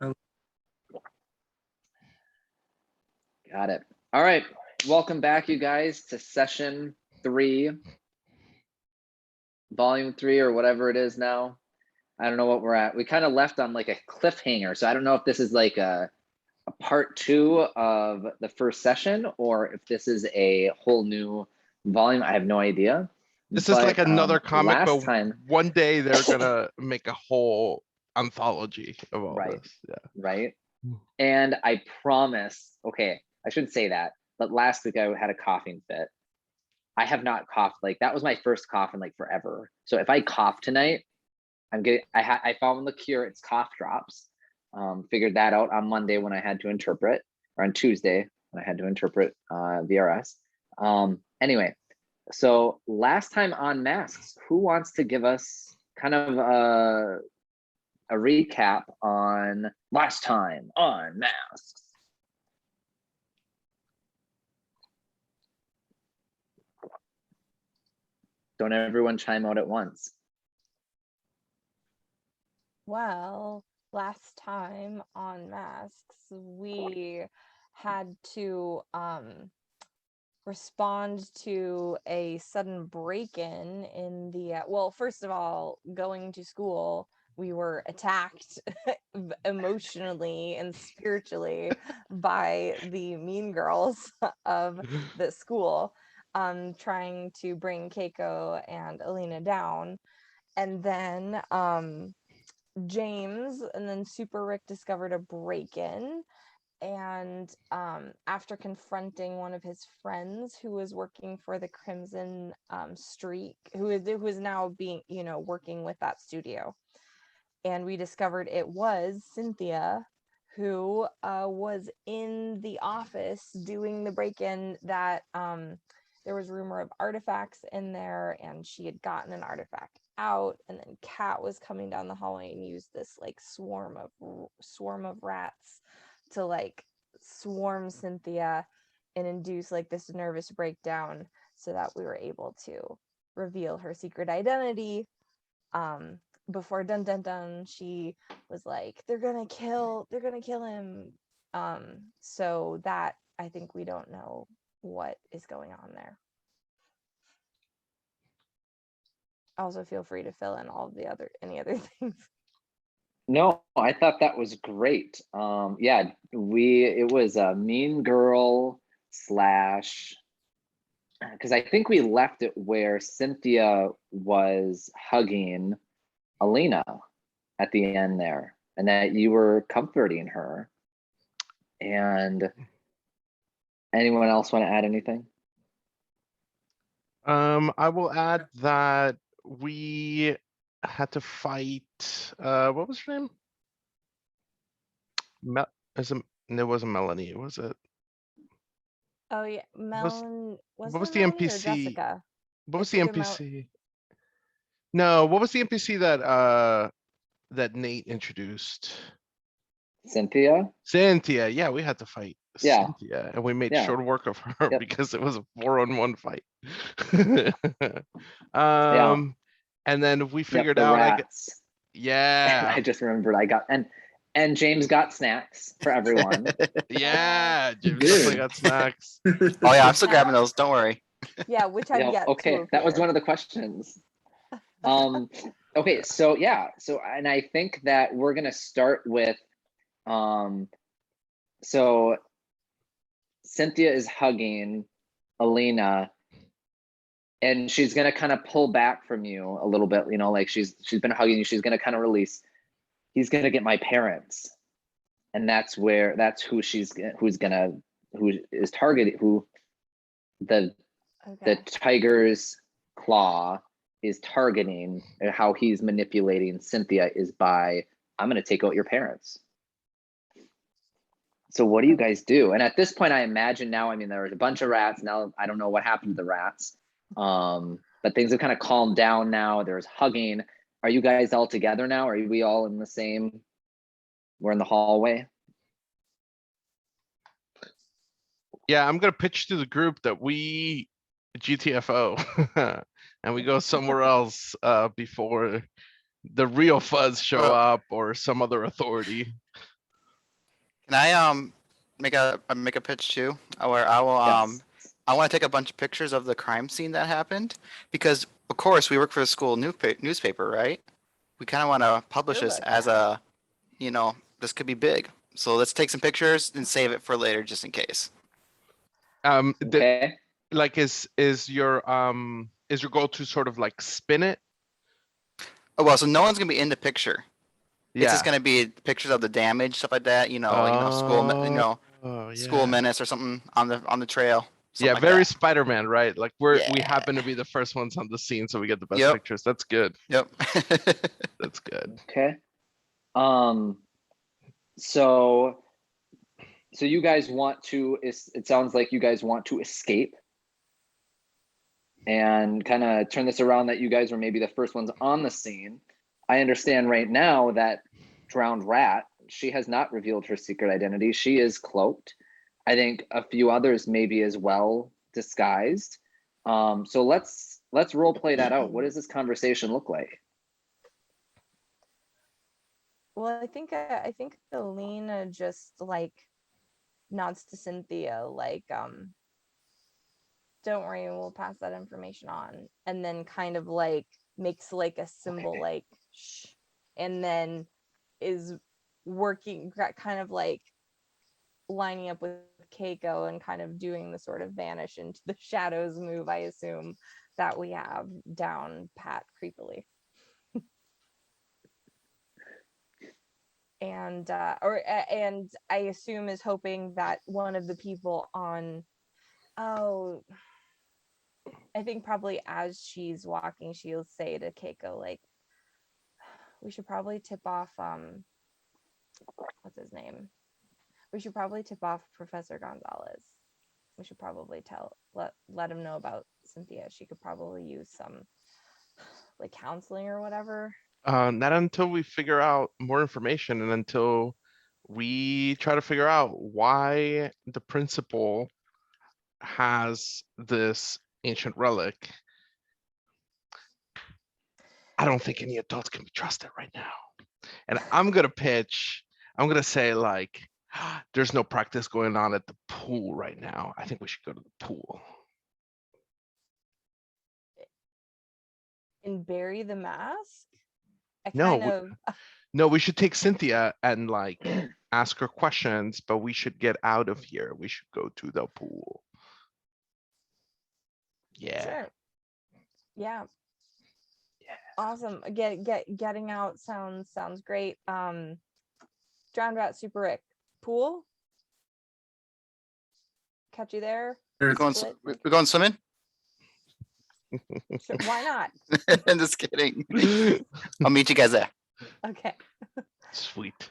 Got it. All right. Welcome back, you guys, to session 3, volume 3, or whatever it is now. I don't know what we're at. We kind of left on like a cliffhanger. So I don't know if this is like a part 2 of the first session or if this is a whole new volume. I have no idea. This is like another comic, but time, one day they're gonna make a whole anthology of all this. Yeah. Right. And I promise, okay, I shouldn't say that, but last week I had a coughing fit. I have not coughed, like that was my first cough in like forever. So if I cough tonight, I found the cure, it's cough drops. Figured that out on Monday when I had to interpret, or on Tuesday when I had to interpret VRS. Anyway, so last time on masks, who wants to give us kind of a recap on last time on masks? Don't everyone chime out at once. Well, last time on masks, we had to respond to a sudden break-in the well, first of all, going to school, we were attacked emotionally and spiritually by the mean girls of the school, trying to bring Keiko and Alina down. And then James and then Super Rick discovered a break-in, and after confronting one of his friends who was working for the Crimson Streak, who is now being, working with that studio, and we discovered it was Cynthia who was in the office doing the break-in, that there was rumor of artifacts in there, and she had gotten an artifact out, and then Kat was coming down the hallway and used this like swarm of rats to like swarm Cynthia and induce like this nervous breakdown, so that we were able to reveal her secret identity. Before dun dun dun, she was like, they're gonna kill him. So that, I think we don't know what is going on there. Also, feel free to fill in all of any other things. No, I thought that was great. Yeah, it was a mean girl slash, because I think we left it where Cynthia was hugging Alina at the end there, and that you were comforting her. And anyone else want to add anything? I will add that we had to fight, what was her name? It wasn't Melanie, was it? Oh yeah, Melon. What was the NPC? Jessica? What was the NPC? No, what was the NPC that Nate introduced? Cynthia? Cynthia, yeah, we had to fight Cynthia, and we made short work of her because it was a 4-on-1 fight. And then we figured out rats. I just remembered I got and James got snacks for everyone. Yeah, James definitely got snacks. Oh yeah, I'm still grabbing those, don't worry. Yeah, which I get. Okay, that was one of the questions. Okay, so and I think that we're gonna start with so Cynthia is hugging Alina, and she's gonna kind of pull back from you a little bit, like she's been hugging you, she's gonna kind of release. He's gonna get my parents, and that's who is targeted, who the tiger's claw is targeting, and how he's manipulating Cynthia is by, I'm gonna take out your parents. So what do you guys do? And at this point, I imagine now, there was a bunch of rats. Now I don't know what happened to the rats, but things have kind of calmed down now. There's hugging. Are you guys all together now? Are we all in the same? We're in the hallway. Yeah, I'm gonna pitch to the group that we GTFO and we go somewhere else before the real fuzz show up or some other authority. Can I make a pitch too? Where I will Yes. I want to take a bunch of pictures of the crime scene that happened because of course we work for the school newspaper, right? We kind of want to publish Sure this about as that. this could be big. So let's take some pictures and save it for later just in case. Okay. Like is your goal to sort of like spin it? Oh well, so no one's gonna be in the picture. It's just Yeah. gonna be pictures of the damage, stuff like that. School Yeah. menace or something on the trail. Yeah, Something like very that. Spider-Man, right? Like Yeah. we happen to be the first ones on the scene, so we get the best Yep. pictures. That's good. Yep. That's good. Okay. So you guys want to, it sounds like you guys want to escape and kind of turn this around, that you guys were maybe the first ones on the scene. I understand right now that Drowned Rat, she has not revealed her secret identity. She is cloaked. I think a few others maybe as well disguised. So let's role play that out. What does this conversation look like? Well, I think Alina just like nods to Cynthia, like, don't worry, we'll pass that information on, and then kind of like makes like a symbol, Okay. like shh, and then is working, kind of like lining up with Keiko and kind of doing the sort of vanish into the shadows move, I assume, that we have down pat creepily. And and I assume is hoping that one of the people on, I think probably as she's walking, she'll say to Keiko, like, we should probably tip off what's his name? We should probably tip off Professor Gonzalez. We should probably let him know about Cynthia. She could probably use some like counseling or whatever. Not until we figure out more information and until we try to figure out why the principal has this ancient relic. I don't think any adults can be trusted right now. And I'm gonna say like, there's no practice going on at the pool right now. I think we should go to the pool. And bury the mask? No, we should take Cynthia and like ask her questions, but we should get out of here. We should go to the pool. Yeah. Sure. Yeah. Awesome. Getting out sounds great. Drowned Rat, Super Rick, pool. Catch you there. We're going swimming? Sure, why not? I'm just kidding. I'll meet you guys there. Okay. Sweet.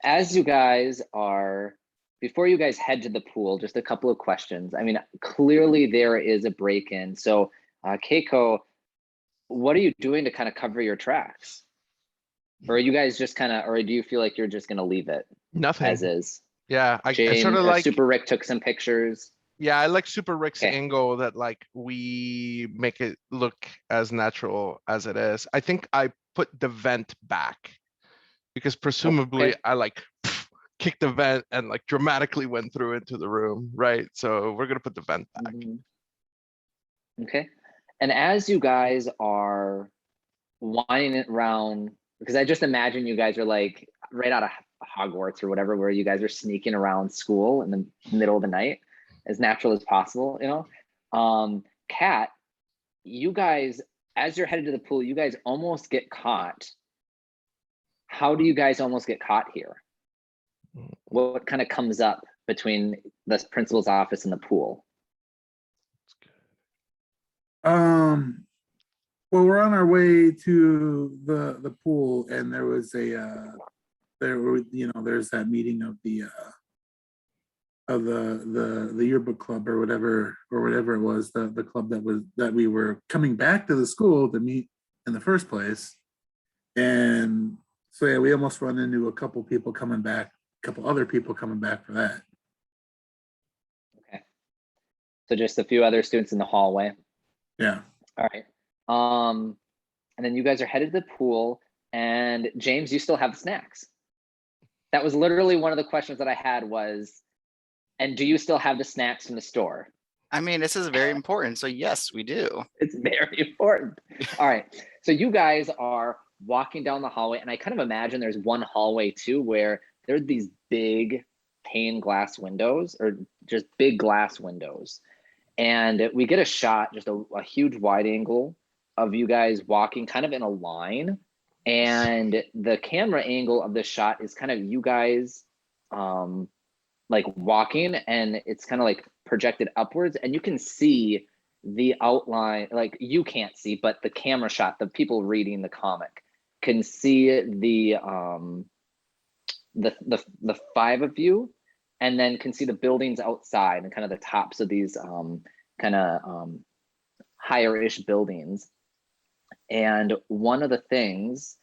As you guys are, before you guys head to the pool, just a couple of questions. I mean, clearly there is a break-in. So Keiko, what are you doing to kind of cover your tracks? Or are you guys just kind of, or do you feel like you're just going to leave it Nothing. as is? Yeah, I James, sort of like Super Rick took some pictures. Yeah, I like Super Rick's Okay. angle that like we make it look as natural as it is. I think I put the vent back because presumably Okay. I like kicked the vent and like dramatically went through into the room, right? So we're gonna put the vent back. Okay. And as you guys are winding it around, because I just imagine you guys are like right out of Hogwarts or whatever, where you guys are sneaking around school in the middle of the night, as natural as possible, you know. Kat, you guys, as you're headed to the pool, you guys almost get caught. How do you guys almost get caught here? What kind of comes up between the principal's office and the pool? Well, we're on our way to the pool, and there was there's that meeting of the yearbook club or whatever it was, the club that we were coming back to the school to meet in the first place. And so yeah, we almost run into a couple other people coming back for that. Okay. So just a few other students in the hallway. Yeah. All right. And then you guys are headed to the pool, and James, you still have snacks That was literally one of the questions that I had was, and do you still have the snacks from the store? I mean, this is very important. So yes, we do. It's very important. All right. So you guys are walking down the hallway, and I kind of imagine there's one hallway too where there's these big pane glass windows, or just big glass windows. And we get a shot, just a huge wide angle of you guys walking kind of in a line. And the camera angle of the shot is kind of you guys like walking, and it's kind of like projected upwards, and you can see the outline. Like, you can't see, but the camera shot, the people reading the comic can see the five of you, and then can see the buildings outside and kind of the tops of these kind of higher-ish buildings. And one of the things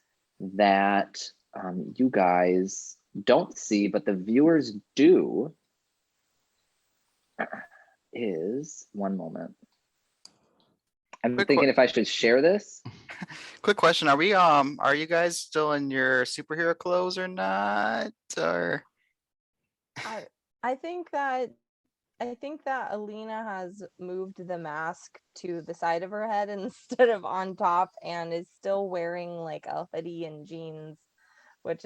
that you guys don't see, but the viewers do, is, one moment. I'm thinking if I should share this. Quick question. Are you guys still in your superhero clothes or not? Or I think that Alina has moved the mask to the side of her head instead of on top, and is still wearing like a hoodie and jeans, but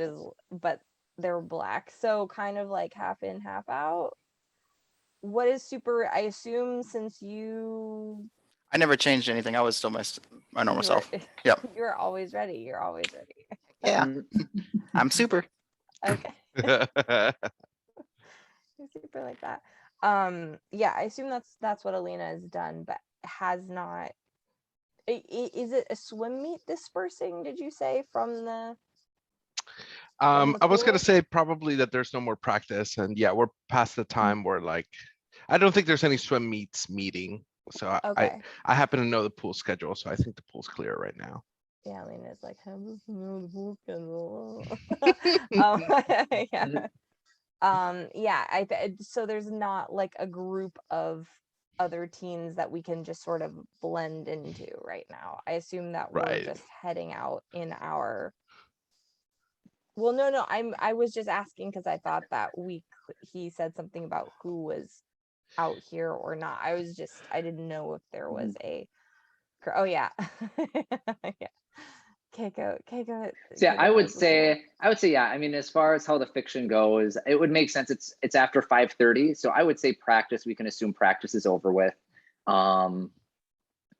they're black, so kind of like half in, half out. What is super? I assume since you. I never changed anything. I was still my normal self. Yep. You're always ready. You're always ready. Yeah. I'm super. Okay. You're super like that. Yeah, I assume that's what Alina has done, but has not. Is it a swim meet dispersing? Did you say from the? I was pool? gonna say probably that there's no more practice, and yeah, we're past the time where like, I don't think there's any swim meets meeting. So Okay. I happen to know the pool schedule, so I think the pool's clear right now. Yeah, I mean, it's like, have this know the pool schedule. Yeah. Yeah, so there's not like a group of other teens that we can just sort of blend into right now. I assume that we're Right. just heading out in our. Well, no, I was just asking because I thought that he said something about who was out here or not. I didn't know if there was a. Oh yeah. Yeah. Keiko. So yeah, I would knows the pool. say, yeah. I mean, as far as how the fiction goes, it would make sense. It's after 5:30, so I would say practice. We can assume practice is over with.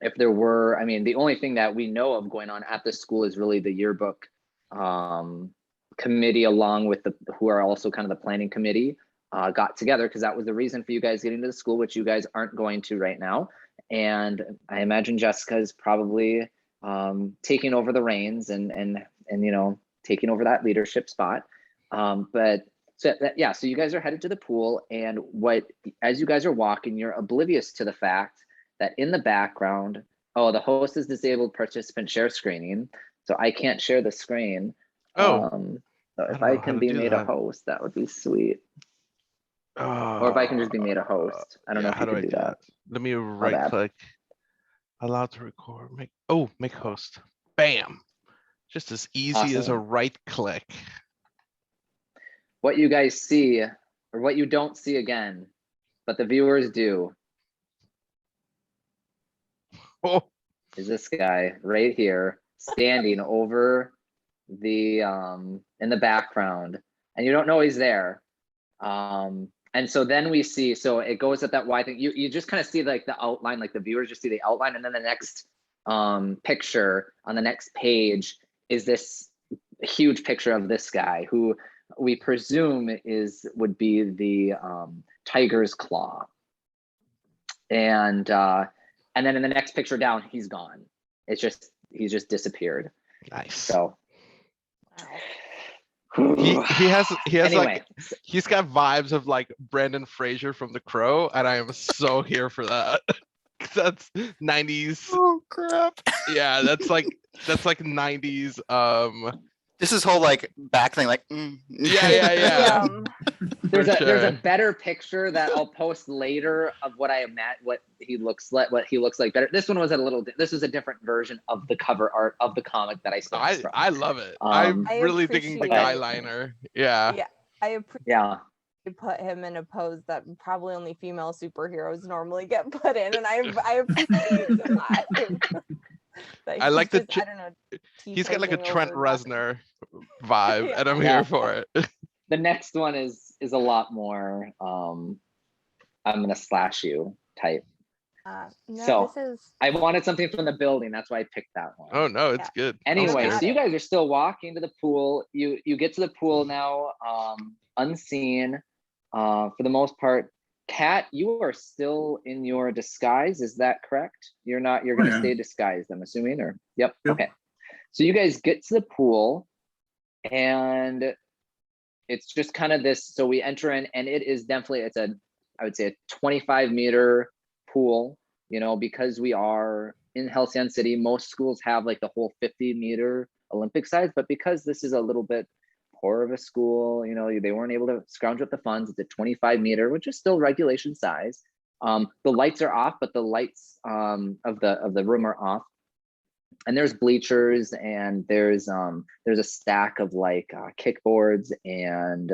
If there were, I mean, the only thing that we know of going on at the school is really the yearbook committee, along with who are also kind of the planning committee, got together because that was the reason for you guys getting to the school, which you guys aren't going to right now. And I imagine Jessica's probably taking over the reins and taking over that leadership spot. But so yeah, so you guys are headed to the pool, and as you guys are walking, you're oblivious to the fact that in the background, the host is disabled participant share screening, so I can't share the screen. So if I can be made a host, that would be sweet. Or if I can just be made a host. I don't know if you can do that. Let me right click. Allow to record. Make host. Bam. Just as easy as a right click. What you guys see, or what you don't see again, but the viewers do, is this guy right here standing over the in the background, and you don't know he's there. And so then we see, so it goes at that wide thing. You just kind of see like the outline, like the viewers just see the outline, and then the next picture on the next page is this huge picture of this guy who we presume would be the tiger's claw. And then in the next picture down, he's gone. He's just disappeared. Nice. So he has anyway. like, he's got vibes of like Brandon Fraser from The Crow, and I am so here for that. That's 90s. Oh crap. Yeah, that's like 90s. This is whole like back thing, like yeah. There's a better picture that I'll post later of what he looks like better. This one was this was a different version of the cover art of the comic that I saw. I love it. I'm really digging the guy liner. Yeah. I appreciate Yeah. you put him in a pose that probably only female superheroes normally get put in, and I appreciate that. That I like he's the just, I don't know, he's got like a T-posing Trent over Dr. Reznor vibe, Yeah. and I'm Yeah. here for it. The next one is a lot more I'm gonna slash you type. No, So, this is I wanted something from the building. That's why I picked that one. Oh no, it's Yeah. good. I'm Anyway, scared. so you guys are still walking to the pool. You get to the pool now, unseen, for the most part. Kat, you are still in your disguise. Is that correct? You're not. You're gonna yeah. stay disguised. I'm assuming, or yep. Yep. Okay. So you guys get to the pool, and it's just kind of this. So we enter in, and it is definitely I would say a 25-meter pool. You know, because we are in Halcyon City, most schools have like the whole 50-meter Olympic size, but because this is a little bit poor of a school, you know, they weren't able to scrounge up the funds. It's a 25-meter, which is still regulation size. The lights are off, but the lights of the room are off. And there's bleachers, and there's a stack of like kickboards and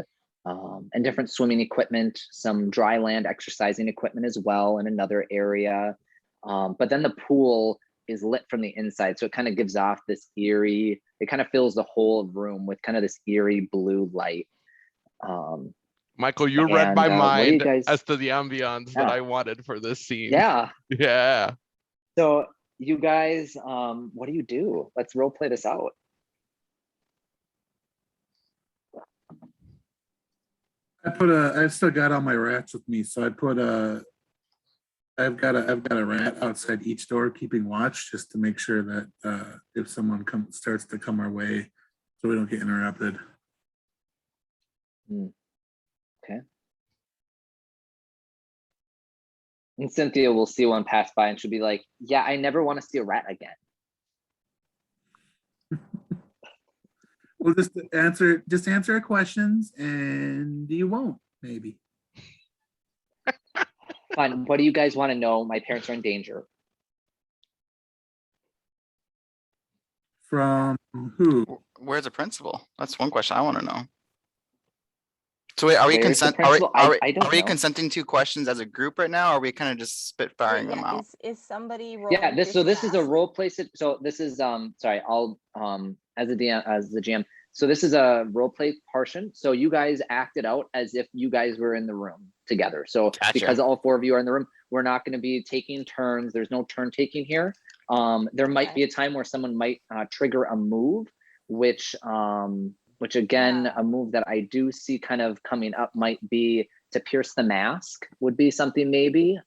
different swimming equipment, some dry land exercising equipment as well in another area. But then the pool is lit from the inside, so it kind of gives off this eerie, it kind of fills the whole room with kind of this eerie blue light. Michael, you read my What do you mind guys? as to the ambiance that Yeah. I wanted for this scene. Yeah. Yeah. So you guys, what do you do? Let's role play this out. I've still got all my rats with me, so I've got a rat outside each door keeping watch, just to make sure that if someone starts to come our way, so we don't get interrupted. Okay. And Cynthia will see one pass by, and she'll be like, "Yeah, I never want to see a rat again." We'll just answer our questions, and you won't, maybe. Fine. What do you guys want to know? My parents are in danger. From who? Where's the principal? That's one question I want to know. So wait, are we Where's the consent? Are we, principal? I don't are we know. consenting to questions as a group right now? Or are we kind of just spitfiring them out? Is somebody Yeah, rolling this through is some a math? role play. So this is sorry, I'll as the GM. So this is a role play portion. So you guys acted out as if you guys were in the room together. So Gotcha. because all four of you are in the room, we're not going to be taking turns. There's no turn taking here. There might Okay. be a time where someone might trigger a move, which again, Yeah. a move that I do see kind of coming up might be to pierce the mask, would be something maybe,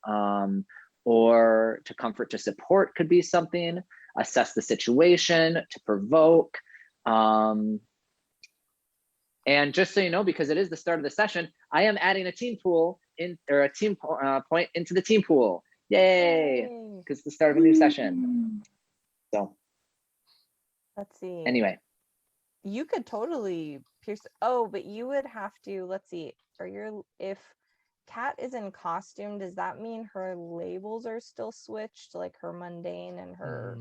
or to comfort to support could be something, assess the situation, to provoke. And just so you know, because it is the start of the session, I am adding a team pool in, or a team point into the team pool. Yay! Yay. Because it's the start of a new session. So Let's see. anyway, You could totally pierce. Oh, but you would have to. Let's see. If Kat is in costume, does that mean her labels are still switched, like her mundane and her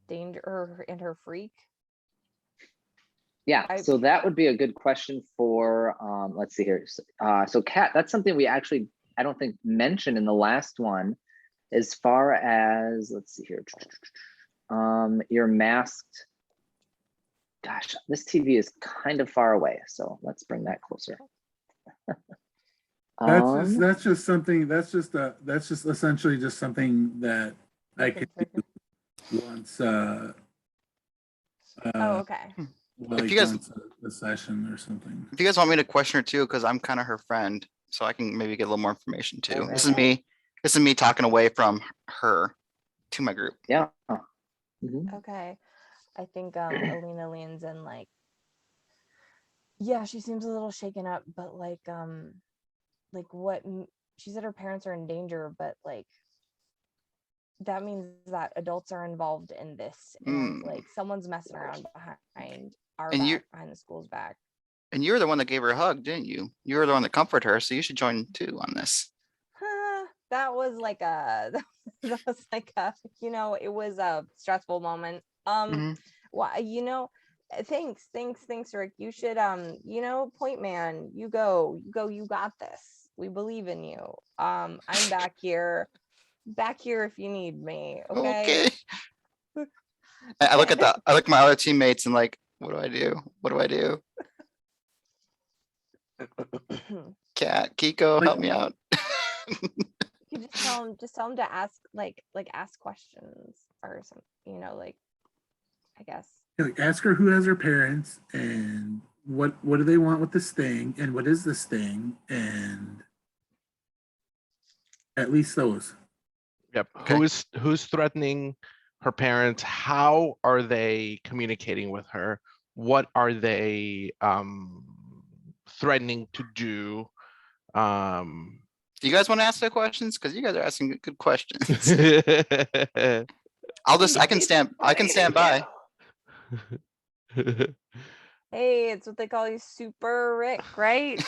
danger, and her freak? yeah. So that would be a good question for. Let's see here. So Kat, that's something we actually I don't think mentioned in the last one. As far as, let's see here. You're masked. Gosh, this TV is kind of far away, so let's bring that closer. That's just something. That's just essentially just something that I could do once. Oh, okay. Like If you guys- once a session or something. If you guys want me to question her too, because I'm kind of her friend, so I can maybe get a little more information too. This is me. This is me talking away from her to my group. Yeah. Mhm. Okay. I think Alina leans in like, yeah, she seems a little shaken up, but like what she said her parents are in danger, but like that means that adults are involved in this, and like someone's messing around behind our back, behind the school's back. And you were the one that gave her a hug, didn't you? You were the one that comforted her, so you should join too on this. That was like a it was a stressful moment. Well, Thanks, Rick. You should, point man, you go, you got this. We believe in you. I'm back here if you need me. Okay. Okay. I look at I look at my other teammates and like, what do I do? What do I do? Cat, Keiko, help me out. You just tell him to ask ask questions or something, I guess. Like, ask her who has her parents and what do they want with this thing and what is this thing, and at least those. Yep. Okay. Who's threatening her parents? How are they communicating with her? What are they threatening to do? Do you guys want to ask the questions? Because you guys are asking good questions. I can stand by. Hey, it's what they call you, Super Rick, right?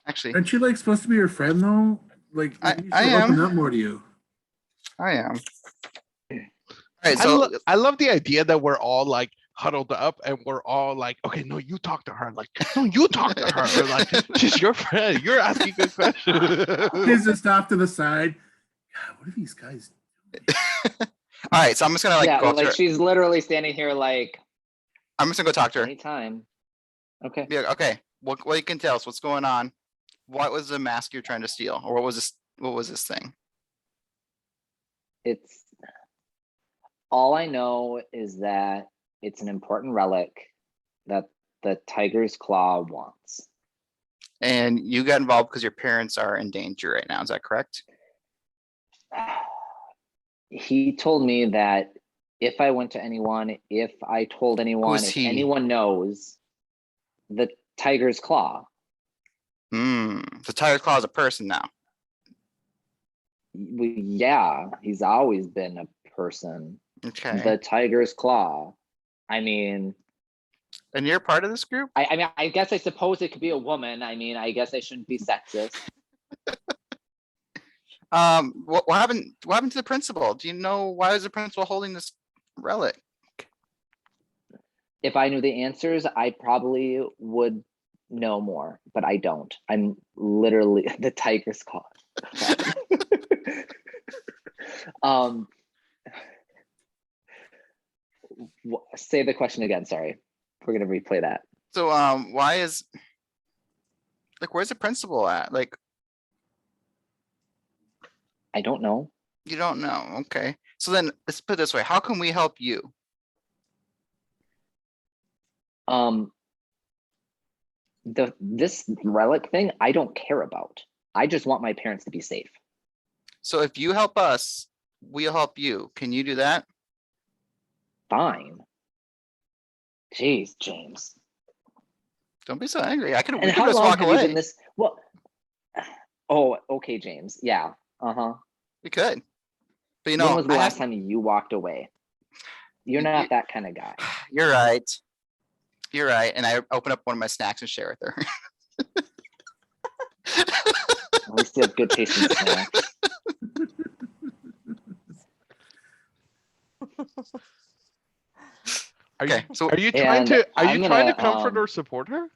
Actually, Aren't you like supposed to be your friend though? Like I maybe am. she'll open up more to you. I am. All right, so I love the idea that we're all like huddled up and we're all like, okay, no, you talk to her. Like, no, you talk to her. Or like, she's your friend. You're asking good questions. He's just off to the side. God, what are these guys doing? all right, so I'm just gonna like go up to her. she's literally standing here like I'm just gonna go talk to her. anytime. Okay. Yeah, okay. What you can tell us what's going on? What was the mask you're trying to steal, or what was this? What was this thing? It's all I know is that it's an important relic that the tiger's claw wants. And you got involved because your parents are in danger right now. Is that correct? He told me that if I went to anyone, if I told anyone, Who's if he? anyone knows the tiger's claw. The tiger's claw is a person now. Yeah, he's always been a person. Okay. The tiger's claw. I mean, And you're part of this group? I mean, I guess I suppose it could be a woman. I mean, I guess I shouldn't be sexist. What happened? What happened to the principal? Do you know why is the principal holding this relic? If I knew the answers, I probably would know more, but I don't. I'm literally the tiger's claw. Say the question again. Sorry, we're gonna replay that. So why is like where's the principal at? Like I don't know. you don't know. Okay. So then let's put it this way. How can we help you? This relic thing, I don't care about. I just want my parents to be safe. So if you help us, we'll help you. Can you do that? Fine. Jeez, James. Don't be so angry. We And can how just long walk have you away. been this? Well, oh, okay, James. Yeah. We could. But you When know, was the last time you walked away? You're not that kind of guy. You're right. You're right. And I open up one of my snacks and share with her. At least you have good taste in snacks. Okay. So Are you trying And to I'm comfort gonna, or support her?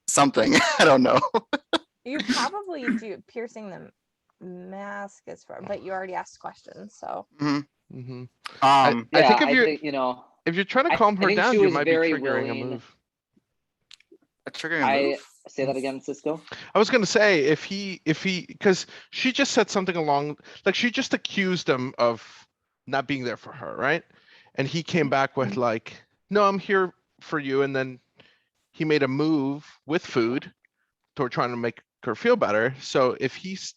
something. I don't know. You probably do piercing the mask as far, but you already asked questions, so. Mm-hmm. I think if I you're think, you know, if you're trying to I calm her think down, she you was might be very triggering a willing. move. a triggering move. Say that again, Cisco. I was gonna say if he because she just said something along like she just accused him of not being there for her, right? And he came back with like, no, I'm here for you, and then he made a move with food toward trying to make her feel better. So if he's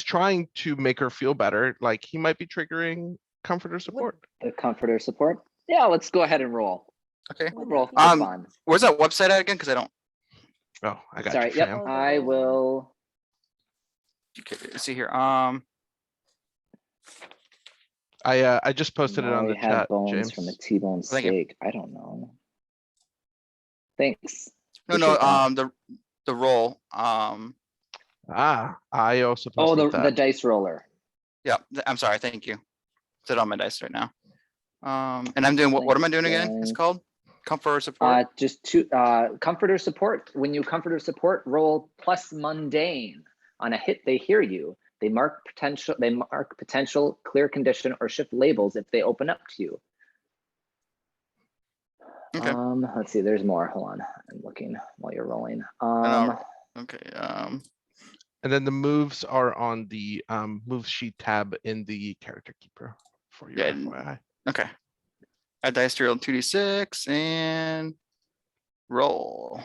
trying to make her feel better, like he might be triggering comfort or support. The comforter support. Yeah, let's go ahead and roll. Okay. We'll roll for Um, fun. Where's that website at again? Because I don't. Oh, I got Sorry. you, Yep. fam. I will. Okay, let's see here. I just posted it on the I have chat, bones James. from a T-bone Thank you. steak. I don't know. Thanks. No, Appreciate that. the roll. I also Oh, posted the that. dice roller. Yeah. I'm sorry. Thank you. Sit on my dice right now. And I'm doing what am I doing again? It's called comfort or support. Just to comfort or support. When you comfort or support, roll plus mundane. On a hit, they hear you. They mark potential, clear condition, or shift labels if they open up to you. Okay. Let's see, there's more. Hold on. I'm looking while you're rolling. Okay. And then the moves are on the move sheet tab in the character keeper for your Yeah. FYI. Okay. Add dice to roll 2d6 and roll.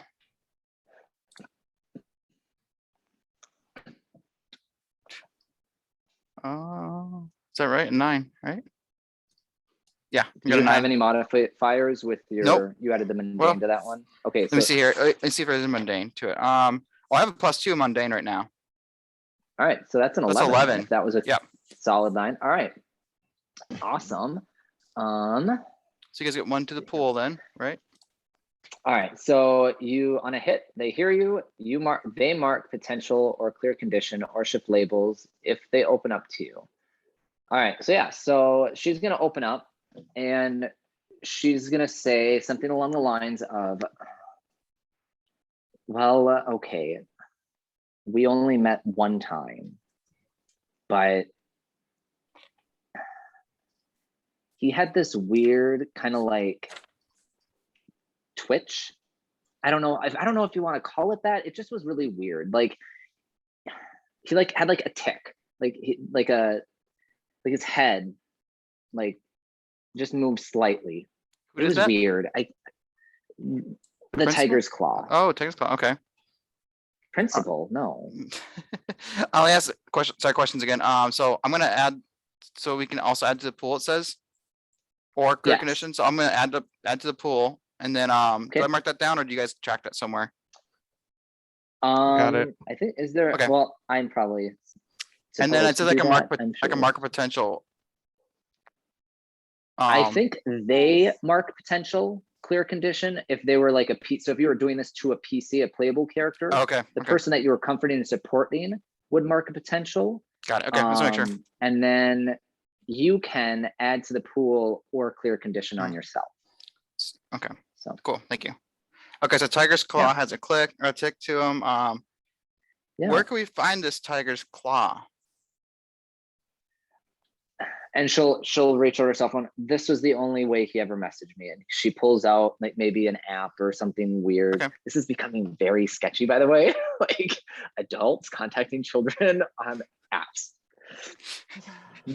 Is that right? 9, right? Yeah. Do you have any modifiers with your? Nope. You added the mundane Well, to that one. Okay. Let me see here. Let's see if there's a mundane to it. Well, I have a +2 mundane right now. All right, so that's an That's 11. 11. If that was a Yep. solid 9. All right. Awesome. So you guys get 1 to the pool then, right? All right, so you on a hit, they hear you, they mark potential or clear condition or shift labels if they open up to you. All right, so yeah, so she's gonna open up and she's gonna say something along the lines of, well, okay, we only met one time, but he had this weird kind of like twitch. I don't know if you want to call it that. It just was really weird. Like he like had like a tick, like his head like just moved slightly. Who It is was that? weird. The Principal? tiger's claw. Oh, Tiger's Claw. Okay. Principal, no. I'll ask questions again. So I'm gonna add, so we can also add to the pool, it says, or clear Yes. condition. So I'm gonna add to the pool, and then do Okay. I mark that down, or do you guys track that somewhere? Got it. I think is there. Okay. Well, I'm probably. And then it supposed to says I do can mark, that, I'm I can sure. mark a potential. I think they mark potential clear condition if they were like a piece. So if you were doing this to a PC, a playable character, Okay. the Okay. person that you were comforting and supporting would mark a potential. Got it. Okay. Let's make sure. And then you can add to the pool or clear condition on yourself. Okay. So Cool. Thank you. Okay. So Tiger's Claw Yeah. has a click or a tick to him. yeah. Where can we find this Tiger's Claw? And she'll reach over her cell phone. This was the only way he ever messaged me. And she pulls out like maybe an app or something weird. Okay. This is becoming very sketchy, by the way. Like adults contacting children on apps.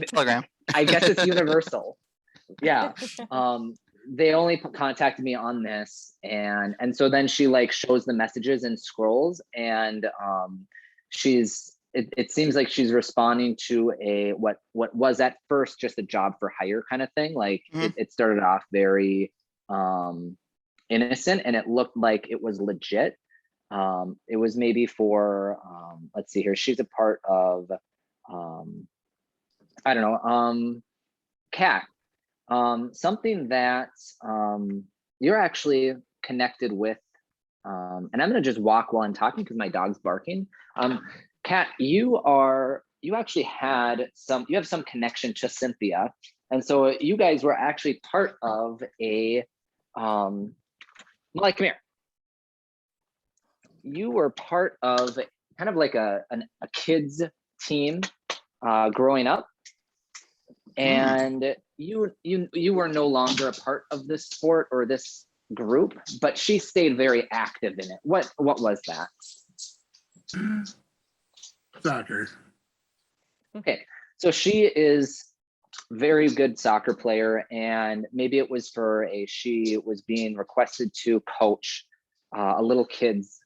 Telegram. I guess it's universal. Yeah. They only contacted me on this, and so then she like shows the messages and scrolls, and it seems like she's responding to a what was at first just a job for hire kind of thing. Like it started off very innocent, and it looked like it was legit. It was maybe for let's see here. She's a part of I don't know, Cat. Something that you're actually connected with, and I'm gonna just walk while I'm talking because my dog's barking. Kat, you actually have some connection to Cynthia, and so you guys were actually part of a Molly, come here. You were part of kind of like a kids team growing up, and you were no longer a part of this sport or this group, but she stayed very active in it. What was that? Soccer. Okay, so she is very good soccer player, and maybe it was she was being requested to coach a little kids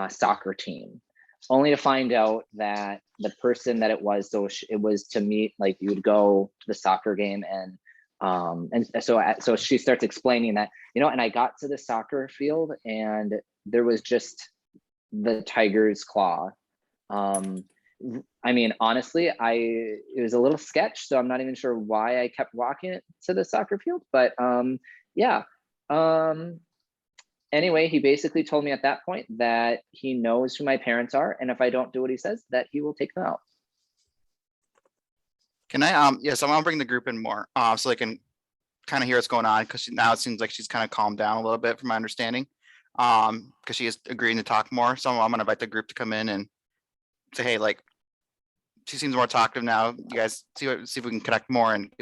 soccer team, only to find out that the person that it was, it was to meet, like you would go to the soccer game, and so she starts explaining that, and I got to the soccer field and there was just the tiger's claw. I mean, honestly, it was a little sketch, so I'm not even sure why I kept walking to the soccer field, but yeah. Anyway, he basically told me at that point that he knows who my parents are, and if I don't do what he says, that he will take them out. Can I, yes, I want to bring the group in more, so they can kind of hear what's going on, because now it seems like she's kind of calmed down a little bit from my understanding. Because she is agreeing to talk more, so I'm gonna invite the group to come in and say, hey, like, she seems more talkative now. You guys see if we can connect more and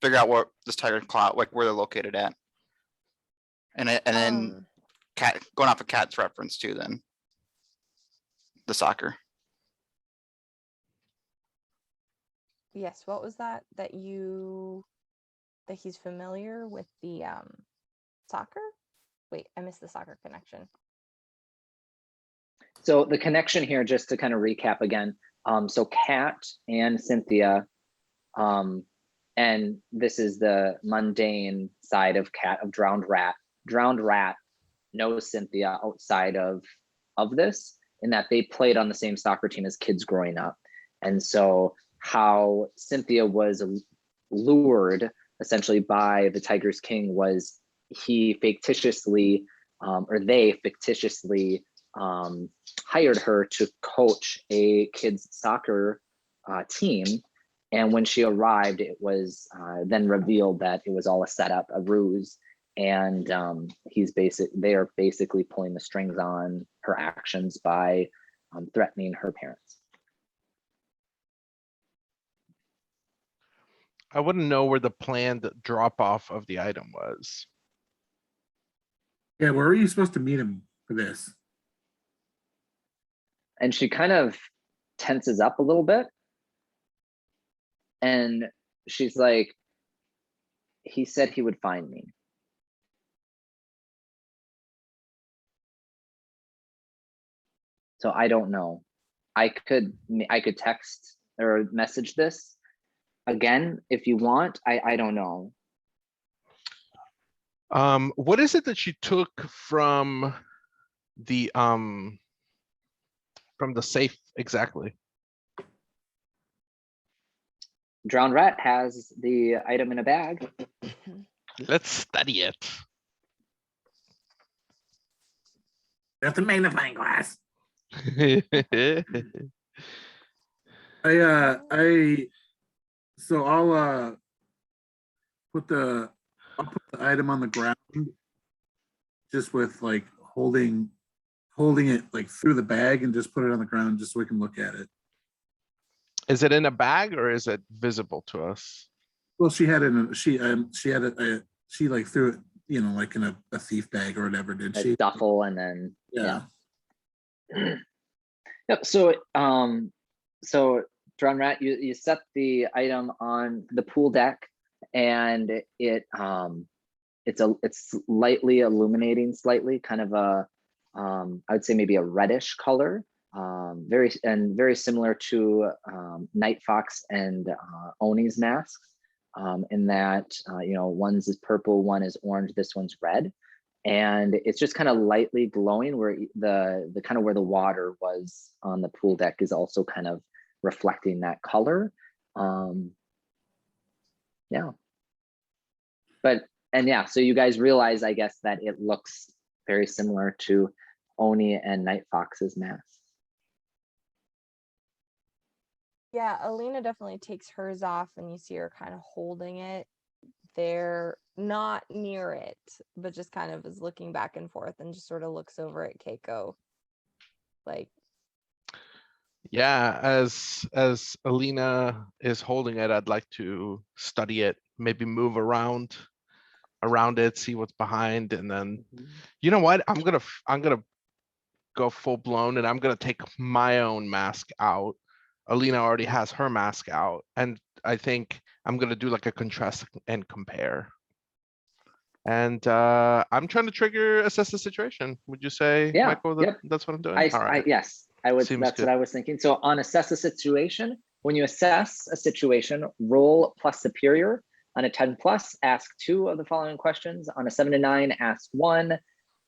figure out what this tiger cloud, like where they're located at. And then Cat, going off of Cat's reference too, then the soccer. Yes, what was that that he's familiar with the soccer? Wait, I missed the soccer connection. So the connection here, just to kind of recap again, so Kat and Cynthia, and this is the mundane side of Kat, of Drowned Rat. Drowned Rat knows Cynthia outside of this, in that they played on the same soccer team as kids growing up. And so how Cynthia was lured essentially by the Tiger's King was he fictitiously, or they fictitiously hired her to coach a kids soccer team. And when she arrived, it was then revealed that it was all a setup, a ruse. And they are basically pulling the strings on her actions by threatening her parents. I wouldn't know where the planned drop off of the item was. Yeah, where are you supposed to meet him for this? And she kind of tenses up a little bit. And she's like, he said he would find me. So I don't know. I could text or message this again if you want. I don't know. What is it that she took from the safe exactly? Drowned Rat has the item in a bag. Let's study it. That's a magnifying glass. So I'll put the item on the ground, just with like holding it like through the bag, and just put it on the ground just so we can look at it. Is it in a bag or is it visible to us? Well, she had it. She like threw it, like in a thief bag or whatever. Did she? Duffel, and then Yeah. Yep. So so Drowned Rat, you set the item on the pool deck, and it's lightly illuminating, slightly kind of a I would say maybe a reddish color, very similar to Night Fox and Oni's masks, in that one's is purple, one is orange, this one's red. And it's just kind of lightly glowing, where the kind of where the water was on the pool deck is also kind of reflecting that color. Yeah. So you guys realize, I guess, that it looks very similar to Oni and Night Fox's masks. Yeah, Alina definitely takes hers off, and you see her kind of holding it. They're not near it, but just kind of is looking back and forth, and just sort of looks over at Keiko. Like, yeah, as Alina is holding it, I'd like to study it, maybe move around it, see what's behind, and then you know what? I'm gonna go full blown, and I'm gonna take my own mask out. Alina already has her mask out, and I think I'm gonna do like a contrast and compare. And I'm trying to trigger assess the situation. Would you say, Yeah, Michael, that that's what I'm doing? All right. Yes, I would. Seems That's good. what I was thinking. So on assess the situation, when you assess a situation, roll plus superior. On a 10 plus, ask 2 of the following questions. On a 7 to 9, ask 1,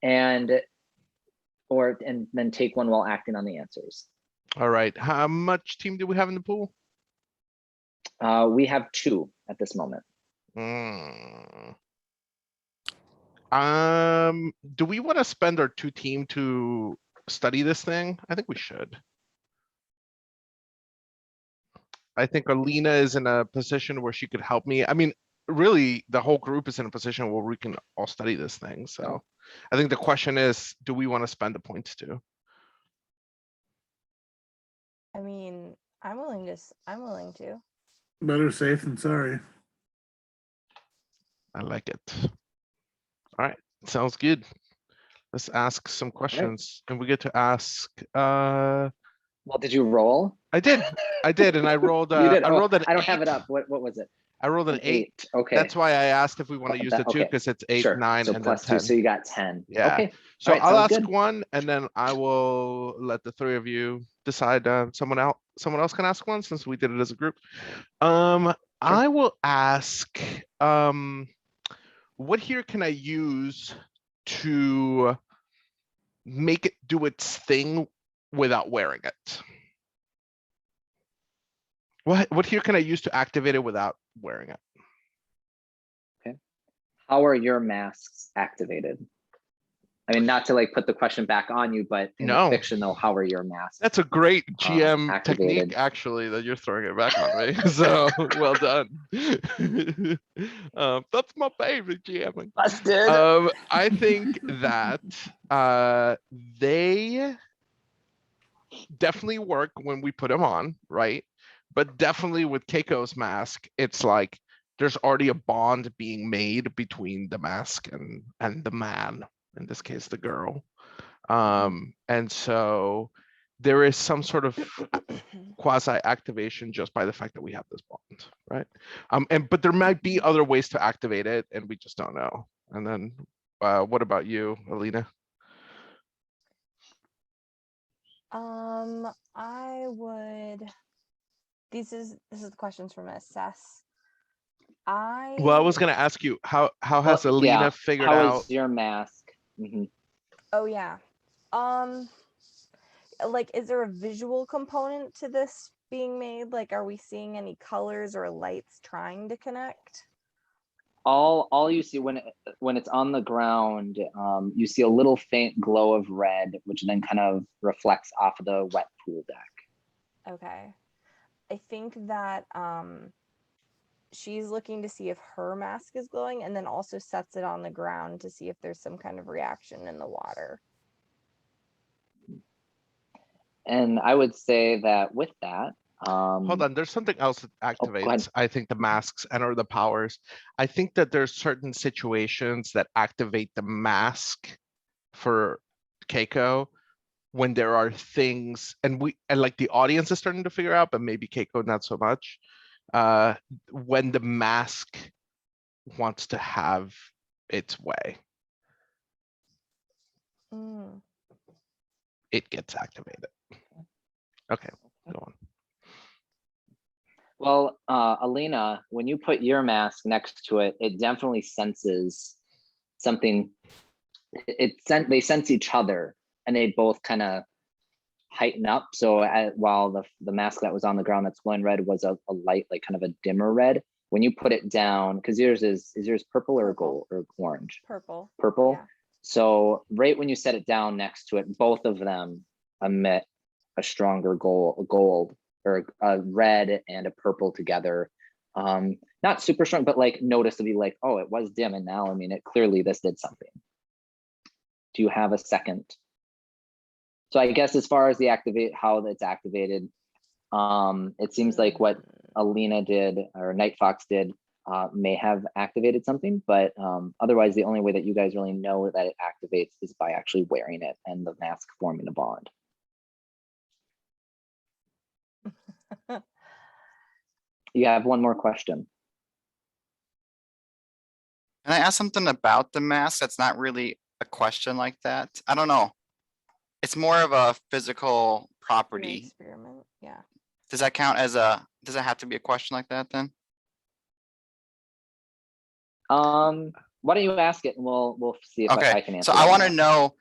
and then take 1 while acting on the answers. All right. How much team do we have in the pool? We have 2 at this moment. Do we want to spend our 2 team to study this thing? I think we should. I think Alina is in a position where she could help me. I mean, really, the whole group is in a position where we can all study this thing. So I think the question is, do we want to spend the points too? I mean, I'm willing to. Better safe than sorry. I like it. All right, sounds good. Let's ask some questions, and we get to ask. Well, did you roll? I did, and I rolled. You did. I Oh, rolled an. I don't have it 8. up. What was it? I rolled an 8. Okay. That's why I asked if we want to Got use that. the 2 Okay. because it's 8, Sure. 9, So and then plus 2, 10. so you got 10. Yeah. Okay. So All right, I'll sounds ask good. one, and then I will let the 3 of you decide. Someone else can ask one since we did it as a group. I will ask. What here can I use to make it do its thing without wearing it? What here can I use to activate it without wearing it? Okay. How are your masks activated? I mean, not to like put the question back on you, but in the fiction though, how are your masks? That's a great GM activated? technique, actually, that you're throwing it back on me. So well done. That's my favorite GM. Busted. I think that they definitely work when we put them on, right? But definitely with Keiko's mask, it's like there's already a bond being made between the mask and the man, in this case, the girl. And so there is some sort of quasi activation just by the fact that we have this bond, right? But there might be other ways to activate it, and we just don't know. And then, what about you, Alina? I would. This is the questions from Assess. Well, I was gonna ask you how has Alina figured how out is your mask? Mm-hmm. Oh yeah. Like, is there a visual component to this being made? Like, are we seeing any colors or lights trying to connect? All you see when it's on the ground, you see a little faint glow of red, which then kind of reflects off of the wet pool deck. Okay. I think that she's looking to see if her mask is glowing, and then also sets it on the ground to see if there's some kind of reaction in the water. And I would say that with that, hold on, there's something else that activates, I think, the masks and or the powers. I think that there's certain situations that activate the mask for Keiko when there are things, and like the audience is starting to figure out, but maybe Keiko not so much. When the mask wants to have its way, it gets activated. Okay, go on. Well, Alina, when you put your mask next to it, it definitely senses something. They sense each other, and they both kind of heighten up. So while the mask that was on the ground that's glowing red was a light, like kind of a dimmer red, when you put it down, because yours is yours purple or gold or orange? Purple. Yeah. So right when you set it down next to it, both of them emit a stronger gold or a red and a purple together. Not super strong, but like noticeably, like, oh, it was dim, and now, I mean, it clearly this did something. Do you have a second? So I guess as far as how it's activated, it seems like what Alina did or Night Fox did may have activated something, but otherwise the only way that you guys really know that it activates is by actually wearing it and the mask forming a bond. You have one more question. Can I ask something about the mask that's not really a question like that? I don't know. It's more of a physical property. Experiment, yeah. Does that count as does it have to be a question like that then? Why don't you ask it and we'll see if I can answer. So I want to know,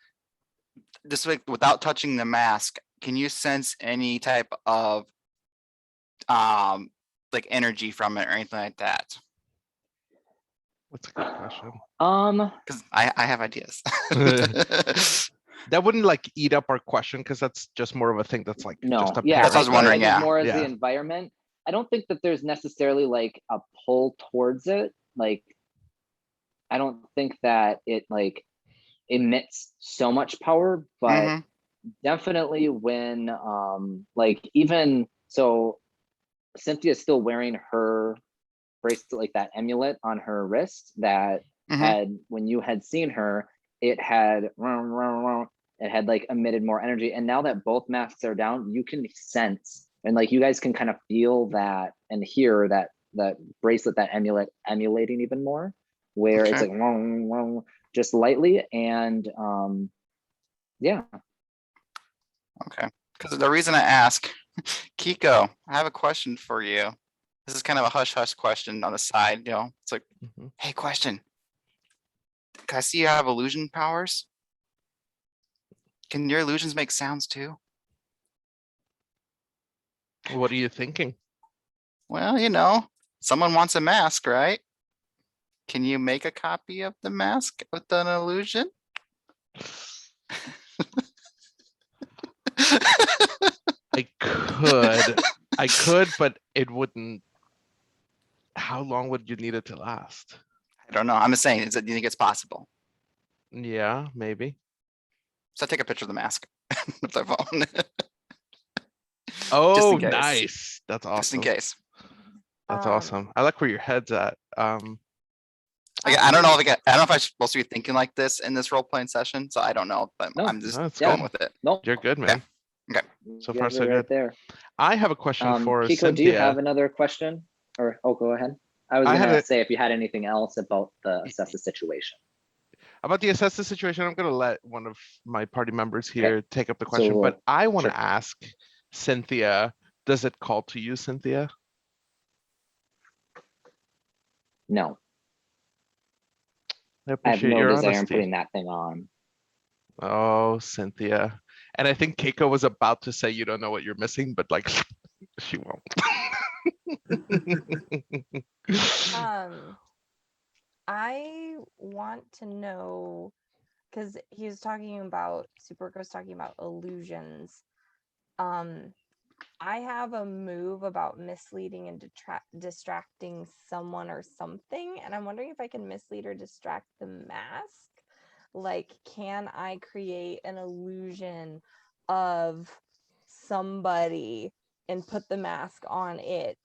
this way, without touching the mask, can you sense any type of like energy from it or anything like that? That's a good question. Because I have ideas. That wouldn't like eat up our question, because that's just more of a thing that's like no, just a yeah, that's what I was wondering. More as yeah. the environment. I don't think that there's necessarily like a pull towards it. Like, I don't think that it like emits so much power, but Mhm. definitely when like even so Cynthia is still wearing her bracelet, like that amulet on her wrist that Mhm. had, when you had seen her, it had like emitted more energy. And now that both masks are down, you can sense and like you guys can kind of feel that and hear that bracelet, that amulet emulating even more, where it's Okay. like just lightly. And yeah. Okay. Because the reason I ask, Keiko, I have a question for you. This is kind of a hush hush question on the side, you know. It's like, Mhm. hey, question. Can I see you have illusion powers? Can your illusions make sounds too? What are you thinking? Well, you know, someone wants a mask, right? Can you make a copy of the mask with an illusion? I could, but it wouldn't. How long would you need it to last? I don't know. I'm just saying, do you think it's possible? Yeah, maybe. So take a picture of the mask with their phone. Oh, case. nice. That's Just in awesome. case. That's Um, awesome. I like where your head's at. Like, I don't know if I'm supposed to be thinking like this in this role playing session, so I don't know, but No, I'm just No, it's yeah. going with it. Nope. You're good, man. Okay. So You far, guys so are right good. there. I have a question for Keiko, Cynthia. do you have another question? Or go ahead. I was I had gonna a- say if you had anything else about the assess the situation. About the assess the situation, I'm going to let one of my party members here take up the question, So, but I want to sure. ask Cynthia, does it call to you, Cynthia? No, I I have appreciate no your desire in honesty. putting that thing on. Oh, Cynthia. And I think Keiko was about to say you don't know what you're missing, but like she won't. I want to know, because he was talking about, Superco was talking about illusions. I have a move about misleading and distracting someone or something, and I'm wondering if I can mislead or distract the mask. Like, can I create an illusion of somebody and put the mask on it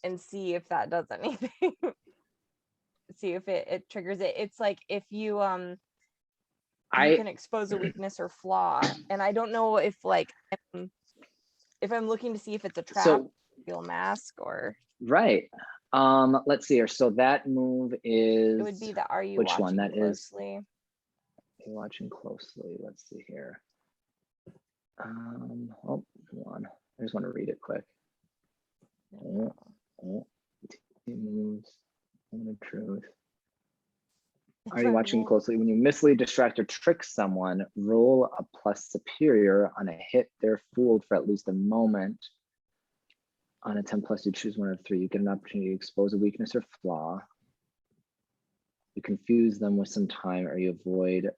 and see if that does anything? See if it triggers it. It's like if you you can expose a weakness or flaw, and I don't know if like if I'm looking to see if it's a trap, So, real mask, or right. Let's see here. So that move is, it would be the are you which watching one that is? closely? You're watching closely. Let's see here. Oh, hold on. I just want to read it quick. Moves. Moment of truth. Are you watching closely? When you mislead, distract, or trick someone, roll a plus superior. On a hit, they're fooled for at least a moment. On a 10 plus, you choose one of three. You get an opportunity to expose a weakness or flaw. You confuse them with some time, or you avoid.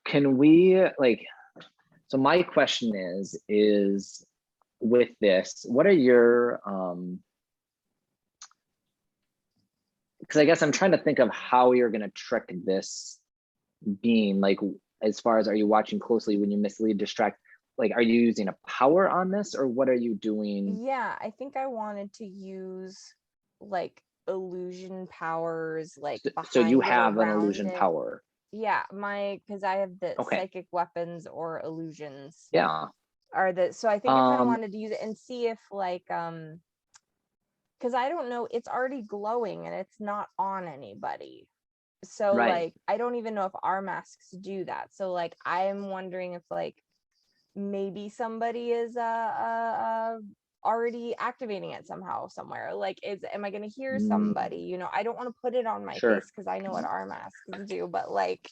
Can we like? So my question is with this, what are your because I guess I'm trying to think of how you're going to trick this being, like, as far as, are you watching closely when you mislead, distract, like, are you using a power on this, or what are you doing? Yeah, I think I wanted to use like illusion powers, like So you behind it, have an around illusion it. power. Yeah, because I have the Okay. psychic weapons or illusions Yeah. are the, so I think I kind of wanted to use it and see if like because I don't know, it's already glowing and it's not on anybody. So Right. like I don't even know if our masks do that. So like I'm wondering if like maybe somebody is already activating it somehow somewhere. Like am I going to hear somebody? You know, I don't want to put it on my Sure. face because I know what our masks do, but like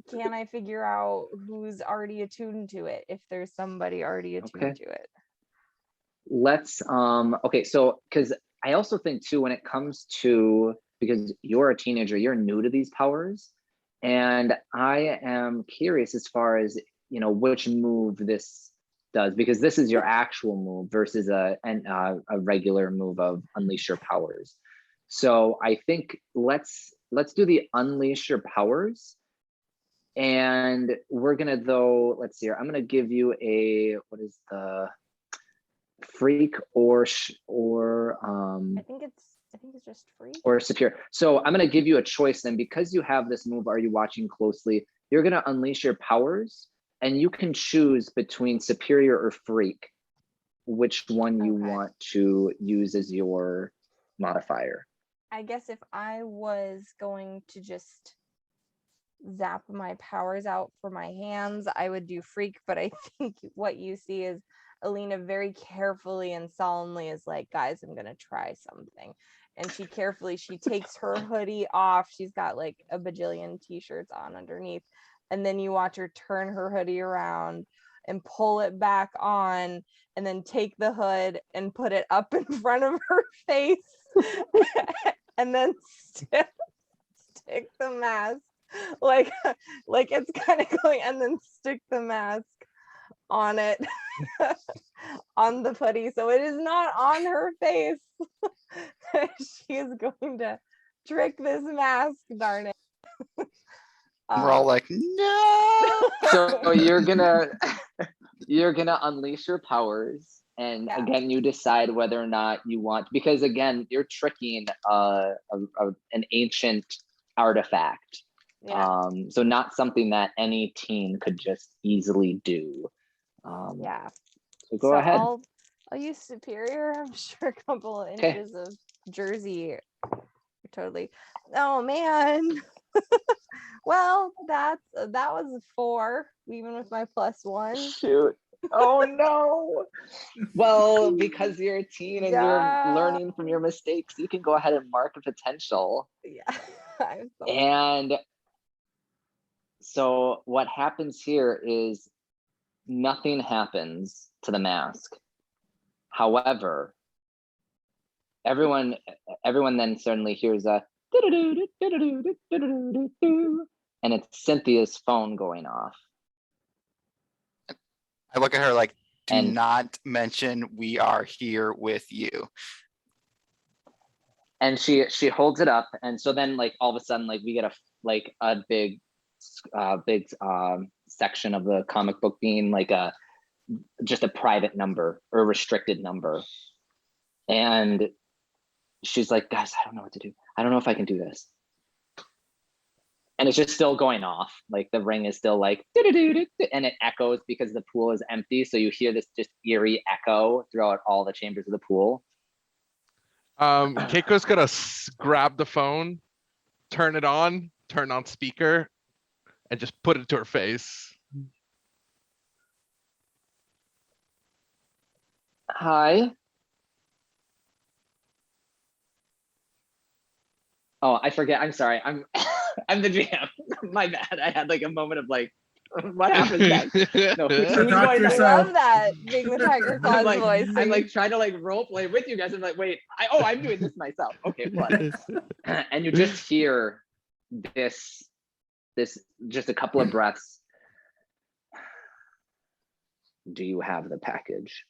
can I figure out who's already attuned to it if there's somebody already attuned to it? Let's okay, so because I also think too, when it comes to, because you're a teenager, you're new to these powers, And I am curious as far as, you know, which move this does, because this is your actual move versus a regular move of unleash your powers. So I think let's do the unleash your powers. And we're gonna, though, let's see here. I'm gonna give you a, what is the freak or I think it's just free. or superior. So I'm gonna give you a choice then, because you have this move, are you watching closely? You're gonna unleash your powers and you can choose between superior or freak, which one you want to use as your modifier. I guess if I was going to just zap my powers out for my hands, I would do freak, but I think what you see is Alina very carefully and solemnly is like, guys, I'm gonna try something. And she takes her hoodie off. She's got like a bajillion t-shirts on underneath. And then you watch her turn her hoodie around and pull it back on, and then take the hood and put it up in front of her face. And then stick the mask like it's kind of going, and then stick the mask on it on the hoodie, so it is not on her face. She is going to trick this mask, darn it. We're all like, no. So you're gonna unleash your powers, and Yeah. again, you decide whether or not you want, because again, you're tricking an ancient artifact. Yeah. So not something that any teen could just easily do. Yeah. So go ahead. I'll use superior. I'm sure a couple of inches of jersey. Totally. Oh man. Well, that was a 4, even with my +1. Shoot. Oh no. Well, because you're a teen and you're learning from your mistakes, you can go ahead and mark a potential. Yeah. And so what happens here is nothing happens to the mask. However, everyone then suddenly hears a and it's Cynthia's phone going off. I look at her like, do And- not mention we are here with you. And she holds it up, and so then like all of a sudden like we get a big section of the comic book being like just a private number or a restricted number. And she's like, guys, I don't know what to do. I don't know if I can do this. And it's just still going off. Like the ring is still like, and it echoes because the pool is empty. So you hear this just eerie echo throughout all the chambers of the pool. Keiko's gonna grab the phone, turn on speaker, and just put it to her face. Hi. Oh, I forget. I'm sorry. I'm the GM. My bad. I had like a moment of like, what happens next? No, who's Talk to going I next? yourself. love that being the Tiger Claws voice. I'm like trying to like role play with you guys. I'm like, wait, I'm doing this myself. Okay, fun. And you just hear this just a couple of breaths. Do you have the package?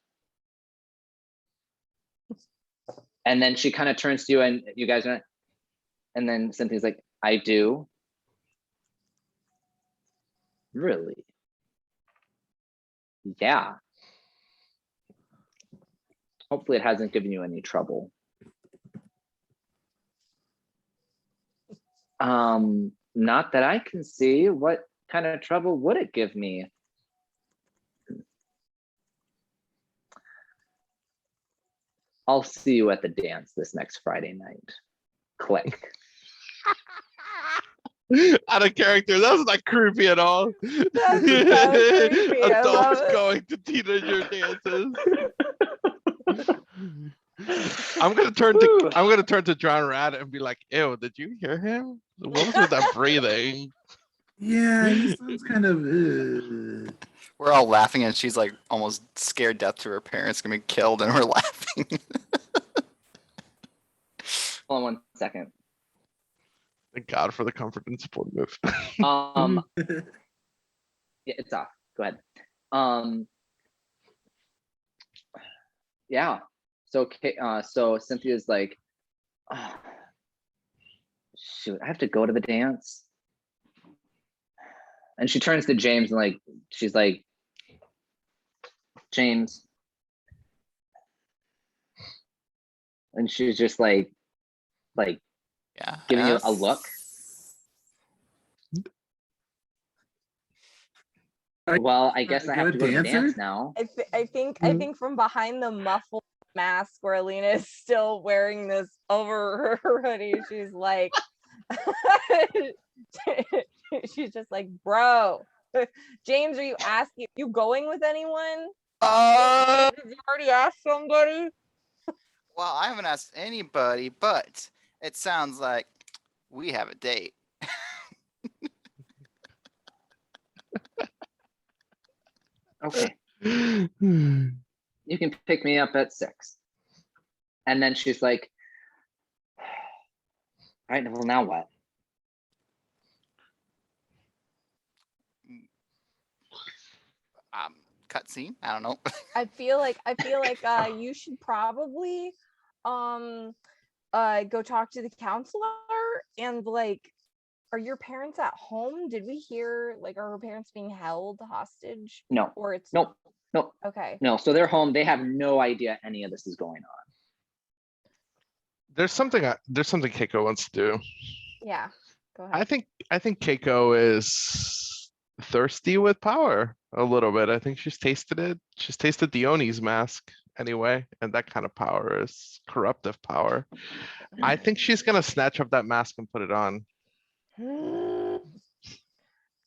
And then she kind of turns to you, and you guys are, and then Cynthia's like, I do. Really? Yeah. Hopefully it hasn't given you any trouble. Not that I can see. What kind of trouble would it give me? I'll see you at the dance this next Friday night. Click. Out of character, that's not creepy at all. That's so creepy. I love Adults it. going to teenager dances. I'm gonna turn to John Rad and be like, ew, did you hear him? What was with that breathing? Yeah, he sounds kind of. We're all laughing, and she's like almost scared death to her parents gonna be killed, and we're laughing. Hold on 1 second. Thank God for the comfort and support move. Yeah, it's off. Go ahead. Yeah. So Cynthia's like, oh, shoot, I have to go to the dance. And she turns to James and like, she's like, James. And she's just like Yeah. giving you a look. Well, I guess I have to go to the dance now. I think from behind the muffled mask where Alina is still wearing this over her hoodie, she's like, she's just like, bro, James, are you going with anyone? Did you already ask somebody? Well, I haven't asked anybody, but it sounds like we have a date. Okay. You can pick me up at 6. And then she's like, all right, well, now what? Cutscene. I don't know. I feel like you should probably go talk to the counselor and like, are your parents at home? Did we hear like, are her parents being held hostage? No. Or it's Nope. okay. No, so they're home. They have no idea any of this is going on. There's something Keiko wants to do. Yeah, go ahead. I think Keiko is thirsty with power a little bit. I think she's tasted it. She's tasted the Oni's mask anyway, and that kind of power is corruptive power. I think she's gonna snatch up that mask and put it on. Can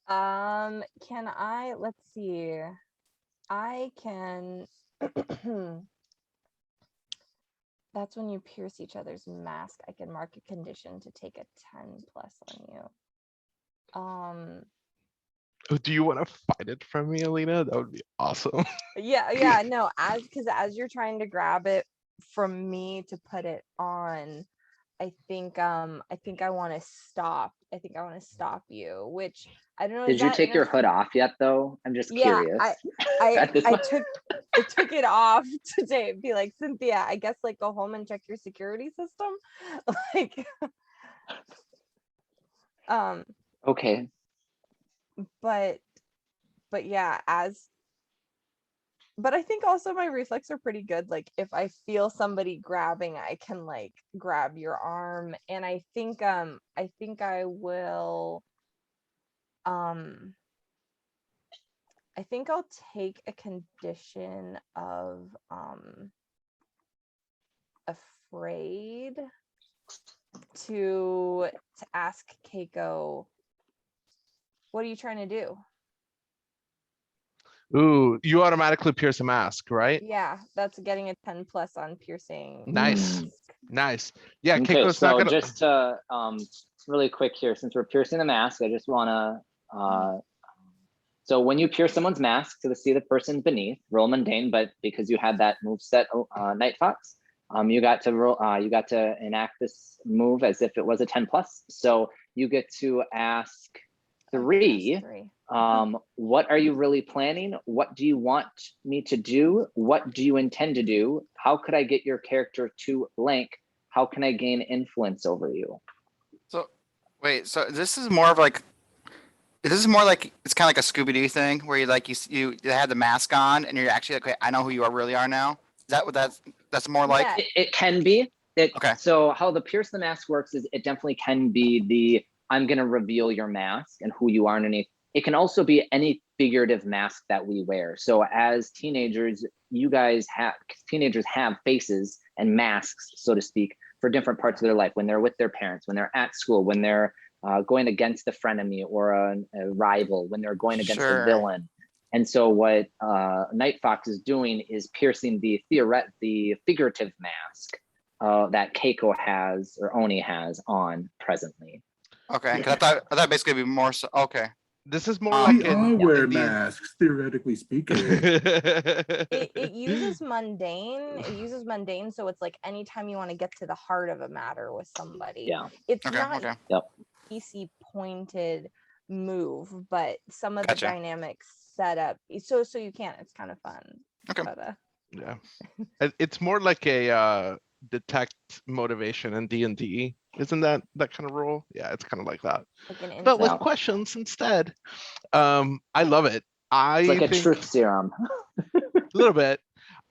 I, let's see. I can that's when you pierce each other's mask. I can mark a condition to take a 10+ on you. Do you want to fight it from me, Alina? That would be awesome. Yeah, no, as you're trying to grab it from me to put it on, I think I want to stop. I think I want to stop you, which I don't know. Did you take your hood off yet though? I'm just curious. I took it off today. Be like, Cynthia, I guess like go home and check your security system. Like okay. But yeah, but I think also my reflex are pretty good. Like if I feel somebody grabbing, I can like grab your arm. And I think I will I think I'll take a condition of afraid to ask Keiko, what are you trying to do? Ooh, you automatically pierce a mask, right? Yeah, that's getting a 10+ on piercing. Nice. Nice. Yeah, Okay, Keiko's so not gonna. just to really quick here, since we're piercing the mask, I just wanna so when you pierce someone's mask to see the person beneath, roll mundane, but because you had that move set, Night Fox, you got to roll. You got to enact this move as if it was a 10+. So you get to ask 3. What are you really planning? What do you want me to do? What do you intend to do? How could I get your character to blank? How can I gain influence over you? So wait, so this is more like it's kind of like a Scooby-Doo thing where you had the mask on and you're actually like, okay, I know who you really are now. Is that what that's more like? Yeah. It can be. Okay. So how the pierce the mask works is it definitely can be the I'm gonna reveal your mask and who you are underneath. It can also be any figurative mask that we wear. So as teenagers, teenagers have faces and masks, so to speak, for different parts of their life. When they're with their parents, when they're at school, when they're going against a frenemy or a rival, when they're going against a villain. And so what Night Fox is doing is piercing the figurative mask that Keiko has or Oni has on presently. Okay, 'cause I thought basically it'd be more so. Okay. This is more Um, like We an all wear Indian- masks, theoretically speaking. It uses mundane. It uses mundane, so it's like anytime you want to get to the heart of a matter with somebody. Yeah. It's Okay, not okay. PC pointed move, but some of Gotcha. the dynamics set up so you can't. It's kind of fun. Okay. But, Yeah, it's more like a detect motivation in D&D. Isn't that kind of role? Yeah, it's kind of like that, like an but with insight. questions instead. I love it. It's like a think truth serum. a little bit.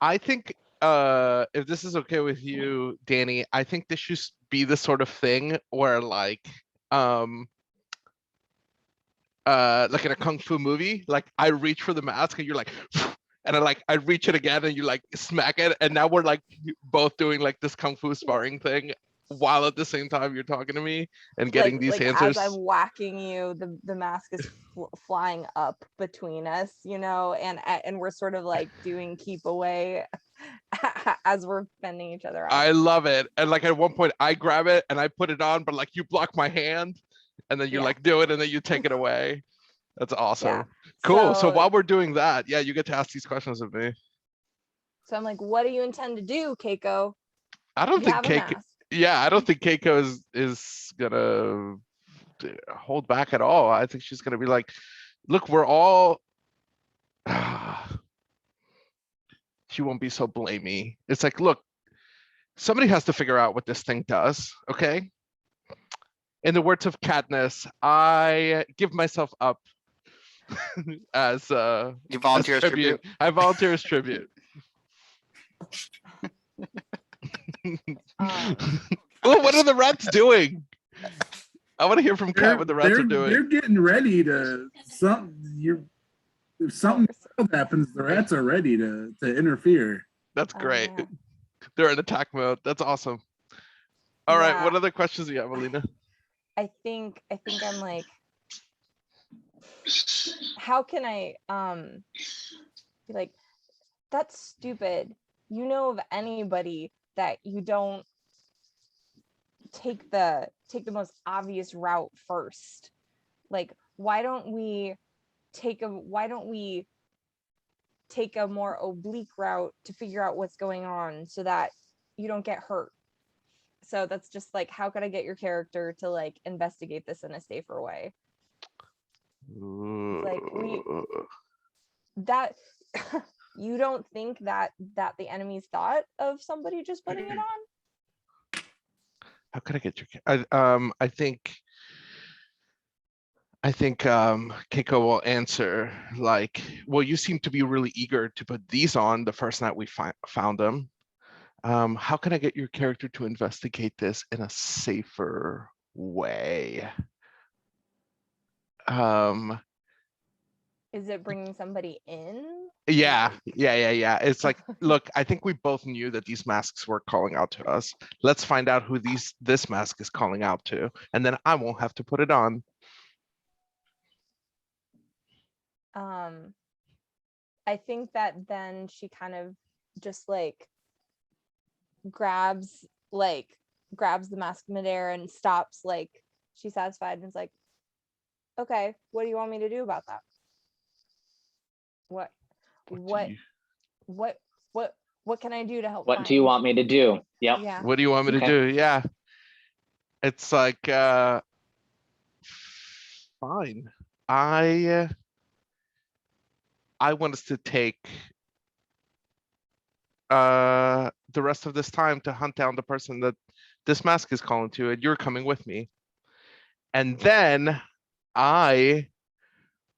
I think if this is okay with you, Danny, I think this should be the sort of thing where like in a kung fu movie, like I reach for the mask and you're like and I reach it again and you like smack it, and now we're like both doing like this kung fu sparring thing while at the same time you're talking to me and getting these answers. As I'm whacking you, the mask is flying up between us, and we're sort of like doing keep away as we're fending each other off. I love it. And like at one point I grab it and I put it on, but like you block my hand and then you Yeah. like do it and then you take it away. That's awesome. Yeah. Cool. So while we're doing that, yeah, you get to ask these questions of me. So I'm like, what do you intend to do, Keiko? I don't You think have a Keiko. mask. Yeah, I don't think Keiko is gonna hold back at all. I think she's gonna be like, look, we're all. She won't be so blamey. It's like, look, somebody has to figure out what this thing does. Okay. In the words of Katniss, I give myself up as You volunteer as tribute. I volunteer as tribute. Well, what are the rats doing? I want to hear from Kat what the rats are doing. They're getting ready to if something else happens, the rats are ready to interfere. That's great. Yeah. They're in attack mode. That's awesome. All right, Yeah. what other questions do you have, Alina? I think I'm like, how can I be like, that's stupid. You know of anybody that you don't take the most obvious route first? Like, why don't we take a more oblique route to figure out what's going on so that you don't get hurt? So that's just like, how could I get your character to like investigate this in a safer way? Like that you don't think that the enemies thought of somebody just putting it on? How could I get your? I think Keiko will answer like, well, you seem to be really eager to put these on the first night we found them. How can I get your character to investigate this in a safer way? Is it bringing somebody in? Yeah. It's like, look, I think we both knew that these masks were calling out to us. Let's find out who this mask is calling out to, and then I won't have to put it on. I think that then she kind of just like grabs the mask midair and stops, like she's satisfied and is like, okay, what do you want me to do about that? What can I do to help? What do you want me to do? Yep. Yeah. What do you want me to do? Yeah. It's like, fine. I want us to take the rest of this time to hunt down the person that this mask is calling to, and you're coming with me. And then I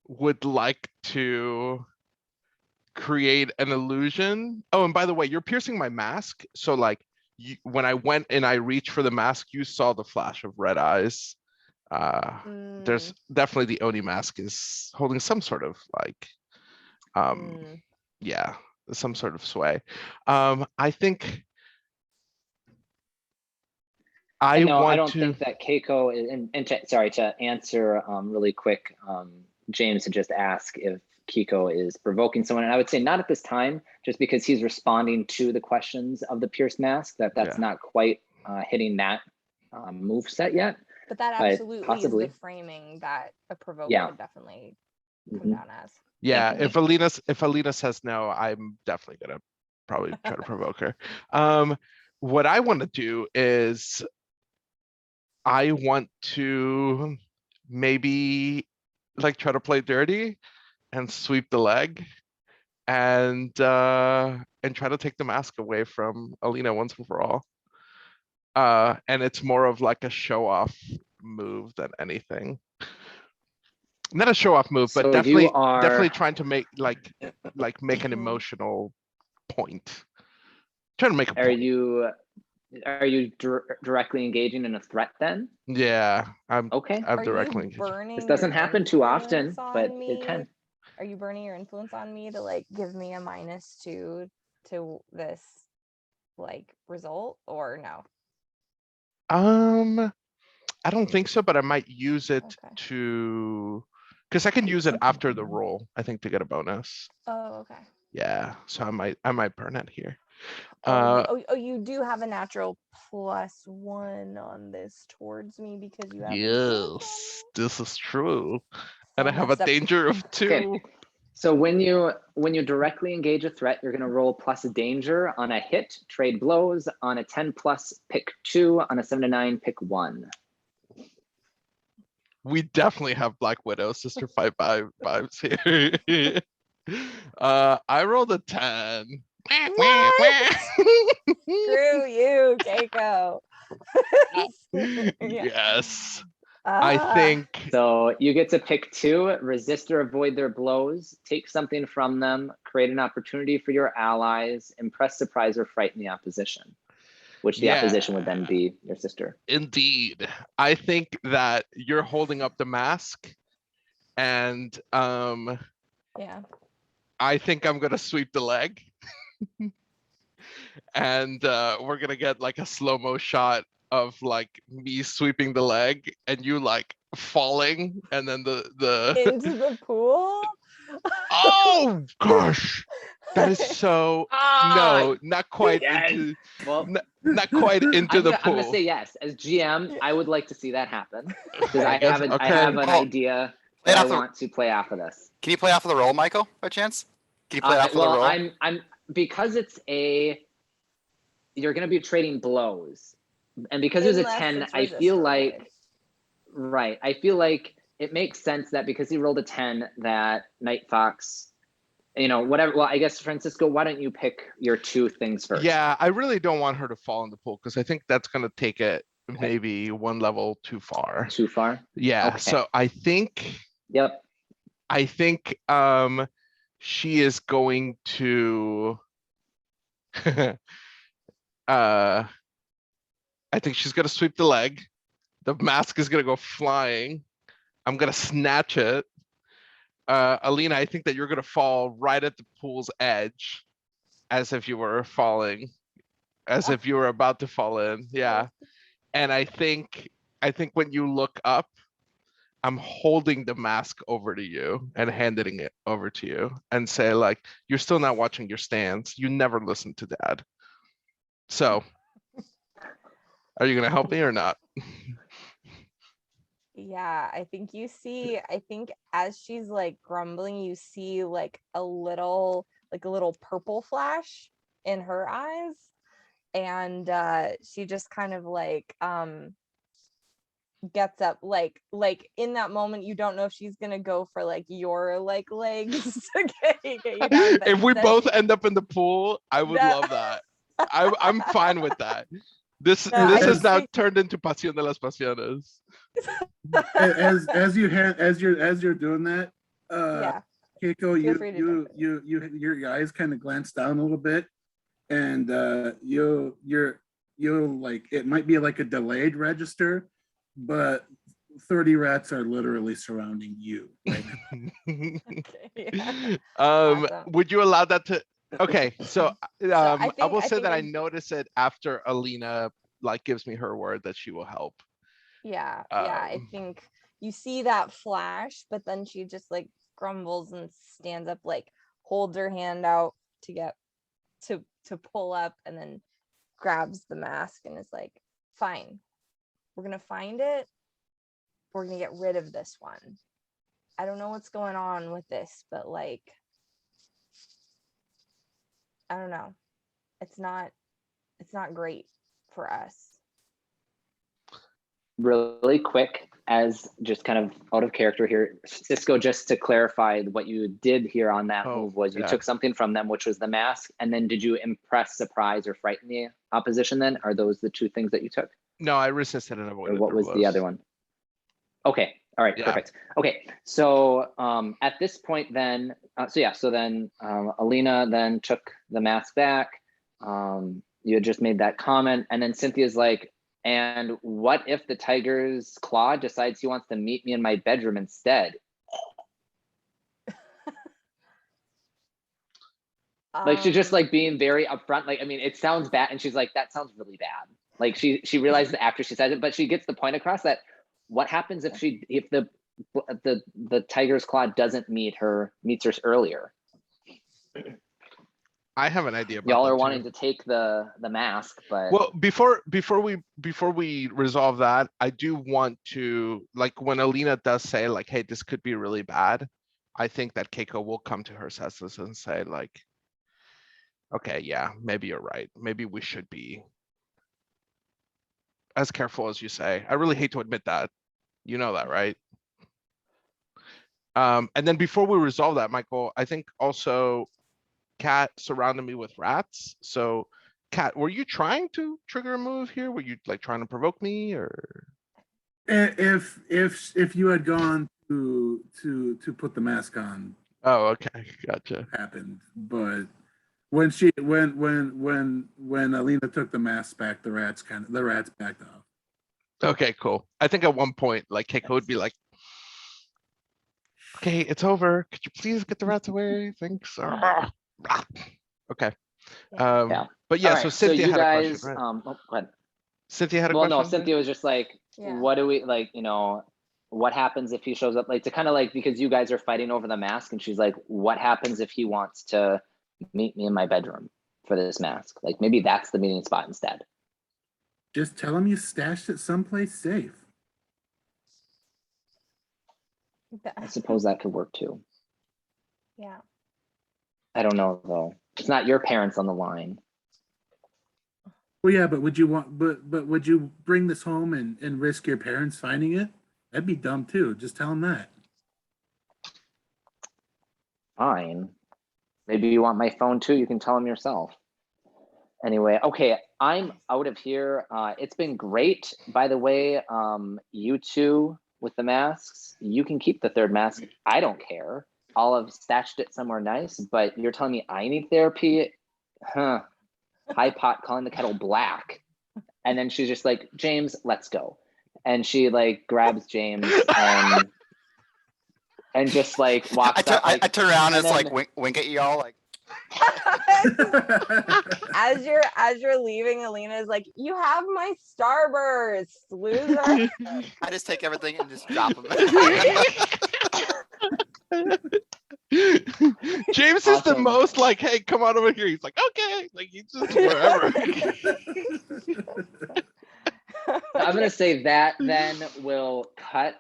would like to create an illusion. Oh, and by the way, you're piercing my mask. So like when I went and I reached for the mask, you saw the flash of red eyes. There's definitely the Oni mask is holding some sort of like, yeah, some sort of sway. I think I don't think that Keiko is, sorry to answer really quick. James had just asked if Keiko is provoking someone, and I would say not at this time, just because he's responding to the questions of the pierced mask. That's not quite hitting that move set yet. But that But absolutely possibly. is the framing that a provoke Yeah. would definitely come Mhm. down as. Yeah, Definitely. if Alina says no, I'm definitely gonna probably try to provoke her. What I want to do is I want to maybe like try to play dirty and sweep the leg and try to take the mask away from Alina once and for all. And it's more of like a show off move than anything. Not a show off move, but So you definitely are, trying to make make an Mhm. emotional point. Trying to make a are point. you directly engaging in a threat then? Yeah, I'm Okay. I'm Are directly you engaged. burning This doesn't your happen too often, influence but on it me? can. Are you burning your influence on me to like give me a -2 to this like result or no? I don't think so, but I might use it Okay. to because I can use it after the roll, I think, to get a bonus. Oh, okay. Yeah, so I might burn it here. Oh, you do have a natural +1 on this towards me because you have influence Yes, this is true. on And I me. So have a messed up. danger of Okay. 2. So when you directly engage a threat, you're going to roll plus danger on a hit, trade blows. On a 10 plus, pick 2. On a 7 to 9, pick 1. We definitely have Black Widow Sister Fight vibes here. I rolled a 10. What? Screw you, Keiko. Yeah. Yes. I Ah, think So you get to pick 2, resist or avoid their blows, take something from them, create an opportunity for your allies, impress, surprise, or frighten the opposition, which the opposition would then yeah, be your sister. indeed. I think that you're holding up the mask and yeah. I think I'm gonna sweep the leg. And we're gonna get like a slow-mo shot of like me sweeping the leg and you like falling and then the Into the pool. oh gosh, that is so no, not quite Yes. into Well, not quite into the I'm gonna pool. say yes. As GM, I would like to see that happen because I Yes, have I okay. have an Oh, idea play it that I off the- want to play off of this. Can you play off of the roll, Michael, by chance? Can you play off of the Well, roll? I'm because it's you're gonna be trading blows, and because there's a Unless 10, it's I feel resist or like avoid. right. I feel like it makes sense that because he rolled a 10, that Night Fox, whatever. Well, I guess Francisco, why don't you pick your 2 things first? Yeah, I really don't want her to fall in the pool because I think that's gonna take it Okay. maybe one level too far. Too far? Yeah, Okay. so I think Yep. she is going to I think she's gonna sweep the leg. The mask is gonna go flying. I'm gonna snatch it. Alina, I think that you're gonna fall right at the pool's edge, as if you were falling, as if you were about to fall in. Yeah. And I think when you look up, I'm holding the mask over to you and handing it over to you and say like, you're still not watching your stance. You never listen to dad. So are you gonna help me or not? Yeah, I think as she's like grumbling, you see like a little purple flash in her eyes. And she just kind of like gets up like in that moment you don't know if she's gonna go for like your like legs to get you down, but If we that both she- end up in the pool, I would that- love that. I'm fine with that. This No, this I is just now think- turned into Pasión de las Pasiones. as you're doing that, yeah, Keiko, feel free to jump in. your eyes kind of glance down a little bit, and you'll like it might be like a delayed register, but 30 rats are literally surrounding you right now. Okay, yeah. Awesome. Awesome. Would you allow that to? Okay, so I will say that I I notice it after Alina like gives me her word that she will help. yeah, I think you see that flash, but then she just like grumbles and stands up, like holds her hand out to get to pull up, and then grabs the mask and is like, fine, we're gonna find it we're gonna get rid of this one. I don't know what's going on with this, but like, I don't know. It's not great for us. Really quick, as just kind of out of character here, Cisco, just to clarify what you did here on that move was you took something from them, which was the mask, and then did you impress, surprise, or frighten the opposition then? Are those the two things that you took? No, I resisted and Or avoided. what was the other one? Okay, all right, Yeah. perfect. Okay, so at this point then, Alina then took the mask back. You had just made that comment, and then Cynthia's like, and what if the tiger's claw decides he wants to meet me in my bedroom instead? Like she's just like being very upfront. Like, I mean, it sounds bad, and she's like, that sounds really bad. Like she realized that after she says it, but she gets the point across that what happens if the tiger's claw doesn't meet her, meets her earlier? I have an idea about Y'all that are too. wanting to take the mask, but Well, before we resolve that, I do want to, like, when Alina does say like, hey, this could be really bad, I think that Keiko will come to her senses and say like, okay, yeah, maybe you're right. Maybe we should be as careful as you say. I really hate to admit that. You know that, right? And then before we resolve that, Michael, I think also Kat surrounded me with rats. So Kat, were you trying to trigger a move here? Were you like trying to provoke me, or? If you had gone to put the mask on, Oh, okay, gotcha. happened. But when Alina took the mask back, the rats backed off. Okay, cool. I think at one point, like Keiko would be like, okay, it's over. Could you please get the rats away? Thanks. Okay. yeah. But yeah, All so right, Cynthia you had guys, a question, right? go ahead. Cynthia had a Well, question. no, Cynthia was just like, Yeah. what do we like, you know, what happens if he shows up, like to kind of like, because you guys are fighting over the mask, and she's like, what happens if he wants to meet me in my bedroom for this mask? Like maybe that's the meeting spot instead. Just tell him you stashed it someplace safe. I suppose that could work too. Yeah. I don't know though. It's not your parents on the line. Well, yeah, but would you would you bring this home and risk your parents finding it? That'd be dumb too. Just tell them that. Fine. Maybe you want my phone too. You can tell him yourself. Anyway, okay, I'm out of here. It's been great. By the way, you two with the masks, you can keep the third mask. I don't care. I'll have stashed it somewhere nice, but you're telling me I need therapy? Huh. High pot calling the kettle black. And then she's just like, James, let's go. And she like grabs James and just like walks up. I turn around and it's then, like wink at y'all like. as you're leaving, Alina is like, you have my Starburst, loser. I just take everything and just drop them. James is the Awesome. most like, hey, come on over here. He's like, okay, like he's just wherever. I'm gonna say that then we'll cut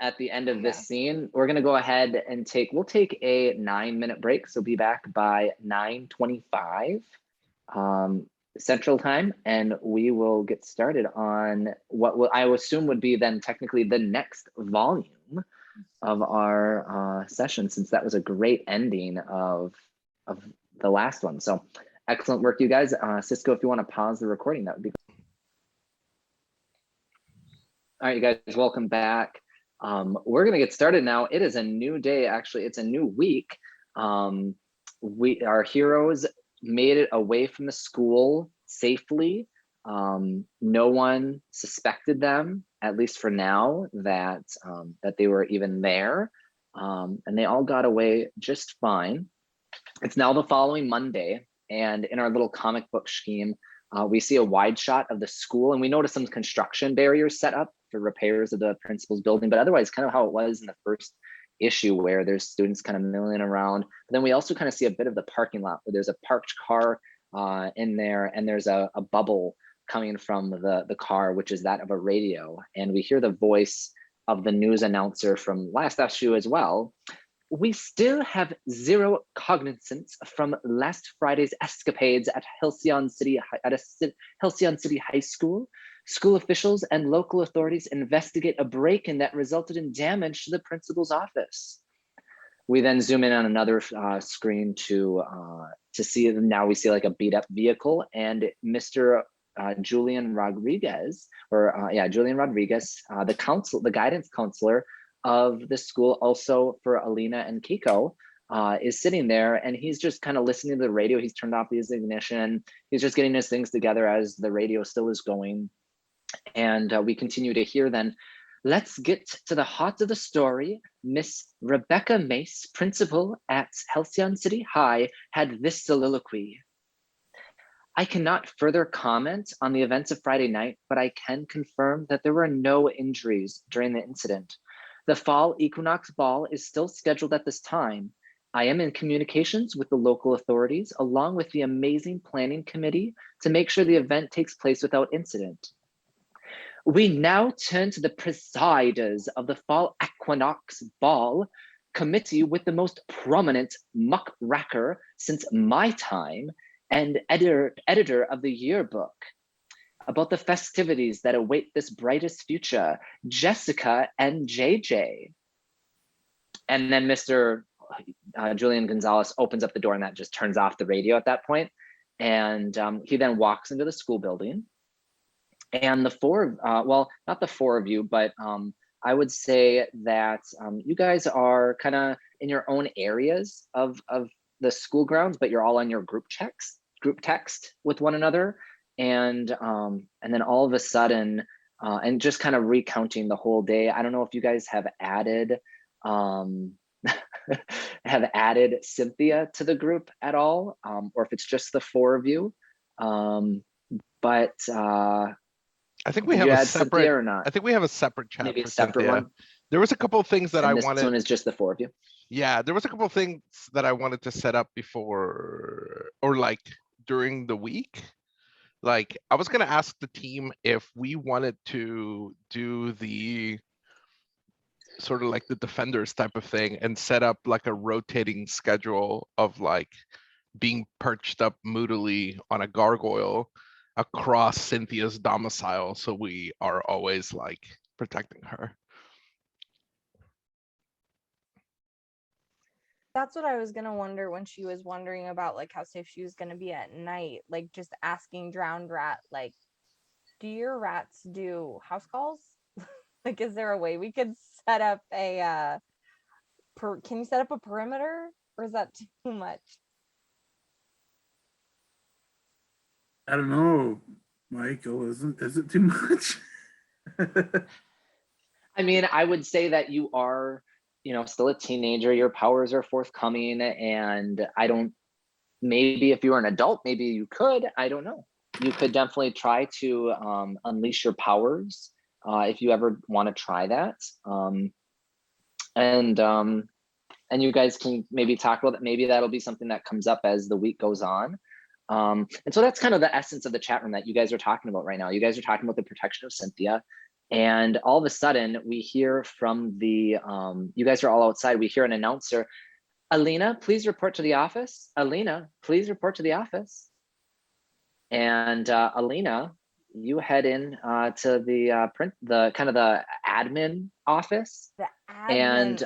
at the end of this scene. We're gonna go ahead and we'll take a 9-minute break. So be back by 9:25 Central Time, and we will get started on what I assume would be then technically the next volume of our session, since that was a great ending of the last one. So excellent work, you guys. Cisco, if you want to pause the recording, that would be great. All right, you guys, welcome back. We're gonna get started now. It is a new day, actually, it's a new week. Our heroes made it away from the school safely. No one suspected them, at least for now, that they were even there. And they all got away just fine. It's now the following Monday, and in our little comic book scheme, we see a wide shot of the school, and we notice some construction barriers set up for repairs of the principal's building, but otherwise kind of how it was in the first issue, where there's students kind of milling around. But then we also kind of see a bit of the parking lot where there's a parked car in there, and there's a bubble coming from the car, which is that of a radio. And we hear the voice of the news announcer from last issue as well. We still have zero cognizance from last Friday's escapades at Halcyon City High School. School officials and local authorities investigate a break-in that resulted in damage to the principal's office. We then zoom in on another screen to see, now we see like a beat up vehicle, and Mr. Julian Rodriguez, the guidance counselor of the school, also for Alina and Keiko, is sitting there, and he's just kind of listening to the radio. He's turned off his ignition. He's just getting his things together as the radio still is going. And we continue to hear then, let's get to the heart of the story. Miss Rebecca Mace, principal at Halcyon City High, had this soliloquy. I cannot further comment on the events of Friday night, but I can confirm that there were no injuries during the incident. The fall equinox ball is still scheduled at this time. I am in communications with the local authorities, along with the amazing planning committee, to make sure the event takes place without incident. We now turn to the presiders of the fall equinox ball committee, with the most prominent muckracker since my time and editor of the yearbook. About the festivities that await this brightest future, Jessica and JJ. And then Mr. Julian Gonzalez opens up the door, and that just turns off the radio at that point. And he then walks into the school building. And the four, well, not the four of you, but I would say that you guys are kind of in your own areas of the school grounds, but you're all on your group text with one another. And then all of a sudden, and just kind of recounting the whole day. I don't know if you guys have added Cynthia to the group at all, or if it's just the four of you. But I think we have a separate, or not? I think we have a separate chat Maybe for a separate Cynthia. one. There was a couple of things that And I this wanted. one is just the four of you. Yeah, there was a couple of things that I wanted to set up before, or like during the week. Like, I was gonna ask the team if we wanted to do the sort of like the defenders type of thing and set up like a rotating schedule of like being perched up moodily on a gargoyle across Cynthia's domicile, so we are always like protecting her. That's what I was gonna wonder when she was wondering about like how safe she was gonna be at night, like just asking Drowned Rat, like, do your rats do house calls? Like, is there a way we could set up a can you set up a perimeter, or is that too much? I don't know, Michael. Is it too much? I mean, I would say that you are, still a teenager. Your powers are forthcoming, and maybe if you were an adult, maybe you could. I don't know. You could definitely try to unleash your powers if you ever want to try that. And you guys can maybe talk about that. Maybe that'll be something that comes up as the week goes on. And so that's kind of the essence of the chat room that you guys are talking about right now. You guys are talking about the protection of Cynthia. And all of a sudden we hear from the, you guys are all outside, we hear an announcer, Alina, please report to the office. Alina, please report to the office. And Alina, you head in to the kind of the admin office. The admin. And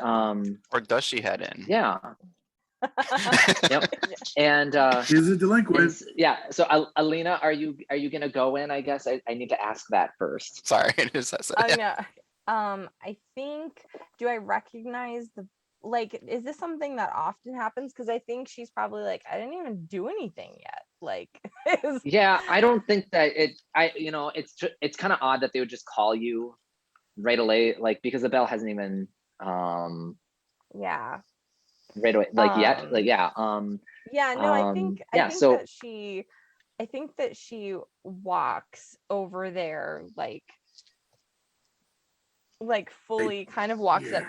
Or does she head in? yeah. Yep. And Is a delinquent. yeah. So Alina, are you gonna go in? I guess I need to ask that first. Sorry, it is that. Oh no. I think, do I recognize is this something that often happens? Because I think she's probably like, I didn't even do anything yet. Like, yeah, I don't think that it's kind of odd that they would just call you right away, like, because the bell hasn't even yeah. right away, like yet, like yeah. Yeah, no, I think that she walks over there, like fully kind of walks up.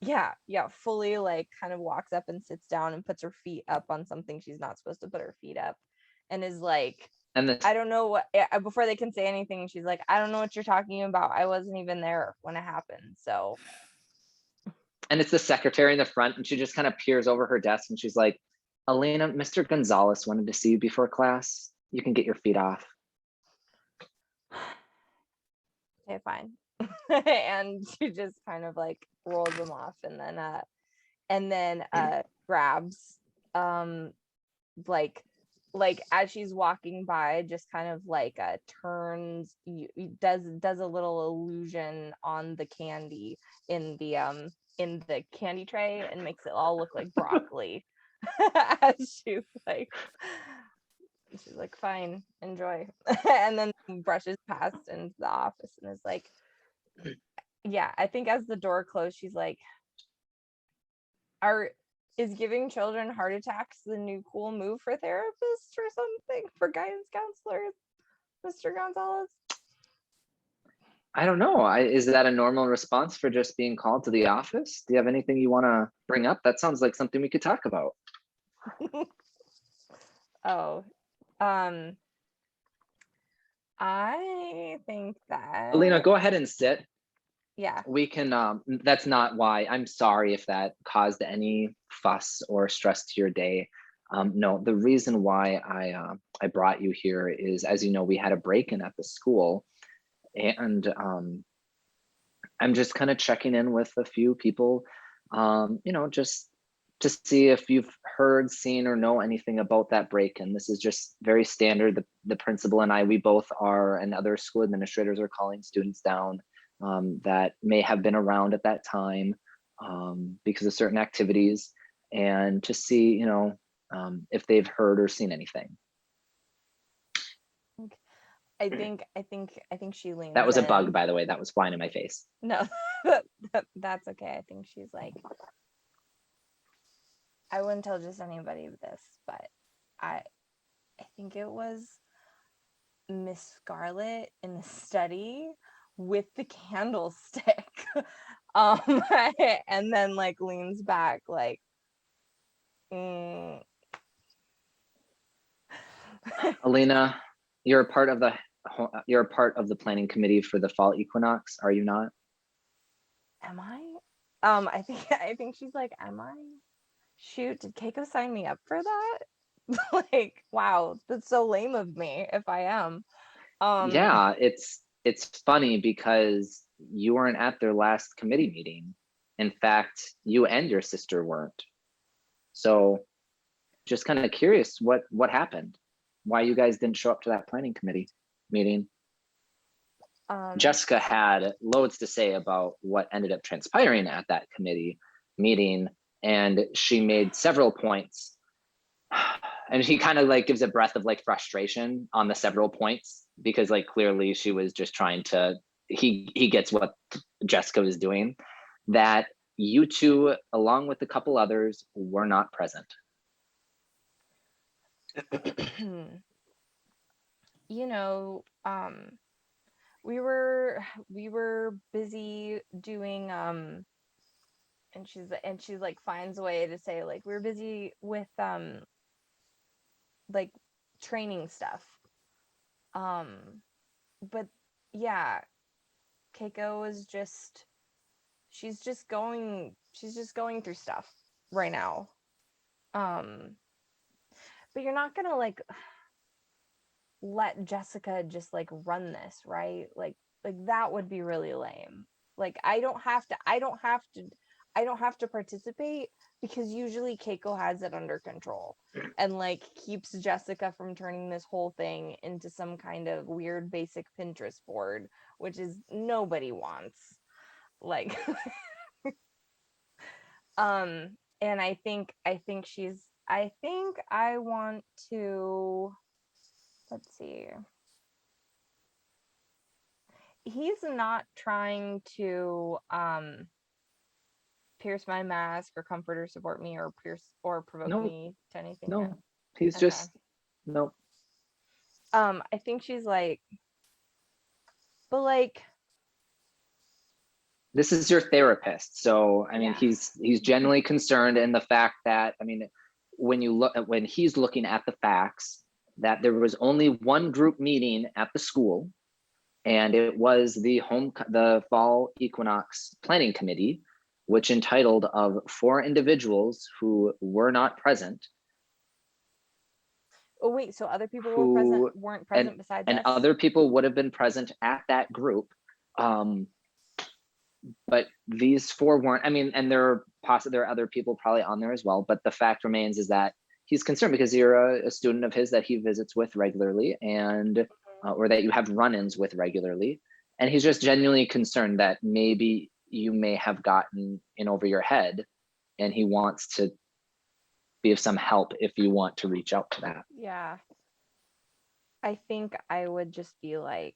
Yeah, fully like kind of walks up and sits down and puts her feet up on something she's not supposed to put her feet up, and is like And this, I don't know what, before they can say anything, she's like, I don't know what you're talking about. I wasn't even there when it happened. So. and it's the secretary in the front, and she just kind of peers over her desk and she's like, Alina, Mr. Gonzalez wanted to see you before class. You can get your feet off. Okay, fine. And she just kind of like rolls them off, and then grabs like as she's walking by, just kind of like turns, does a little illusion on the candy in the candy tray and makes it all look like broccoli. As she's like, fine, enjoy. And then brushes past into the office and is like, yeah, I think as the door closed, she's like, is giving children heart attacks the new cool move for therapists or something, for guidance counselors, Mr. Gonzalez? I don't know. Is that a normal response for just being called to the office? Do you have anything you want to bring up? That sounds like something we could talk about. Oh, I think that, Alina, go ahead and sit. yeah. We can, that's not why. I'm sorry if that caused any fuss or stress to your day. No, the reason why I brought you here is, as you know, we had a break-in at the school, and I'm just kind of checking in with a few people, just to see if you've heard, seen, or know anything about that break-in. This is just very standard. The principal and I, we both are, and other school administrators are calling students down that may have been around at that time because of certain activities, and to see, if they've heard or seen anything. I think she leans That was a bug, in. by the way. That was flying in my face. No, that's okay. I think she's like, I wouldn't tell just anybody this, but I think it was Miss Scarlet in the study with the candlestick. And then like leans back like, Alina, you're a part of the planning committee for the fall equinox, are you not? am I? I think she's like, am I? Shoot, did Keiko sign me up for that? Like, wow, that's so lame of me if I am. Yeah, it's funny because you weren't at their last committee meeting. In fact, you and your sister weren't. So just kind of curious what happened, why you guys didn't show up to that planning committee meeting. Jessica had loads to say about what ended up transpiring at that committee meeting, and she made several points. And she kind of like gives a breath of like frustration on the several points, because like clearly she was just trying to, he gets what Jessica was doing, that you two, along with a couple others, were not present. We were busy doing and she's like finds a way to say like we were busy with like training stuff. But yeah, Keiko is just she's just going through stuff right now. But you're not gonna like let Jessica just like run this, right? Like that would be really lame. Like I don't have to participate, because usually Keiko has it under control and like keeps Jessica from turning this whole thing into some kind of weird basic Pinterest board, which is nobody wants. Like and I think I want to, let's see. He's not trying to pierce my mask or comfort or support me or provoke me to anything. No, yet. he's Okay. just, no. I think she's like, but like, this is your therapist, so I mean, yeah. he's genuinely concerned in the fact that, I mean, when he's looking at the facts, that there was only one group meeting at the school, and it was the fall equinox planning committee, which entitled of 4 individuals who were not present. Oh wait, so other people Who- weren't present besides And us? other people would have been present at that group. But these 4 weren't. I mean, and there are other people probably on there as well, but the fact remains is that he's concerned because you're a student of his that he visits with regularly, and or that you have run-ins with regularly, and he's just genuinely concerned that maybe you may have gotten in over your head, and he wants to be of some help if you want to reach out to that. Yeah. I think I would just be like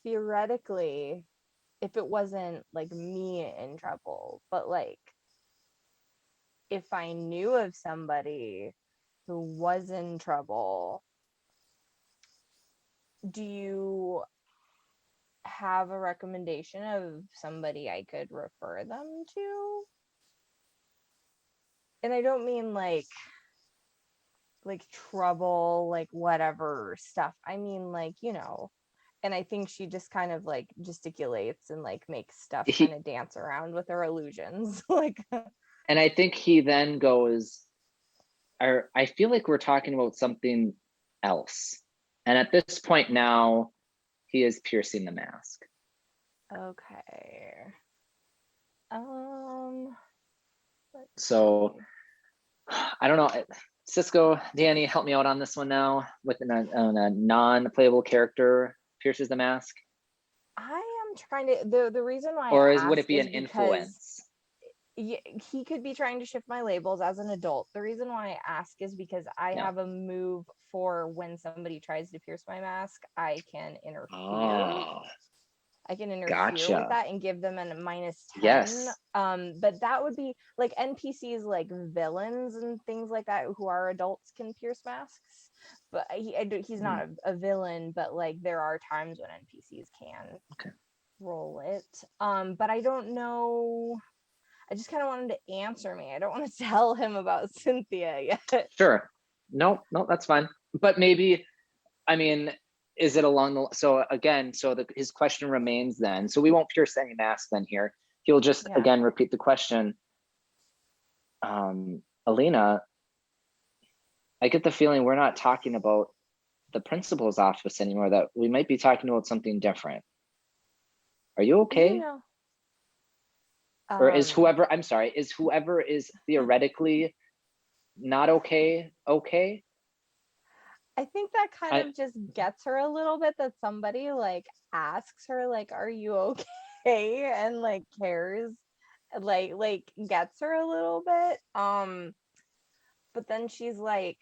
theoretically, if it wasn't like me in trouble, but like if I knew of somebody who was in trouble, do you have a recommendation of somebody I could refer them to? And I don't mean like trouble, like whatever stuff. I mean like, you know, and I think she just kind of like gesticulates and like makes stuff kind of dance around with her illusions. Like, And I think he then goes, I feel like we're talking about something else. And at this point now, he is piercing the mask. okay. So I don't know. Cisco, Danny, help me out on this one now with a non-playable character pierces the mask. I am trying to, the reason why Or I would it be ask an is because influence? he could be trying to shift my labels as an adult. The reason why I ask is because I have a move for when somebody tries to pierce my mask, I can interfere. Oh, I can interfere gotcha. with that and give them a -10. Yes. But that would be like NPCs, like villains and things like that, who are adults can pierce masks. But he's not a villain, but like there are times when NPCs can roll it. But I don't know. I just kind of wanted to answer me. I don't want to tell him about Cynthia yet. Sure. No, that's fine. But maybe, I mean, is it along the, so again, so his question remains then, so we won't pierce any mask then here. He'll just again repeat the question. Alina, I get the feeling we're not talking about the principal's office anymore, that we might be talking about something different. Are you okay? You know, or is whoever, I'm sorry, is whoever is theoretically not okay? I think that kind of just gets her a little bit, that somebody like asks her like, are you okay? And like cares, like gets her a little bit. But then she's like,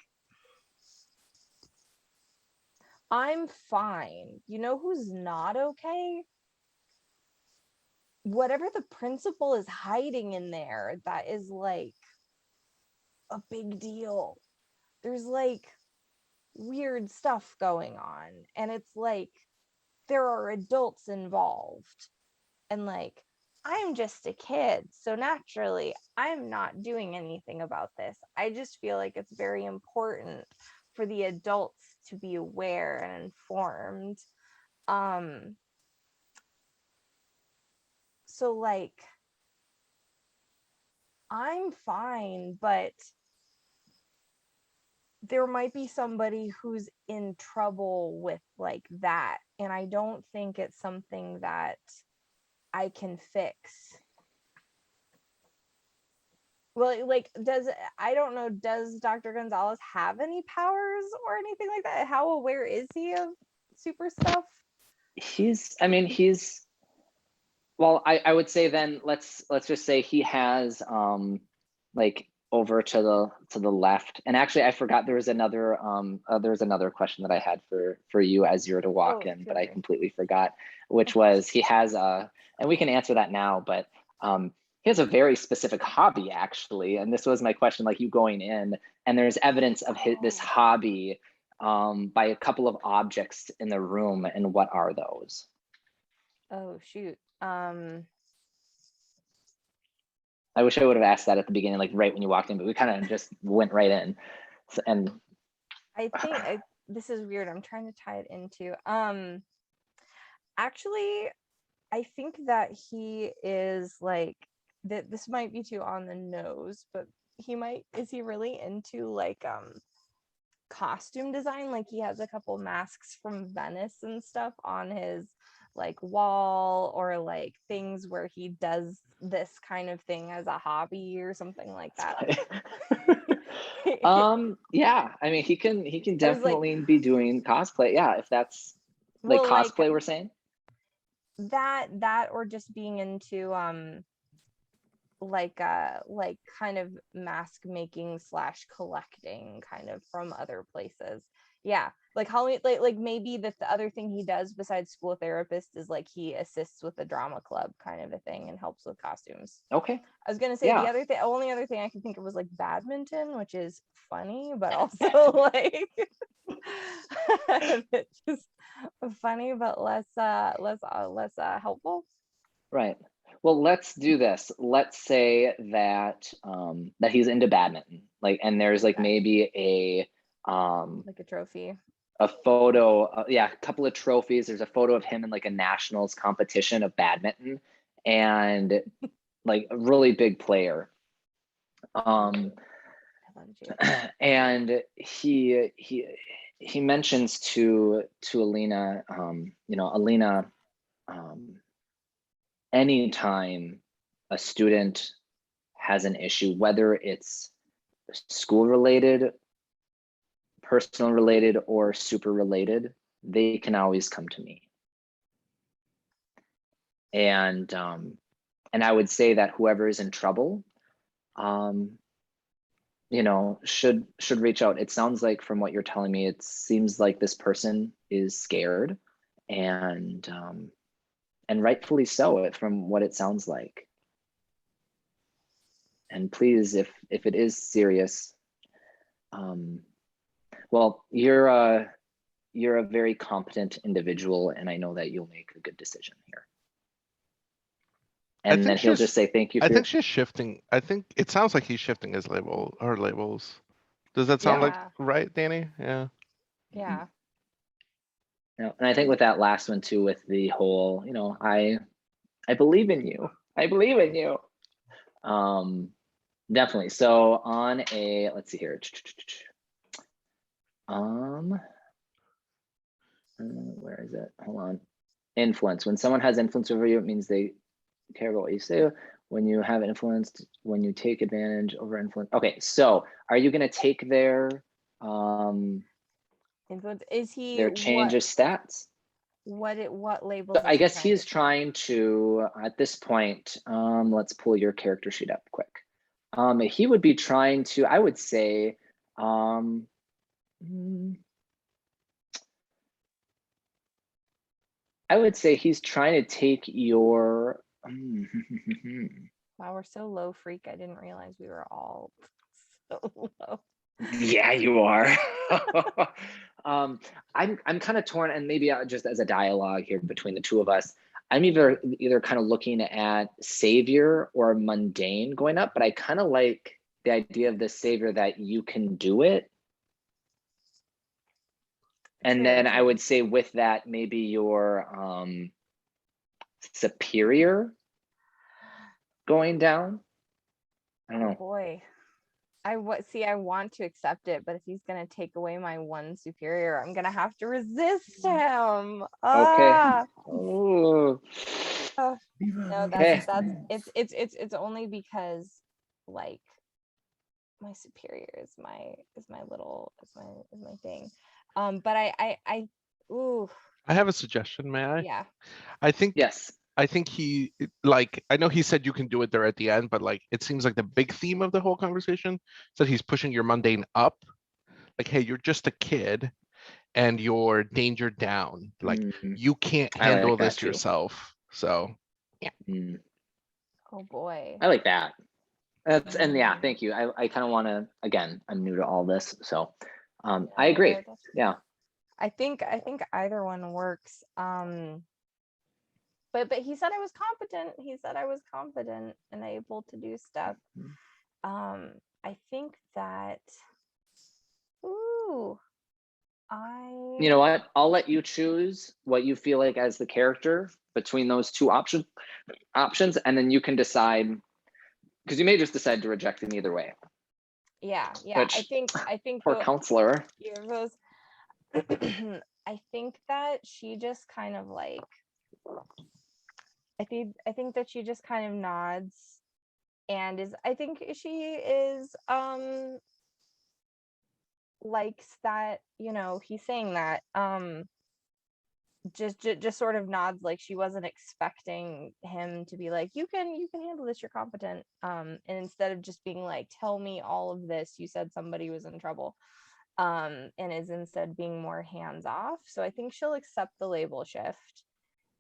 I'm fine. You know who's not okay? Whatever the principal is hiding in there, that is like a big deal. There's like weird stuff going on, and it's like there are adults involved, and like I'm just a kid, so naturally I'm not doing anything about this. I just feel like it's very important for the adults to be aware and informed. So like I'm fine, but there might be somebody who's in trouble with like that, and I don't think it's something that I can fix. Well, like, I don't know, does Dr. Gonzalez have any powers or anything like that? How aware is he of super stuff? Well, I would say then let's just say he has like over to the left. And actually I forgot there was another question that I had for you as you were to walk in, but I completely forgot, which was he has and we can answer that now, but he has a very specific hobby actually. And this was my question, like you going in, and there's evidence of this hobby by a couple of objects in the room. And what are those? Oh shoot. I wish I would have asked that at the beginning, like right when you walked in, but we kind of just went right in. And I think this is weird. I'm trying to tie it into actually I think that he is like that this might be too on the nose, but is he really into like costume design? Like he has a couple masks from Venice and stuff on his like wall, or like things where he does this kind of thing as a hobby or something like that. Yeah, I mean he can I was like, definitely be doing cosplay. Yeah, if that's like well, cosplay we're saying. That or just being into like kind of mask making / collecting kind of from other places. Yeah, like Holly, like maybe the other thing he does besides school therapist is like he assists with the drama club kind of a thing and helps with costumes. Okay. I was gonna say Yeah. the only other thing I could think of was like badminton, which is funny, but also like it's just funny, but less helpful. Right. Well, let's do this. Let's say that that he's into badminton, like, and there's like Okay. maybe a Like a trophy. a photo, yeah, a couple of trophies. There's a photo of him in like a nationals competition of badminton, and like a really big player. I love you. And he mentions to Alina, you know, Alina, anytime a student has an issue, whether it's school related, personal related, or super related, they can always come to me. And I would say that whoever is in trouble, you know, should reach out. It sounds like from what you're telling me, it seems like this person is scared, and rightfully so, from what it sounds like. And please, if it is serious, well, you're a very competent individual, and I know that you'll make a good decision here. And then he'll just say thank you. I think she's shifting. I think it sounds like he's shifting his labels. Does that sound like right, Danny? Yeah. Yeah. Yeah. And I think with that last one too, with the whole, you know, I believe in you. I believe in you. Definitely. So on a, let's see here. Where is it? Hold on. Influence. When someone has influence over you, it means they care about what you say. When you have influence, when you take advantage over influence. Okay, so are you going to take their influence? Is he their change of stats? What labels? So I guess he's trying to, at this point, let's pull your character sheet up quick. He would be trying to, I would say, he's trying to take your. Wow, we're so low, freak. I didn't realize we were all so low. Yeah, you are. I'm kind of torn, and maybe just as a dialogue here between the two of us, I'm either kind of looking at savior or mundane going up, but I kind of like the idea of the savior, that you can do it. And then I would say with that, maybe your superior going down. I don't know. Oh boy. I want to accept it, but if he's gonna take away my one superior, I'm gonna have to resist him. Okay. Oh. No, that's it's only because like my superior is my thing. But I have a suggestion, may I? Yeah. I think yes. I think he, like, I know he said you can do it there at the end, but like it seems like the big theme of the whole conversation is that he's pushing your mundane up. Like, hey, you're just a kid and you're danger down. Like you can't handle this yourself. So yeah. Oh boy. I like that. That's and yeah, thank you. I kind of want to, again, I'm new to all this, so I agree. Yeah. I think either one works. But he said I was competent. He said I was competent and able to do stuff. I think that Ooh. You know what? I'll let you choose what you feel like as the character between those two options, and then you can decide, because you may just decide to reject them either way. Yeah, Which, I think poor counselor. those I think that she just kind of like I think that she just kind of nods and I think she is likes that, he's saying that just sort of nods, like she wasn't expecting him to be like, you can handle this, you're competent, and instead of just being like, tell me all of this, you said somebody was in trouble, and is instead being more hands off. So I think she'll accept the label shift.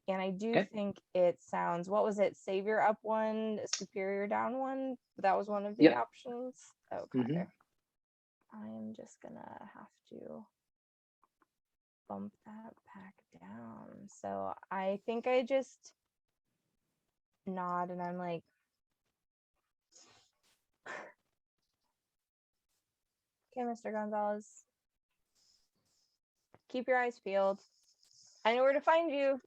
And I do think it sounds, what was it, savior up one, superior down one? That was one of the options. Okay. I'm just gonna have to bump that back down. So I think I just nod and I'm like, okay, Mr. Gonzalez, keep your eyes peeled. I know where to find you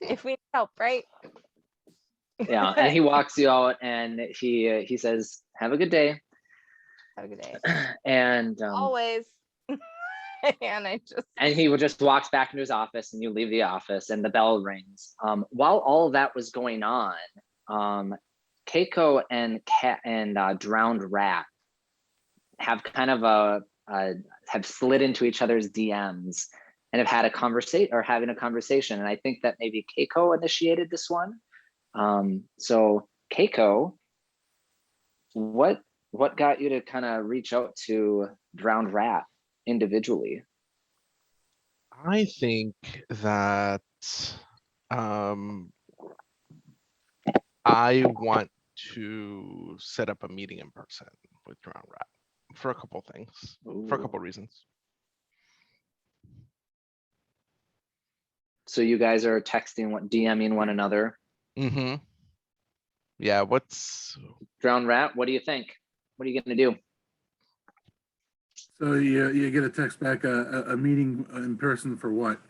if we need help, right? Yeah, and he walks you out and he says, have a good day. Have a good day. And Always. And he just walks back into his office, and you leave the office and the bell rings. While all of that was going on, Keiko and Drowned Rat have kind of have slid into each other's DMs and have had a conversation, or having a conversation. And I think that maybe Keiko initiated this one. So Keiko, what got you to kind of reach out to Drowned Rat individually? I think that I want to set up a meeting in person with Drowned Rat for a couple things, for a couple reasons. So you guys are texting, DMing one another? Mm-hmm. Yeah, what's... Drowned Rat, what do you think? What are you gonna do? So you get a text back, a meeting in person for what?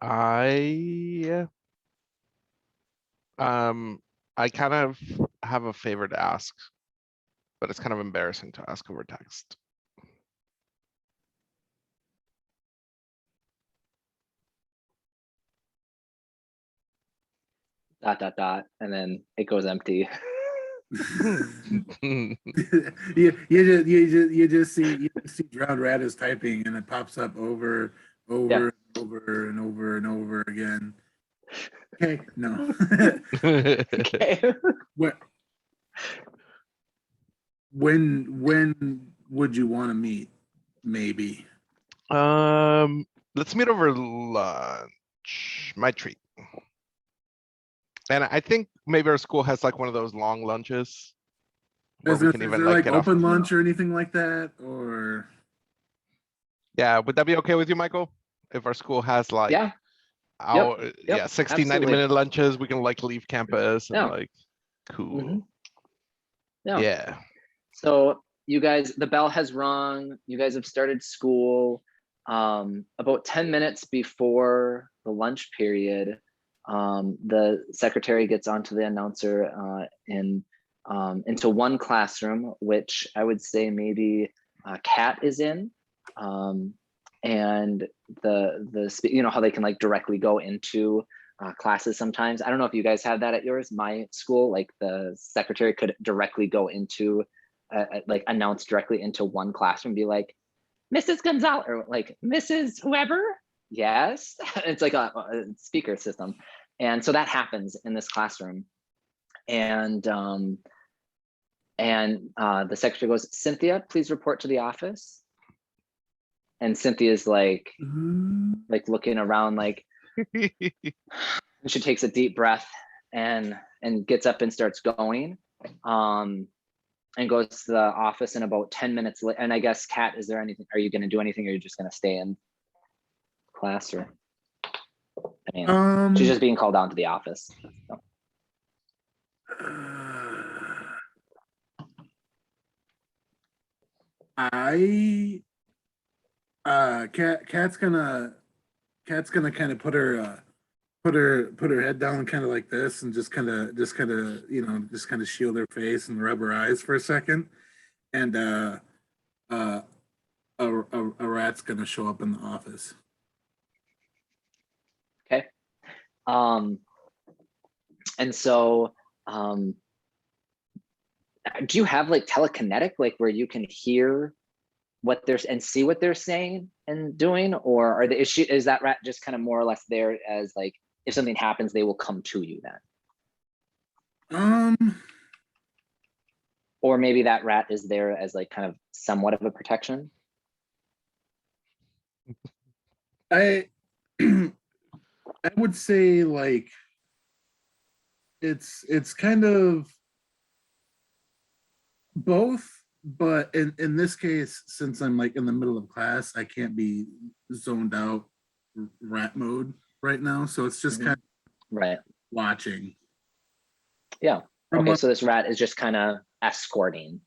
I kind of have a favor to ask, but it's kind of embarrassing to ask over text. And then it goes empty. you just see Drowned Rat is typing, and it pops up over and over again. Okay, no. Okay. When would you want to meet? Maybe. Let's meet over lunch. My treat. And I think maybe our school has like one of those long lunches where we can even like get off. Open lunch or anything like that, or? Yeah, would that be okay with you, Michael? If our school has like, Yeah. Yeah, 60, 90-minute lunches, we can like leave campus and like, cool. Yeah. So you guys, the bell has rung. You guys have started school. About 10 minutes before the lunch period, the secretary gets onto the announcer into one classroom, which I would say maybe Kat is in. And the how they can like directly go into classes sometimes. I don't know if you guys have that at yours. My school, like the secretary could directly go into like announce directly into one classroom, be like, Mrs. Gonzalez, or like Mrs. Whoever. Yes. It's like a speaker system. And so that happens in this classroom. And the secretary goes, Cynthia, please report to the office. And Cynthia's like looking around, like, and she takes a deep breath and gets up and starts going, and goes to the office in about 10 minutes. And I guess, Kat, is there anything? Are you going to do anything, or are you just going to stay in class? Or I mean, she's just being called down to the office. So. I Cat's gonna kind of put her head down kind of like this and just kind of just kind of shield her face and rub her eyes for a second, and uh a rat's gonna show up in the office. Okay. And so do you have like telekinetic, like where you can hear what they're and see what they're saying and doing, or are the issue is that rat just kind of more or less there as like if something happens they will come to you then? Or maybe that rat is there as like kind of somewhat of a protection? I I would say like it's kind of both, but in this case, since I'm like in the middle of class, I can't be zoned out rat mode right now. So it's just kind of Right. watching. Yeah. From Okay, what- so this rat is just kind of escorting.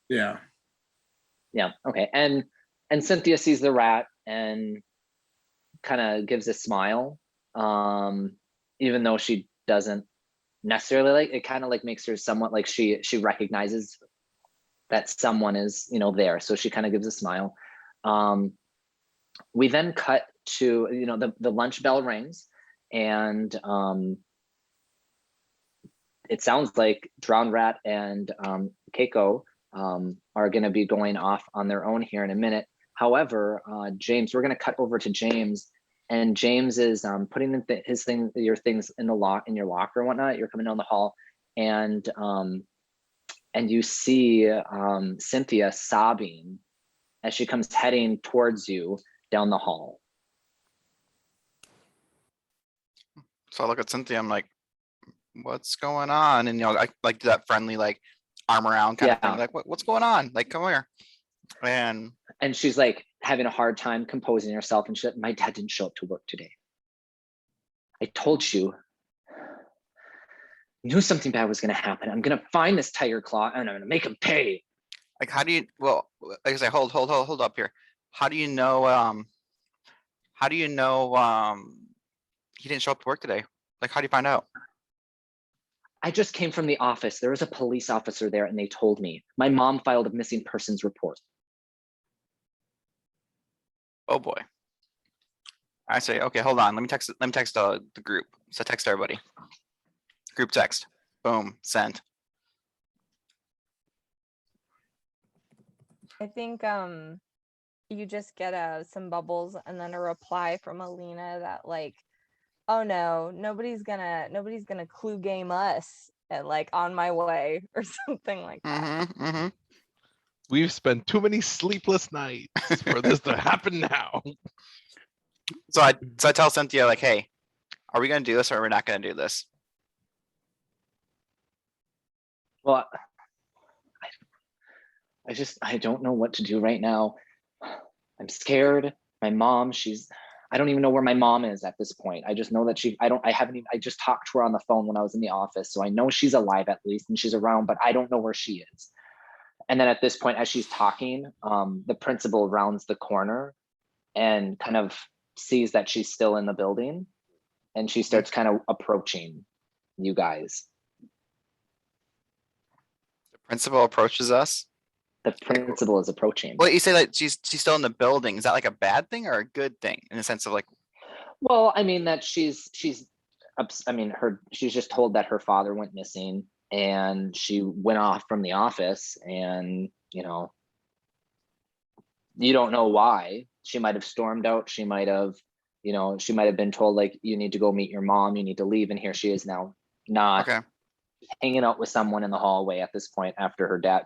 yeah. Yeah. Okay. And Cynthia sees the rat and kind of gives a smile, even though she doesn't necessarily like it. Kind of like makes her somewhat like she recognizes that someone is there, so she kind of gives a smile. We then cut to the lunch bell rings, and it sounds like Drowned Rat and Keiko are going to be going off on their own here in a minute. However, James, we're going to cut over to James, and James is putting your things in your locker and whatnot. You're coming down the hall, and you see Cynthia sobbing as she comes heading towards you down the hall. So I look at Cynthia, I'm like, what's going on? And I like do that friendly like arm around kind of thing. Like, what's going on? Like, come here. And she's like having a hard time composing herself, and she's like, my dad didn't show up to work today. I told you. Knew something bad was gonna happen. I'm gonna find this tiger claw and I'm gonna make him pay. like, how do you? Well, like I say, hold up here. How do you know? He didn't show up to work today? Like, how do you find out? I just came from the office. There was a police officer there, and they told me. My mom filed a missing persons report. Oh boy. I say, okay, hold on. Let me text the group. So text everybody. Group text. Boom. Send. I think you just get some bubbles and then a reply from Alina that like, oh no, nobody's gonna clue game us and like on my way or something like that. We've spent too many sleepless nights for this to happen now. So I tell Cynthia like, hey, are we gonna do this or are we not gonna do this? Well, I don't know what to do right now. I'm scared. My mom, I don't even know where my mom is at this point. I just know that I just talked to her on the phone when I was in the office. So I know she's alive at least and she's around, but I don't know where she is. And then at this point, as she's talking, the principal rounds the corner and kind of sees that she's still in the building, and she starts kind of approaching you guys. The principal approaches us. The principal is approaching. Well, you say that she's still in the building. Is that like a bad thing or a good thing in the sense of like? Well, I mean that she's just told that her father went missing, and she went off from the office, and you don't know why. She might have stormed out. She might have been told like, you need to go meet your mom, you need to leave, and here she is now, not hanging out with someone in the hallway at this point after her dad.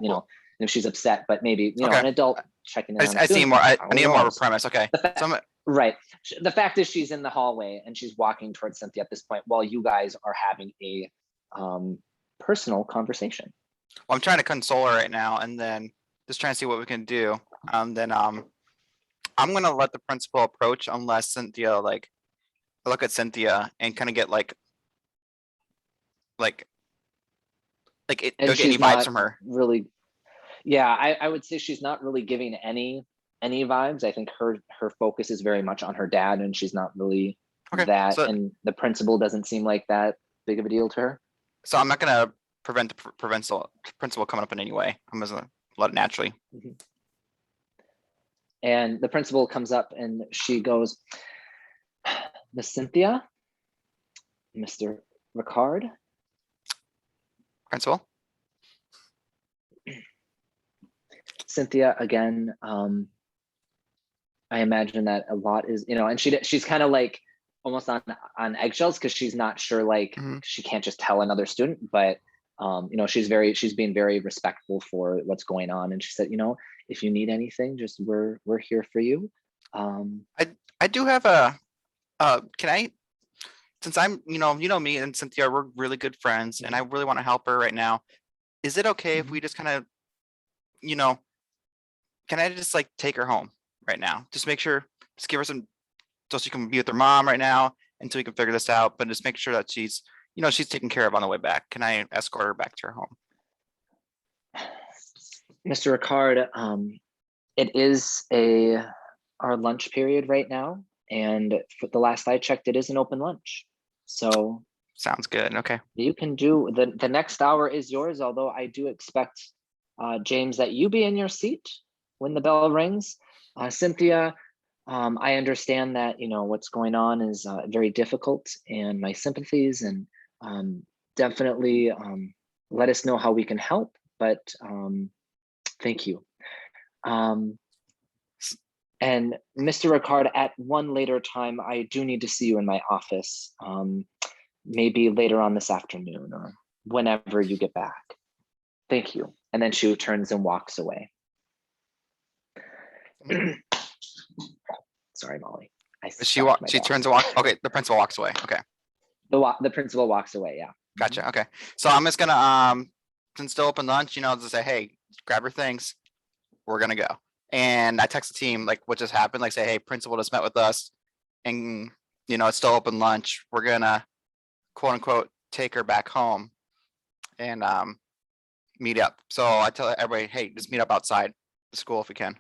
If she's upset, but maybe an adult checking in. I see more. I need more of a premise. Okay. Right. The fact is she's in the hallway and she's walking towards Cynthia at this point while you guys are having a personal conversation. Well, I'm trying to console her right now and then just trying to see what we can do. Then I'm gonna let the principal approach unless Cynthia I look at Cynthia and kind of get like Like, And don't get any she's vibes not from her. really, yeah, I would say she's not really giving any vibes. I think her focus is very much on her dad, and she's not really Okay, that, so and the principal doesn't seem like that big of a deal to her. so I'm not gonna prevent the principal coming up in any way. I'm just gonna let it naturally. And the principal comes up and she goes, Miss Cynthia, Mr. Ricard, Principal. Cynthia, again, I imagine that a lot is, and she's kind of like almost on eggshells because she's not sure, like she can't just tell another student, but she's being very respectful for what's going on. And she said, if you need anything, just we're here for you. I do have a can I, since I'm me and Cynthia, we're really good friends and I really want to help her right now. Is it okay if we just kind of, can I just like take her home right now? Just make sure, just give her some, so she can be with her mom right now until we can figure this out, but just make sure that she's, she's taken care of on the way back. Can I escort her back to her home? Mr. Ricard, it is our lunch period right now. And for the last I checked, it is an open lunch. So sounds good. Okay. You can do the next hour is yours, although I do expect, James, that you be in your seat when the bell rings. Cynthia, I understand that, what's going on is very difficult, and my sympathies, and definitely let us know how we can help. But thank you. And Mr. Ricard, at one later time, I do need to see you in my office, maybe later on this afternoon or whenever you get back. Thank you. And then she turns and walks away. Sorry, Molly. She turns and walks. Okay, the principal walks away. Okay. The principal walks away. Yeah. Gotcha. Okay. So I'm just gonna since still open lunch, just say, hey, grab your things. We're gonna go. And I text the team like what just happened, like say, hey, principal just met with us, and it's still open lunch. We're gonna quote unquote take her back home and meet up. So I tell everybody, hey, just meet up outside the school if we can.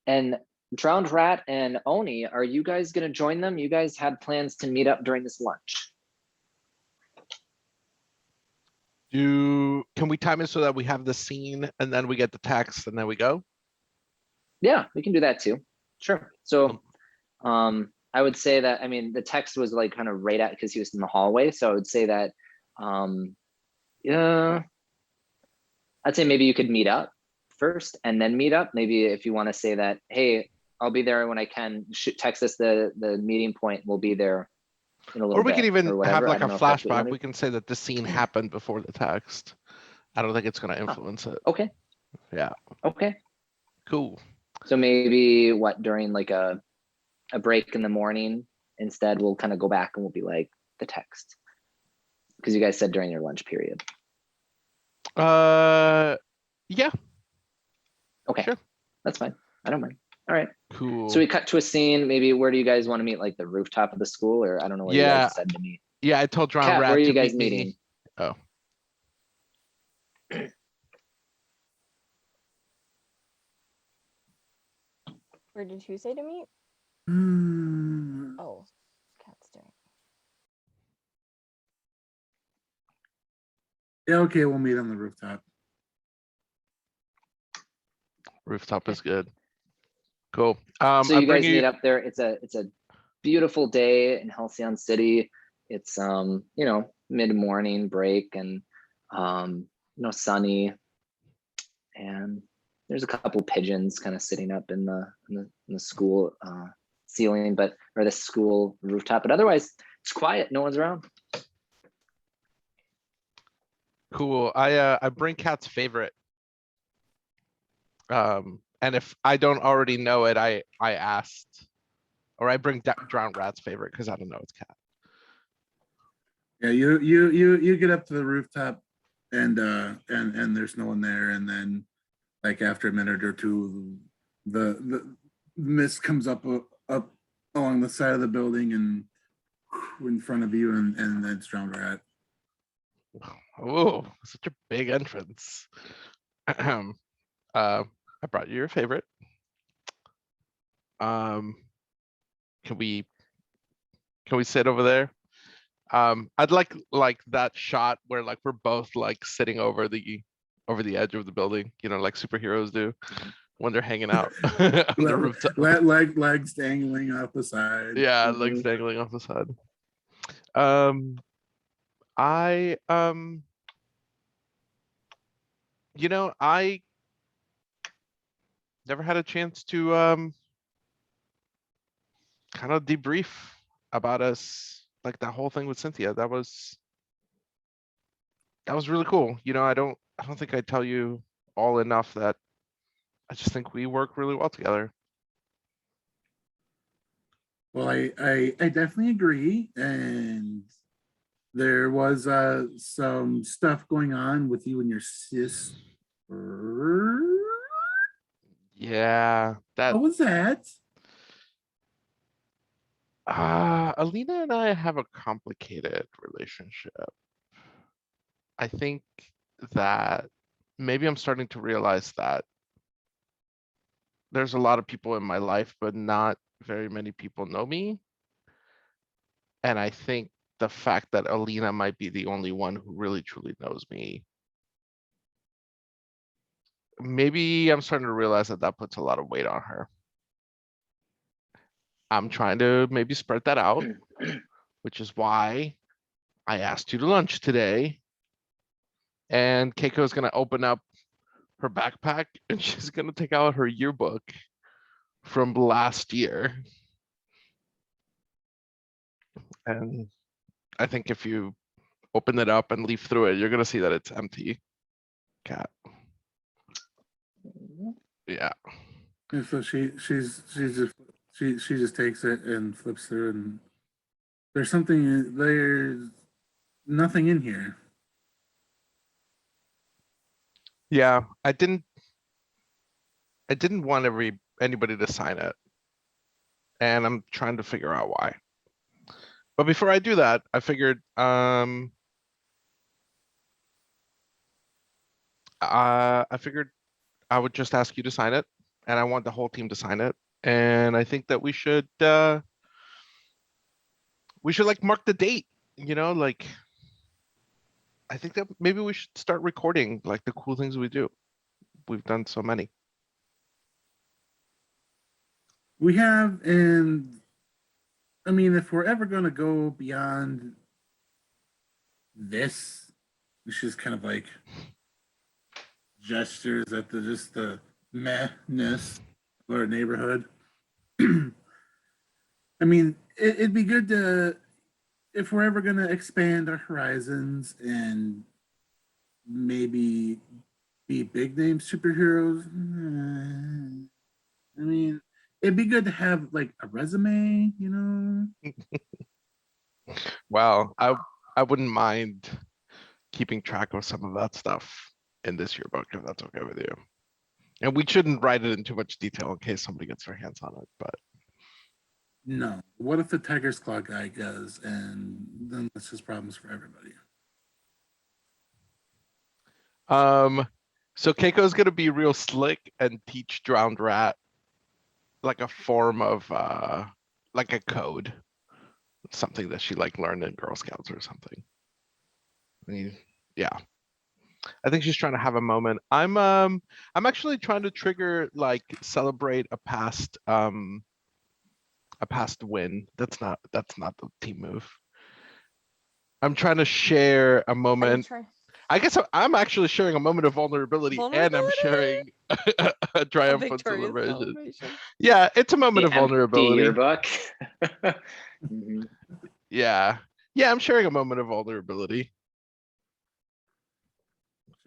And Drowned Rat and Oni, are you guys gonna join them? You guys had plans to meet up during this lunch. Can we time it so that we have the scene and then we get the text and then we go? Yeah, we can do that too. Sure. So I would say that, the text was like kind of right at, because he was in the hallway. So I would say that, yeah, I'd say maybe you could meet up first and then meet up. Maybe if you want to say that, hey, I'll be there when I can, text us the meeting point. We'll be there in a little bit. Or we could even have like a flashback. We can. can say that the scene happened before the text. I don't think it's going to influence it. Okay. Yeah. Okay. Cool. So maybe during like a break in the morning, instead we'll kind of go back and we'll be like the text, because you guys said during your lunch period. Yeah. Okay. Sure. That's fine. I don't mind. All right. Cool. So we cut to a scene. Maybe where do you guys want to meet? Like the rooftop of the school, or I don't know where you guys said to meet. Yeah, I told Drowned Kat, Rat where are to you guys meet me. meeting? Oh. Where did you say to meet? Oh, Cat's doing. Yeah, okay, we'll meet on the rooftop. Rooftop is good. Cool. So you guys meet up there. It's a beautiful day in Halcyon City. It's mid-morning break, and sunny, and there's a couple pigeons kind of sitting up in the school ceiling, or the school rooftop, but otherwise it's quiet. No one's around. Cool. I bring Kat's favorite. And if I don't already know it, I asked, or I bring Drowned Rat's favorite because I don't know it's Kat. Yeah, you get up to the rooftop, and there's no one there, and then like after a minute or two, the mist comes up along the side of the building and in front of you, and then it's Drowned Rat. Oh, such a big entrance. I brought you your favorite. Can we sit over there? I'd like that shot where like we're both like sitting over the edge of the building, you know, like superheroes do when they're hanging out on the rooftop. Legs dangling off the side. Yeah, legs dangling off the side. I you know, I never had a chance to kind of debrief about us, like that whole thing with Cynthia. That was really cool. You know, I don't think I tell you all enough that I just think we work really well together. Well, I definitely agree, and there was some stuff going on with you and your sister. Yeah, that What was that? Alina and I have a complicated relationship. I think that maybe I'm starting to realize that there's a lot of people in my life, but not very many people know me. And I think the fact that Alina might be the only one who really truly knows me, maybe I'm starting to realize that that puts a lot of weight on her. I'm trying to maybe spread that out, which is why I asked you to lunch today. And Keiko is going to open up her backpack and she's going to take out her yearbook from last year. And I think if you open it up and leaf through it, you're going to see that it's empty. Cat. Yeah. And so she just takes it and flips through, and there's nothing in here. Yeah, I didn't want anybody to sign it. And I'm trying to figure out why. But before I do that, I figured I would just ask you to sign it, and I want the whole team to sign it. And I think that we should like mark the date, you know, like I think that maybe we should start recording like the cool things we do. We've done so many. We have, and I mean, if we're ever going to go beyond this, which is kind of like gestures at the mehness of our neighborhood. I mean, it'd be good to, if we're ever going to expand our horizons and maybe be big name superheroes. I mean, it'd be good to have like a resume, you know. Wow, I wouldn't mind keeping track of some of that stuff in this yearbook if that's okay with you. And we shouldn't write it in too much detail in case somebody gets their hands on it, but no. What if the Tiger's Claw guy goes, and then that's just problems for everybody. So Keiko's gonna be real slick and teach Drowned Rat like a form of like a code, something that she like learned in Girl Scouts or something. I mean, yeah. I think she's trying to have a moment. I'm actually trying to trigger like celebrate a past win. That's not the team move. I'm trying to share a moment. I guess I'm actually sharing a moment of vulnerability, and I'm sharing a triumphant celebration. Yeah, it's a moment of vulnerability. Yearbook. Yeah, I'm sharing a moment of vulnerability.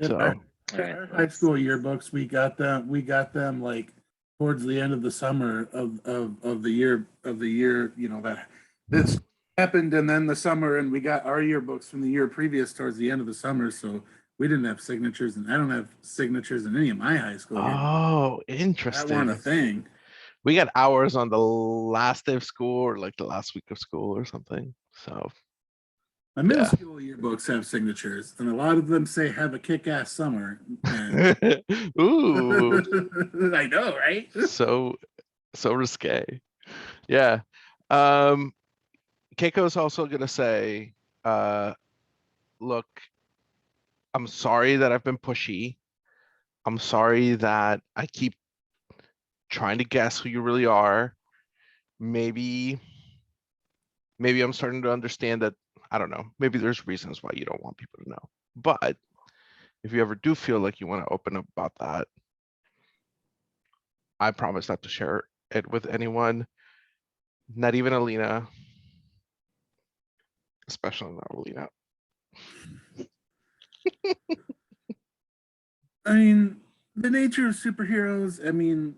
So our high school yearbooks, we got them like towards the end of the summer of the year, you know, that this happened, and then the summer, and we got our yearbooks from the year previous towards the end of the summer, so we didn't have signatures, and I don't have signatures in any of my high school yearbooks. Oh, interesting. That weren't a thing. We got ours on the last day of school or like the last week of school or something. So My middle Yeah. school yearbooks have signatures, and a lot of them say "Have a kick-ass summer." And Ooh, I know, right? so risque. Yeah. Keiko's also gonna say, look, I'm sorry that I've been pushy. I'm sorry that I keep trying to guess who you really are. Maybe I'm starting to understand that, I don't know, maybe there's reasons why you don't want people to know. But if you ever do feel like you want to open up about that, I promise not to share it with anyone, not even Alina, especially not Alina. I mean, the nature of superheroes. I mean,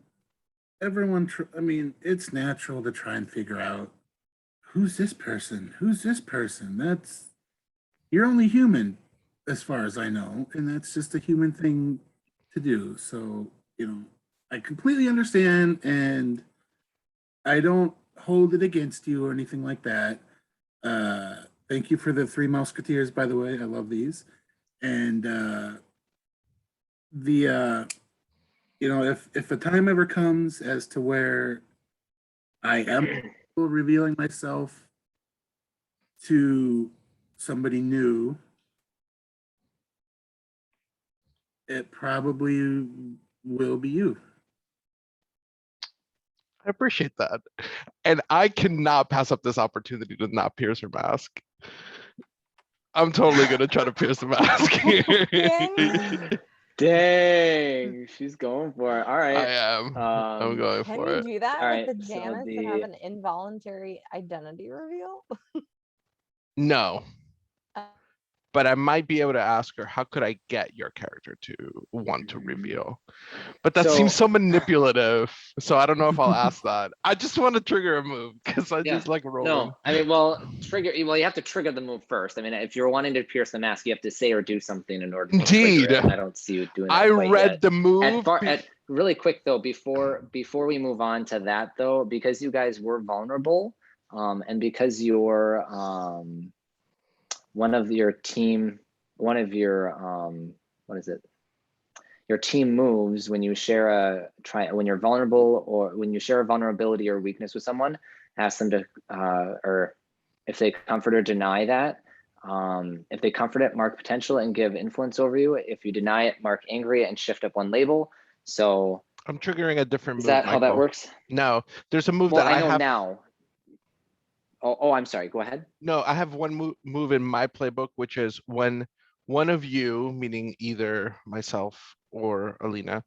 it's natural to try and figure out who's this person. Who's this person? You're only human, as far as I know, and that's just a human thing to do. So, I completely understand, and I don't hold it against you or anything like that. Thank you for the Three Musketeers, by the way. I love these. And the if a time ever comes as to where I am revealing myself to somebody new, it probably will be you. I appreciate that. And I cannot pass up this opportunity to not pierce her mask. I'm totally gonna try to pierce the mask here. Dang, she's going for it. All I right. am. I'm going Can for you it. do that All with right, the so Janice and have an involuntary identity reveal? No, Uh, but I might be able to ask her, how could I get your character to want to reveal? But that seems so manipulative. So I don't know if I'll ask that. I just want to trigger a move because I Yeah. just like rolling. No, I mean, well, you have to trigger the move first. I mean, if you're wanting to pierce the mask, you have to say or do something in order to Indeed. trigger it, and I don't see you doing that I quite read yet. the move. Really quick though, before we move on to that though, because you guys were vulnerable, and because you're one of your your team moves when you share when you're vulnerable, or when you share a vulnerability or weakness with someone, ask them to or if they comfort or deny that. If they comfort it, mark potential and give influence over you. If you deny it, mark angry and shift up one label. So I'm triggering a different move. Is that how that works? No, there's a move Well, that I know have now. Oh, I'm sorry. Go ahead. No, I have one move in my playbook, which is when one of you, meaning either myself or Alina,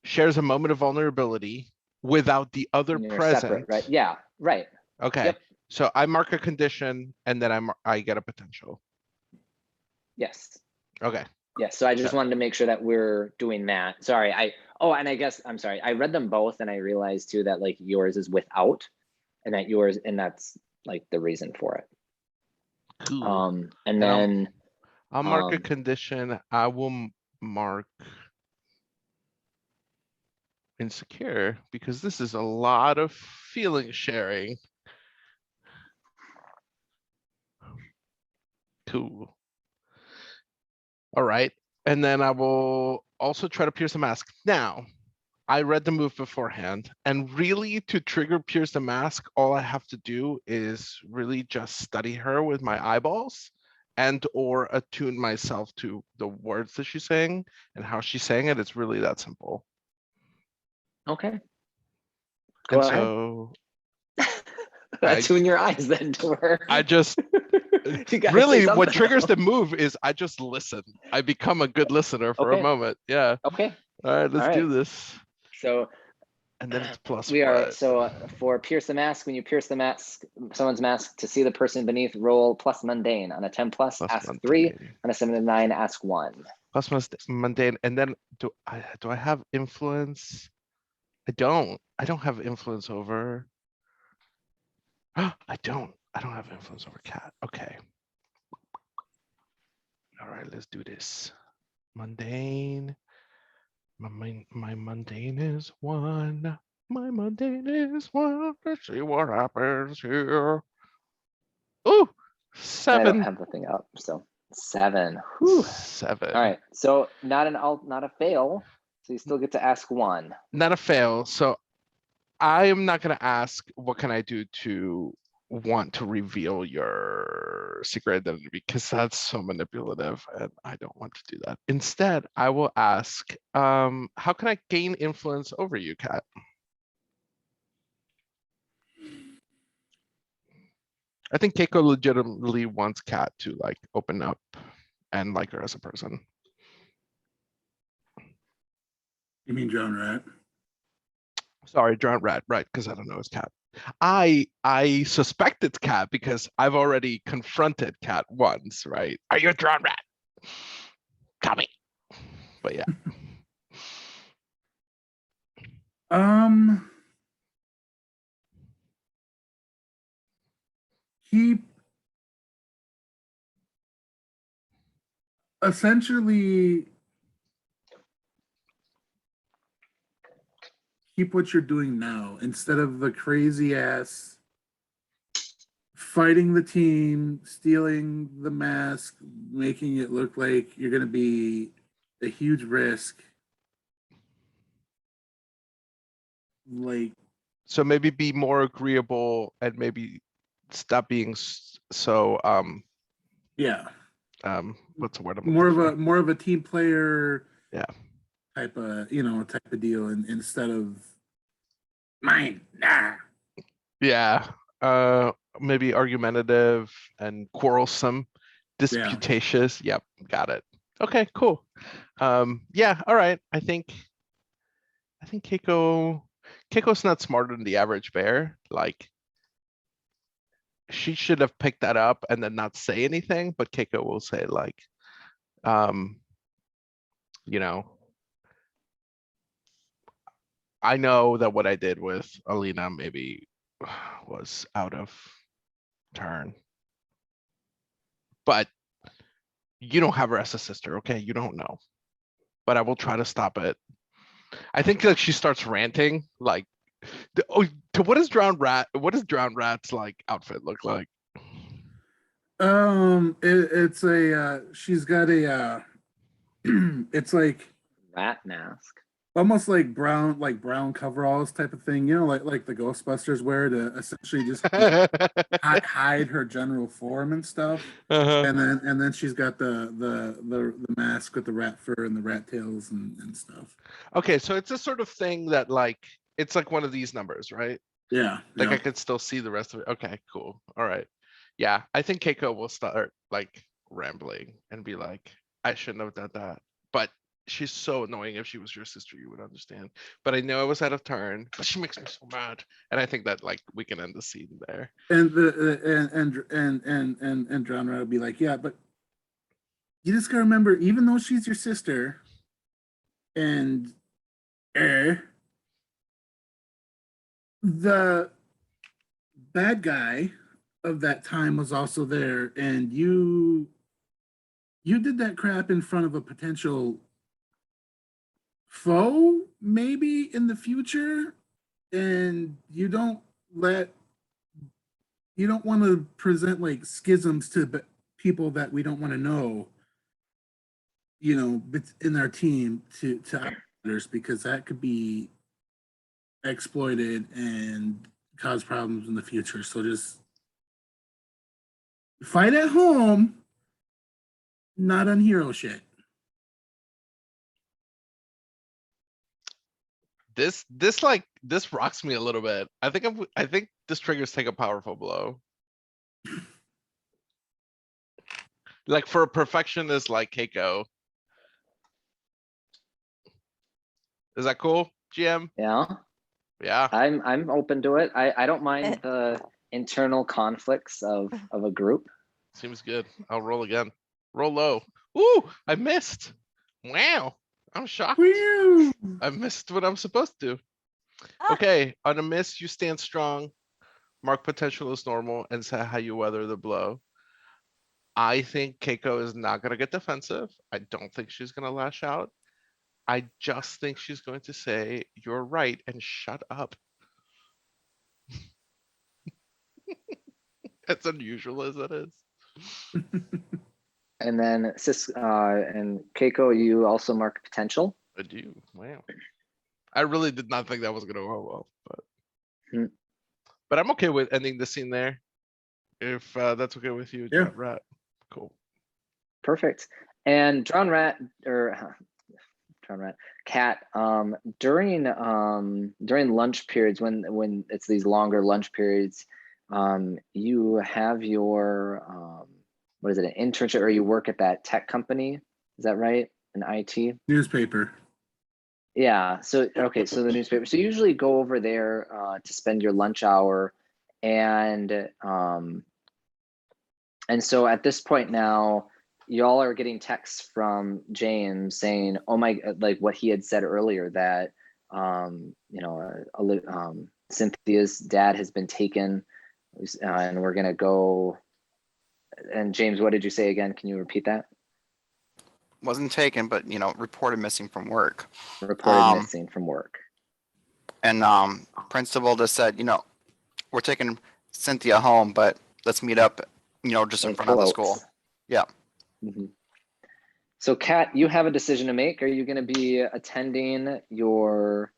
shares a moment of vulnerability without the other You're present. separate, right? Yeah, right. Okay. Yep. So I mark a condition and then I get a potential. Yes. Okay. Yes. So I just wanted to make sure that we're doing that. Sorry. And I guess I'm sorry. I read them both and I realized too that like yours is without, and that's like the reason for it. Cool. And then I'll mark a condition. I will mark insecure because this is a lot of feeling sharing. Cool. All right. And then I will also try to pierce the mask. Now, I read the move beforehand, and really to trigger pierce the mask, all I have to do is really just study her with my eyeballs and or attune myself to the words that she's saying and how she's saying it. It's really that simple. Okay. Go ahead. So attune your eyes then to her. I just really what triggers the move is I just listen. I become a good listener for a moment. Yeah. Okay. All right, let's do this. So and then it's plus we are so for pierce the mask, when you pierce the mask, someone's mask, to see the person beneath, roll plus mundane. On a 10 plus, ask mundane. 3. On a 7 to 9, ask 1. Plus mundane. And then do I have influence? I don't have influence over. I don't have influence over cat. Okay. All right, let's do this. Mundane. My mundane is 1. My mundane is 1. Let's see what happens here. Oh, I don't 7. have the thing up, so 7. Whew. 7. All right, so not a fail. So you still get to ask one. Not a fail. So I am not going to ask what can I do to want to reveal your secret identity, because that's so manipulative and I don't want to do that. Instead, I will ask, how can I gain influence over you, Kat? I think Keiko legitimately wants Kat to like open up and like her as a person. You mean John Rat? Sorry, drowned rat, right? Because I don't know his Cat. I suspect it's Cat because I've already confronted Cat once, right? Are you a drowned rat? Tell me. But yeah. He essentially keep what you're doing now instead of the crazy ass fighting the team, stealing the mask, making it look like you're going to be a huge risk. Like, so maybe be more agreeable and maybe stop being so yeah, what's the word I'm more looking of for? a more of a team player, Yeah, type of type of deal, and instead of mine, nah. yeah, maybe argumentative and quarrelsome, disputatious. Yep, got it. Okay, cool. Yeah, all right. I think Keiko's not smarter than the average bear. Like, she should have picked that up and then not say anything, but Keiko will say like, you know, I know that what I did with Alina maybe was out of turn, but you don't have her as a sister, okay? You don't know, but I will try to stop it. I think like she starts ranting like, to what does drowned rat's like outfit look like? It's a she's got a it's like Rat mask. almost like brown coveralls type of thing, like the Ghostbusters wear to essentially just hide her general form and stuff. Uh-huh. And then she's got the mask with the rat fur and the rat tails and stuff. Okay, so it's a sort of thing that like, it's like one of these numbers, right? Yeah, Like yeah. I could still see the rest of it. Okay, cool. All right. Yeah, I think Keiko will start like rambling and be like, I shouldn't have done that. But she's so annoying. If she was your sister, you would understand. But I know I was out of turn, but she makes me so mad. And I think that like we can end the scene there. And and genre would be like, yeah, but you just gotta remember, even though she's your sister, and the bad guy of that time was also there, and you did that crap in front of a potential foe, maybe in the future, and you don't want to present like schisms to people that we don't want to know, in our team to others, because that could be exploited and cause problems in the future. So just fight at home, not on hero shit. This rocks me a little bit. I think this triggers take a powerful blow. Like for a perfectionist like Keiko. Is that cool, GM? Yeah, Yeah. I'm open to it. I don't mind the internal conflicts of a group. Seems good. I'll roll again. Roll low. Ooh, I missed. Wow. I'm shocked. Whew. I missed what I'm supposed to. Ah. Okay, on a miss, you stand strong, mark potential as normal, and say how you weather the blow. I think Keiko is not going to get defensive. I don't think she's going to lash out. I just think she's going to say, you're right, and shut up. As unusual as it is. And then and Keiko, you also mark potential. I do. Wow. I really did not think that was gonna go well, Hmm. but I'm okay with ending the scene there. If that's okay with you, Yeah. Rat. Cool. Perfect. And Drown Rat Cat, during lunch periods, when it's these longer lunch periods, you have your what is it, an internship, or you work at that tech company? Is that right? An IT? Newspaper. Yeah. So okay. So the newspaper. So you usually go over there to spend your lunch hour, and so at this point now, y'all are getting texts from James saying, "Oh my," like what he had said earlier, that Cynthia's dad has been taken, and we're gonna go. And James, what did you say again? Can you repeat that? Wasn't taken, but reported missing from work. Reported missing from work. And principal just said, we're taking Cynthia home, but let's meet up, just in front of the school. Yeah. Mm-hmm. So Kat, you have a decision to make. Are you going to be attending your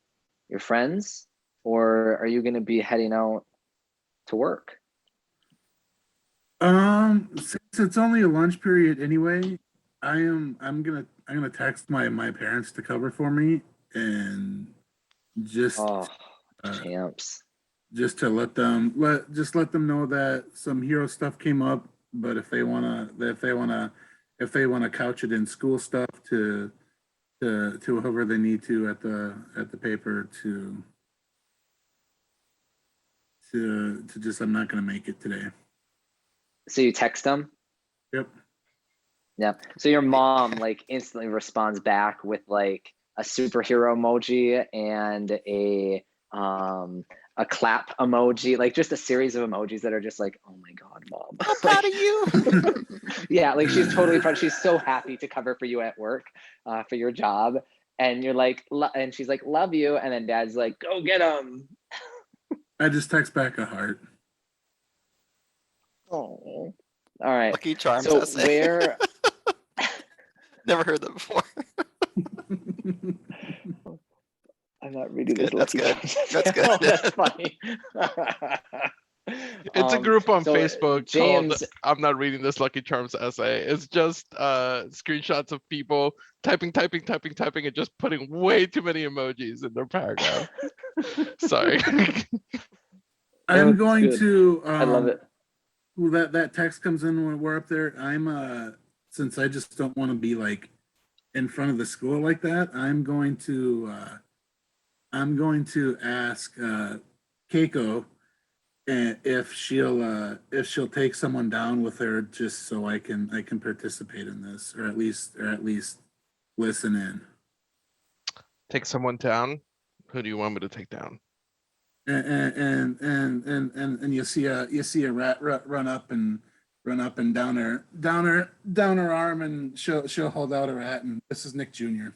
friends, or are you going to be heading out to work? Since it's only a lunch period anyway, I'm gonna text my parents to cover for me, and just Champs. Just to let them know that some hero stuff came up, but if they wanna couch it in school stuff to whoever they need to at the paper to just, I'm not gonna make it today. So you text them? Yep. Yeah. So your mom like instantly responds back with like a superhero emoji and a clap emoji, like just a series of emojis that are just like, "Oh my God, Mom. I'm proud of you." Yeah, like she's totally proud. She's so happy to cover for you at work, for your job. And you're like, and she's like, "Love you." And then Dad's like, "Go get him." I just text back a heart. Oh. All right. Lucky Charms So essay. where Never heard that before. I'm not reading That's this. good. That's good. Oh, that's funny. It's a group on so Facebook James, called "I'm Not Reading This Lucky Charms Essay." It's just screenshots of people typing, and just putting way too many emojis in their paragraph. Sorry. I'm it's going good. to. I love it. Well, that text comes in when we're up there. Since I just don't want to be like in front of the school like that, I'm going to ask Keiko if she'll take someone down with her, just so I can participate in this, or at least listen in. Take someone down. Who do you want me to take down? And you see a rat run up and down her arm, and she'll hold out her hat, and this is Nick Jr.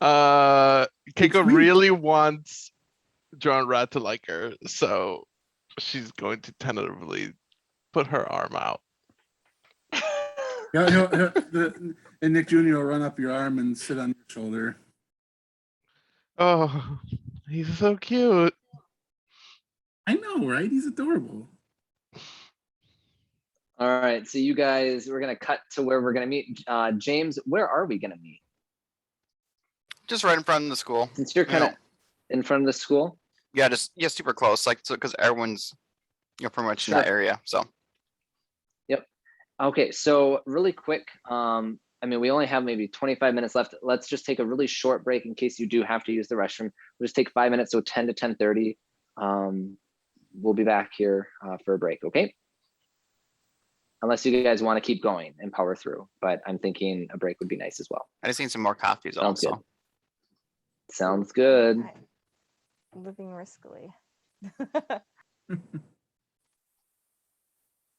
Keiko really wants John Rat to like her, so she's going to tentatively put her arm out. And Nick Jr. will run up your arm and sit on your shoulder. Oh, he's so cute. I know, right? He's adorable. All right, so you guys, we're gonna cut to where we're gonna meet. James, where are we gonna meet? Just right in front of the school. Since you're kind of in front of the school. Yeah, just super close, like, so because everyone's pretty much in that area. So. Yep. Okay, so really quick, I mean, we only have maybe 25 minutes left. Let's just take a really short break in case you do have to use the restroom. We'll just take 5 minutes, so 10 to 10:30. We'll be back here for a break, okay? Unless you guys want to keep going and power through, but I'm thinking a break would be nice as well. I just need some more coffees Sounds also. good. Sounds good. Living riskily.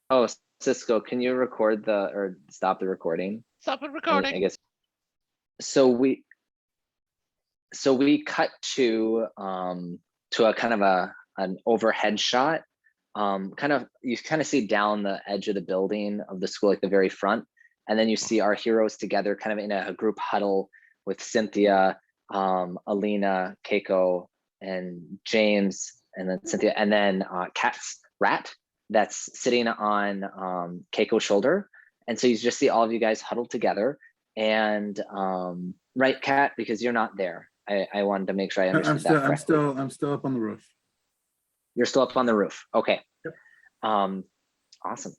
Oh, Cisco, can you record or stop the recording? Stop the recording. I guess. So we cut to a kind of an overhead shot kind of, you kind of see down the edge of the building of the school, like the very front. And then you see our heroes together kind of in a group huddle with Cynthia, Alina, Keiko, and James, and then Cynthia, and then Cat's rat that's sitting on Keiko's shoulder. And so you just see all of you guys huddled together. And right, Cat, because you're not there. I wanted to make sure I understood that correctly. I'm still up on the roof. You're still up on the roof. Okay. Yep. Awesome.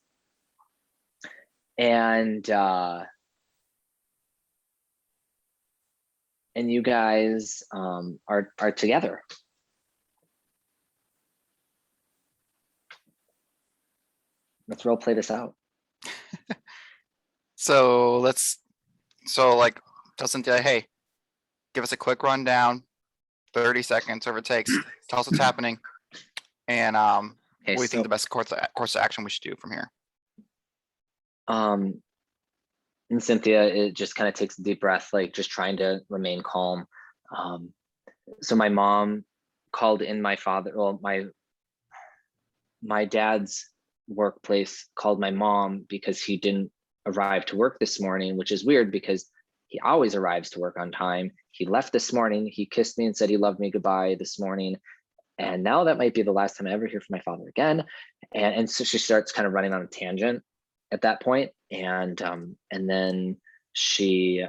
And you guys are together. Let's role play this out. So like tell Cynthia, hey, give us a quick rundown, 30 seconds, whatever it takes. Tell us what's happening. And Okay, what do you think the best course of action we should do from here? And Cynthia, it just kind of takes a deep breath, like just trying to remain calm. So my mom called in my father, well, my dad's workplace called my mom because he didn't arrive to work this morning, which is weird because he always arrives to work on time. He left this morning. He kissed me and said he loved me goodbye this morning. And now that might be the last time I ever hear from my father again. And so she starts kind of running on a tangent at that point. And then she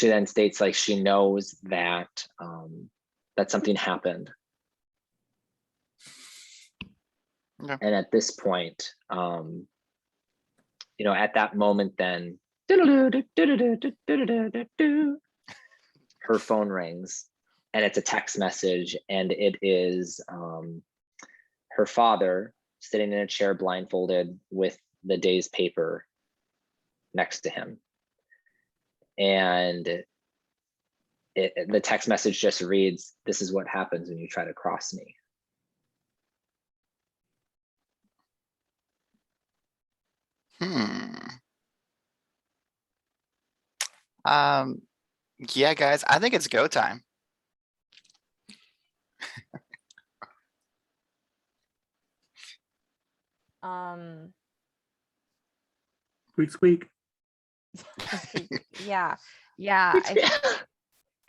then states like she knows that that something happened. Okay. And at this point, you know, at that moment, then her phone rings, and it's a text message, and it is her father sitting in a chair blindfolded with the day's paper next to him. And the text message just reads, "This is what happens when you try to cross me." Yeah, guys, I think it's go time. Squeak, squeak. Yeah,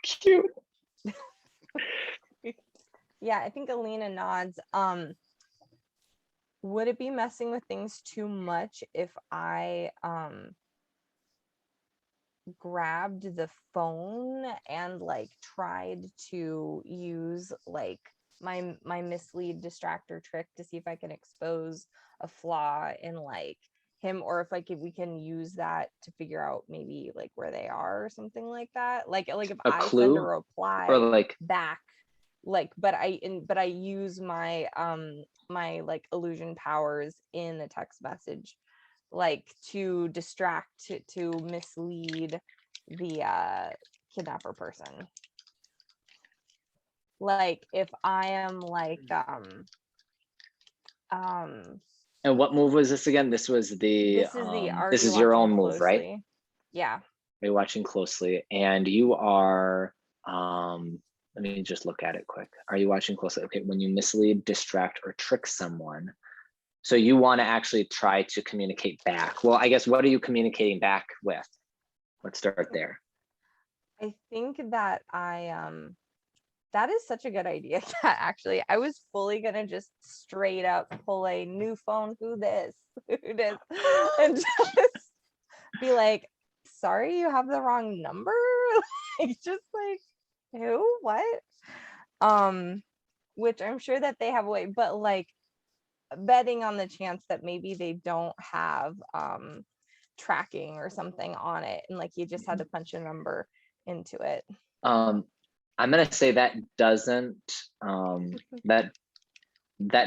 Cute. yeah, I think Alina nods. Would it be messing with things too much if I grabbed the phone and like tried to use like my mislead distractor trick to see if I can expose a flaw in like him, or if like if we can use that to figure out maybe like where they are or something like that, like if A I clue? send a reply Or like, back, like but I use my my like illusion powers in the text message like to distract, to mislead the kidnapper person. Like if I am like and what move was this again? This was the this is the this are is you your watching own move, right? closely? Yeah. Are you watching closely? And you are let me just look at it quick. Are you watching closely? Okay, when you mislead, distract, or trick someone. So you want to actually try to communicate back. Well, I guess what are you communicating back with? Let's start there. I think that that is such a good idea. Kat, actually, I was fully gonna just straight up pull a new phone, who this, and just be like, sorry, you have the wrong number. Like just like, who, what? Which I'm sure that they have a way, but like betting on the chance that maybe they don't have tracking or something on it, and like you just had to punch a number into it. I'm gonna say that doesn't that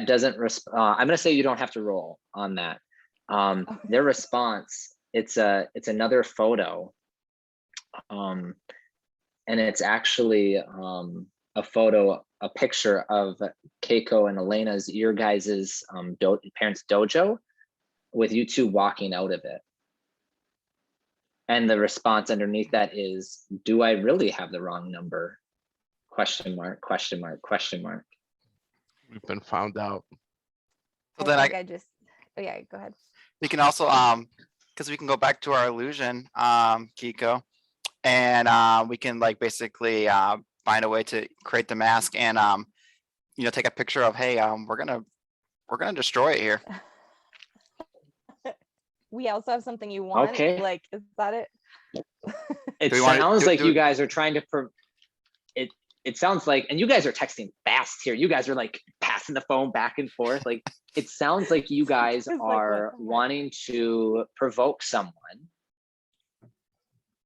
doesn't I'm gonna say you don't have to roll on that. Their response, it's another photo, and it's actually a photo, a picture of Keiko and Elena's, your guys's parents' dojo, with you two walking out of it. And the response underneath that is, do I really have the wrong number? Question mark, question mark, question mark. We've been found out. So I then think I just. Oh yeah, go ahead. we can also, because we can go back to our illusion, Kiko, and we can like basically find a way to create the mask and take a picture of, hey, we're gonna destroy it here. We also have something you want. Okay. Like, is that it? It Do we wanna- sounds do- like do- you guys are trying to it sounds like, and you guys are texting fast here. You guys are like passing the phone back and forth. Like it sounds like you guys It's like, what are the heck? wanting to provoke someone.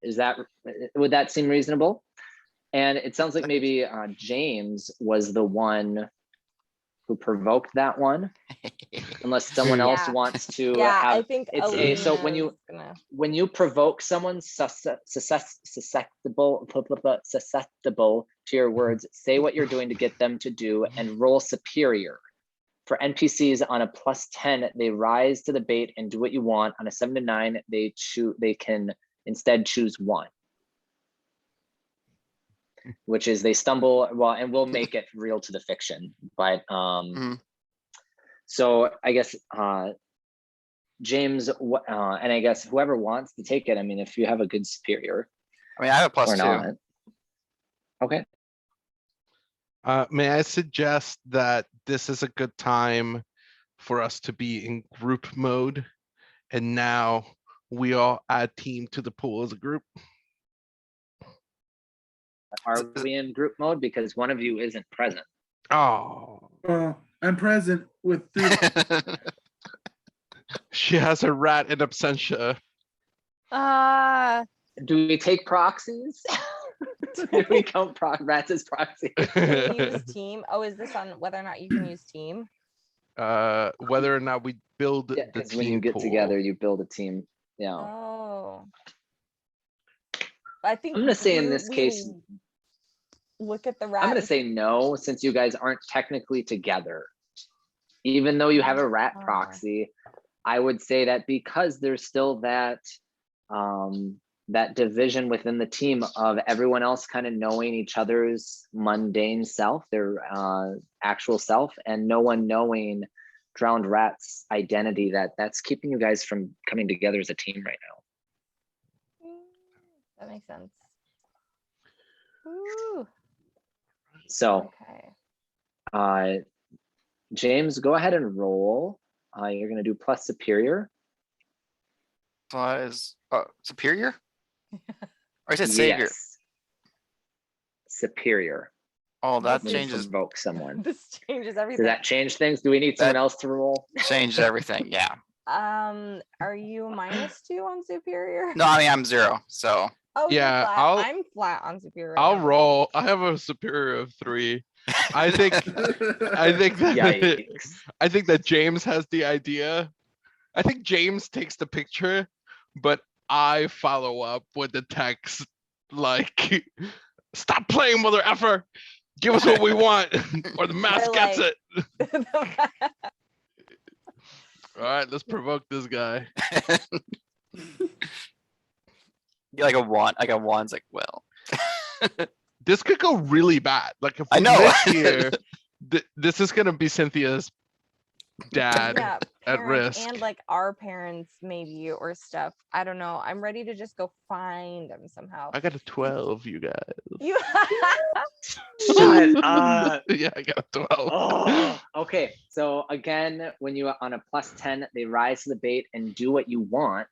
Would that seem reasonable? And it sounds like maybe James was the one who provoked that one, unless someone else Yeah. wants to Yeah, have. I think It's so Alina's when you provoke someone susceptible to your words, say what you're doing to get them to do and roll superior. For NPCs on a +10, they rise to the bait and do what you want. On a 7 to 9, they can instead choose 1. Which is they stumble, well, and we'll make it real to the fiction, but so I guess James, and I guess whoever wants to take it, I mean, if you have a good superior I mean, I have a or +2. not. Okay. May I suggest that this is a good time for us to be in group mode, and now we all add team to the pool as a group? Are we in group mode? Because one of you isn't present. Oh, I'm present with 3. she has a rat in absentia. Do we take proxies? Do we count rats as proxies? Can we use team? Oh, is this on whether or not you can use team? Whether or not we build Yeah, the because team when you get pool. together, you build a team. Yeah. Oh. I think I'm gonna say in this we case, look at the rat. I'm gonna and- say no, since you guys aren't technically together. Even though you have a rat Oh. proxy, I would say that because there's still that that division within the team of everyone else kind of knowing each other's mundane self, their actual self, and no one knowing Drowned Rat's identity, that's keeping you guys from coming together as a team right now. That makes sense. Ooh, So okay. James, go ahead and roll. You're gonna do plus superior. Is superior? Or is it savior? Yes. Superior. Oh, that This is- changes Provoke someone. This changes Does everything. that change things? Do we need someone else to roll? changed everything. Yeah. Are you -2 on superior? No, I mean I'm 0. So Oh, you're Yeah, flat. I'm flat on superior. right I'll now. roll. I have a superior of 3. I think that Yikes. I think that James has the idea. I think James takes the picture, but I follow up with the text like, "Stop playing, mother effer! Give us what we want, or the mask gets like- it." All right, let's provoke this guy. like a one, one's like, well. This could go really bad. Like if I we know. miss here, this is gonna be Cynthia's dad Yeah, at parents risk. and like our parents maybe or stuff. I don't know. I'm ready to just go find them somehow. I got a 12, you guys. You Shut up. Yeah, I got a 12. Oh, okay. So again, when you are on a +10, they rise to the bait and do what you want.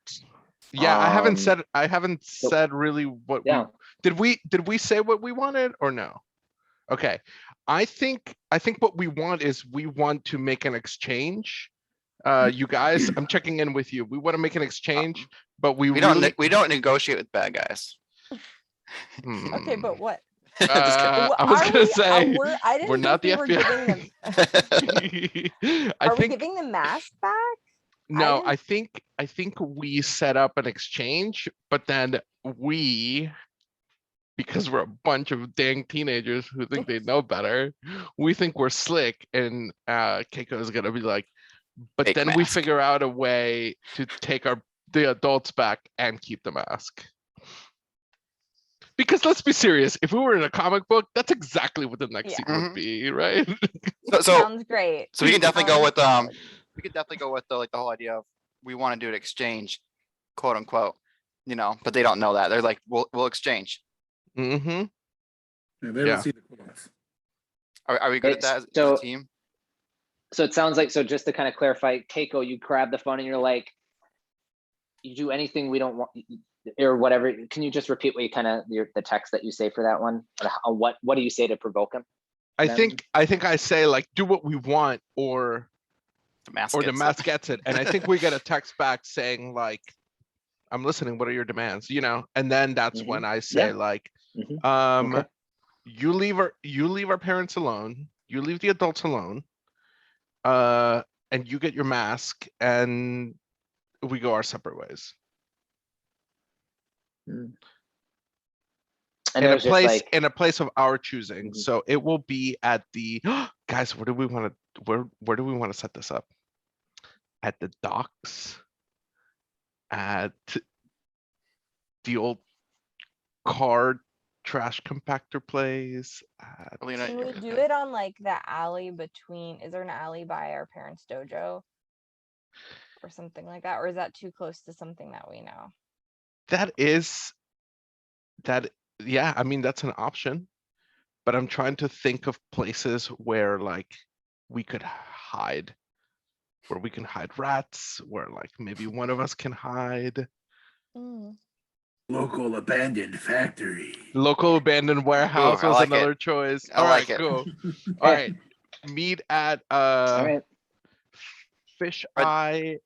Yeah, I haven't so- said really what Yeah. did we say what we wanted or no? Okay. I think what we want is we want to make an exchange. You guys, I'm checking in with you. We want to make an exchange, but we really don't negotiate with bad guys. Okay, but what? Just kidding. I was Are gonna we- say I didn't we're know not if the we were giving them. I Are we think giving the mask back? no, didn't- I think we set up an exchange, but then because we're a bunch of dang teenagers who think they know better, we think we're slick, and Keiko is gonna be like, but Fake then we mask. figure out a way to take the adults back and keep the mask. Because let's be serious, if we were in a comic book, that's exactly what the next Yeah. scene would be, right? So Sounds great. we can definitely go Sounds with solid. we could definitely go with the like the whole idea of we want to do an exchange, quote unquote, but they don't know that. They're like, we'll exchange. Mm-hmm. Yeah, they don't Yeah. see the quotes. Are we good at It's that as so- a team? So it sounds like, so just to kind of clarify, Keiko, you grab the phone and you're like, you do anything we don't want, or whatever. Can you just repeat what you kind of, the text that you say for that one? What do you say to provoke him? I Them? think I say like, do what we want, or The mask. the gets mask it. gets it. And I think we get a text back saying like, I'm listening, what are your demands? And then that's when I say like, Okay. you leave our parents alone, you leave the adults alone, and you get your mask, and we go our separate ways. And In a there's just place like, in a place of our choosing. Mhm. So it will be at the guys, where do we want to set this up? At the docks, at the old car trash compactor place. Alina, Can we do it on like the alley between? Is there an alley by our parents' dojo? Or something like that, or is that too close to something that we know? Yeah, I mean, that's an option, but I'm trying to think of places where like we could hide, where we can hide rats, where like maybe one of us can hide. Mm. Local abandoned factory. Local abandoned warehouse I was like it. another choice. I All right, like it. cool. All right, meet at all right, Fish But- Eye.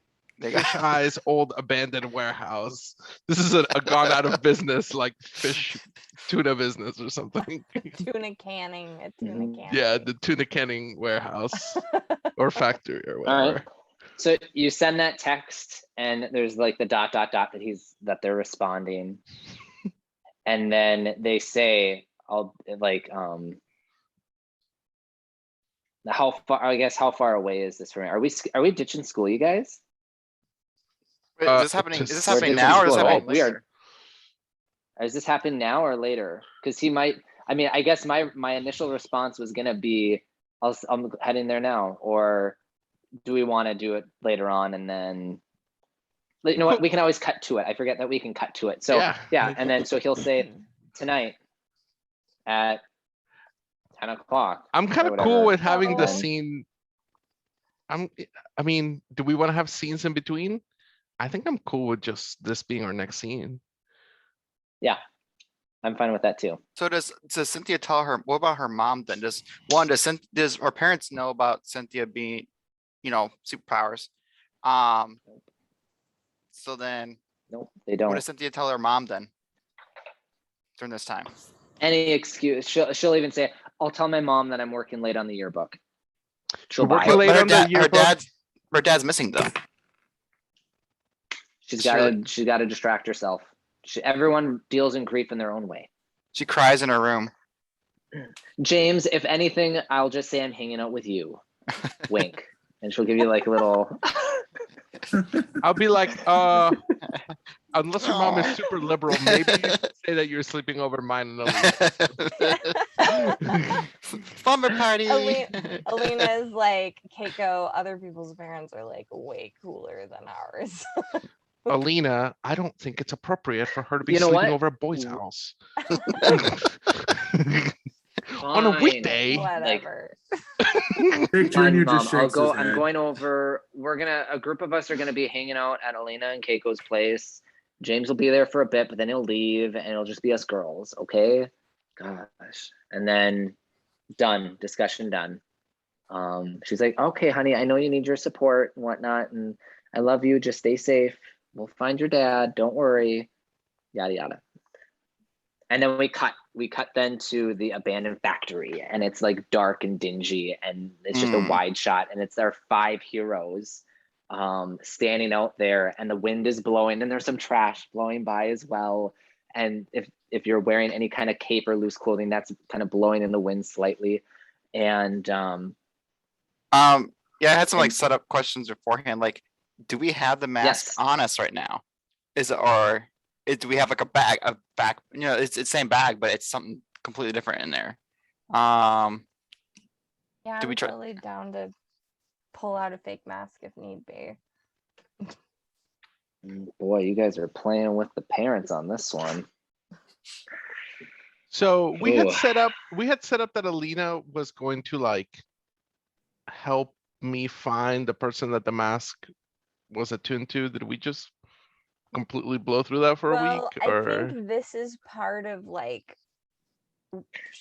They got- Fish Eye's old abandoned warehouse. This is a gone out of business, like fish tuna business or something. Tuna canning, a tuna Mhm. canning. Yeah, the tuna canning warehouse or factory or all whatever. right. So you send that text and there's like the ... that they're responding. And then they say, how far away is this from me? Are we ditching school, you guys? Wait, Uh, is this happening? Is this to happening We're now or is school, this happening right? We are- later? Is this happening now or later? Because he might, I mean, I guess my initial response was gonna be, I'm heading there now, or do we want to do it later on and then, you know what, we can always cut to it. I forget that we can cut to it. So Yeah. and then so he'll say tonight at 10 o'clock. I'm kind or of cool whatever. with having the Oh. scene. I mean, do we want to have scenes in between? I think I'm cool with just this being our next scene. Yeah, I'm fine with that too. So does Cynthia tell her, what about her mom then? Does our parents know about Cynthia being, superpowers? So then Nope, they what don't. does Cynthia tell her mom then? During this time? Any excuse. She'll even say, I'll tell my mom that I'm working late on the yearbook. She'll You're buy working it. late But on the yearbook. her dad's missing though. She's Surely- got to distract herself. Everyone deals in grief in their own way. She cries in her room. James, if anything, I'll just say I'm hanging out with you. Wink. And she'll give you like a little. I'll be like, unless your mom is super liberal, maybe you should say that you're sleeping over mine and Slumber party. Alina is like, Keiko, other people's parents are like way cooler than ours. Alina, I don't think it's appropriate for her to be You know sleeping what? over a boy's house. On a Fine. weekday. Whatever. Big Fine, Junior Mom. just shakes his I'm head. going over. A group of us are gonna be hanging out at Alina and Keiko's place. James will be there for a bit, but then he'll leave and it'll just be us girls, okay? Gosh. And then done. Discussion done. She's like, okay, honey, I know you need your support and whatnot, and I love you. Just stay safe. We'll find your dad. Don't worry. Yada yada. And then we cut then to the abandoned factory, and it's like dark and dingy, and it's just a wide shot, and it's our 5 heroes standing out there, and the wind is blowing, and there's some trash blowing by as well. And if you're wearing any kind of cape or loose clothing, that's kind of blowing in the wind slightly. And yeah, I had some like setup questions beforehand. Like, do we have the mask Yes. on us right now? Is do we have like a back, you know, it's same bag, but it's something completely different in there. Yeah, Do we I'm try- totally down to pull out a fake mask if need be. Boy, you guys are playing with the parents on this one. So we Ooh. had set up that Alina was going to like help me find the person that the mask was attuned to. Did we just completely blow through that for a Well, week? I Or think this is part of like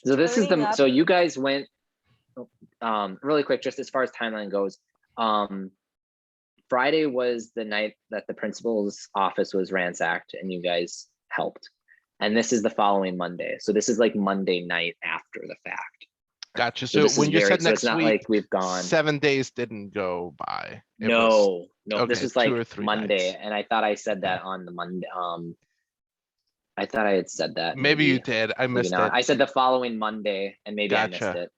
So this is turning the up. so you guys went really quick, just as far as timeline goes. Friday was the night that the principal's office was ransacked and you guys helped. And this is the following Monday. So this is like Monday night after the fact. gotcha. So So this is when you very, said so it's next not week, like we've gone. 7 days didn't go by. It was No, this okay, was 2 like or 3 Monday. nights. And I thought I said that on the Monday. I thought I had said that. Maybe you did. I maybe missed not. it. I said the following Monday and maybe I missed Gotcha. it.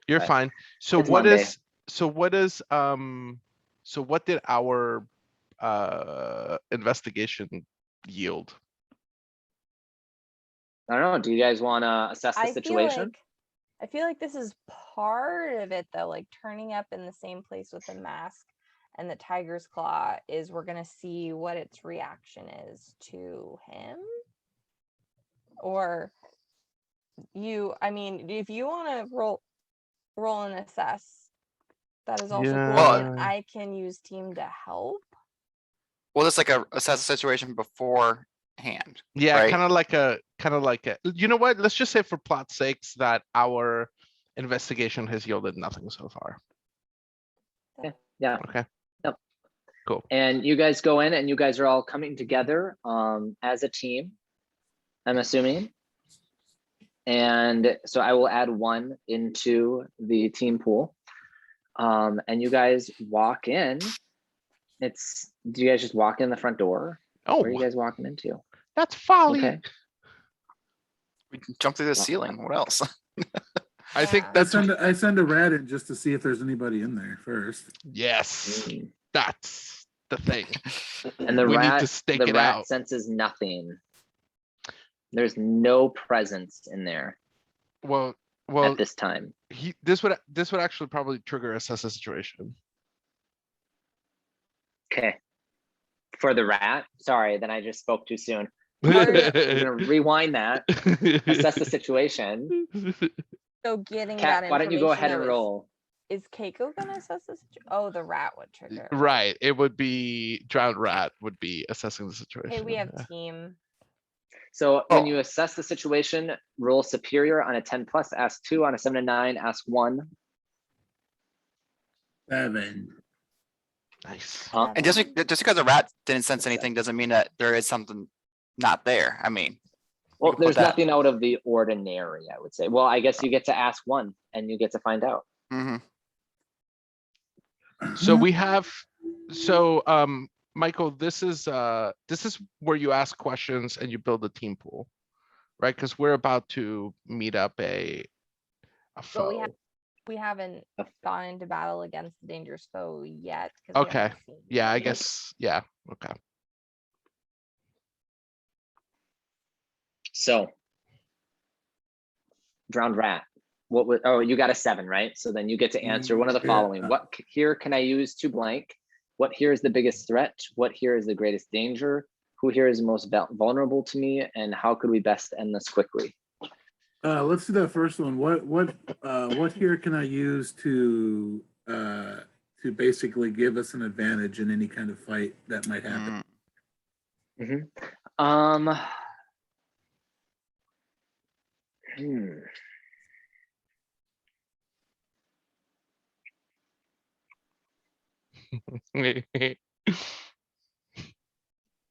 You're but fine. So it's what Monday. is so what is so what did our investigation yield? I don't know. Do you guys want to assess the situation? I feel like this is part of it though, like turning up in the same place with the mask and the tiger's claw is we're gonna see what its reaction is to him. Or I mean, if you want to roll and assess, that is also cool. Yeah. And I can use team to help. Well, it's like assess the situation beforehand. Yeah, right? kind of like a you know what? Let's just say for plot's sakes that our investigation has yielded nothing so far. Yeah. Okay. Yep. Cool. And you guys go in and you guys are all coming together as a team, I'm assuming. And so I will add 1 into the team pool. And you guys walk in. Do you guys just walk in the front door? Oh, Where are you guys walking into? that's folly. Okay. We can jump through the ceiling. What else? I think Yeah. that's I send a rat in just to see if there's anybody in there first. yes. Mm. That's the thing. And the We need rat, to stake the it rat out. senses nothing. There's no presence in there Well, at this time. this would actually probably trigger assess a situation. Okay. For the rat, sorry, then I just spoke too soon. Are- We're gonna rewind that, assess the situation. So getting Kat, that why don't you go ahead information, and though, roll? is Keiko gonna assess this? Oh, the rat would trigger. Right. It would be drowned rat would be assessing the situation. Hey, we have yeah. team. So when Oh. you assess the situation, roll superior on a 10 plus, ask 2, on a 7 to 9, ask 1. 7. Nice. And just because a rat didn't sense anything doesn't mean that there is something not there. I mean, Well, can put there's that- nothing out of the ordinary, I would say. Well, I guess you get to ask 1 and you get to find out. mhm. So we have Michael, this is where you ask questions and you build a team pool, right? Because we're about to meet up a foe. But we haven't gone into battle against the dangerous foe yet. 'Cause we Okay. haven't seen Yeah, I anybody. guess. Yeah. Okay. So, drowned rat. What was? Oh, you got a 7, right? So then you get to answer one of the Yeah. following. What here can I use to blank? What here is the biggest threat? What here is the greatest danger? Who here is most vulnerable to me? And how could we best end this quickly? Let's do that first one. What here can I use to basically give us an advantage in any kind of fight that might happen?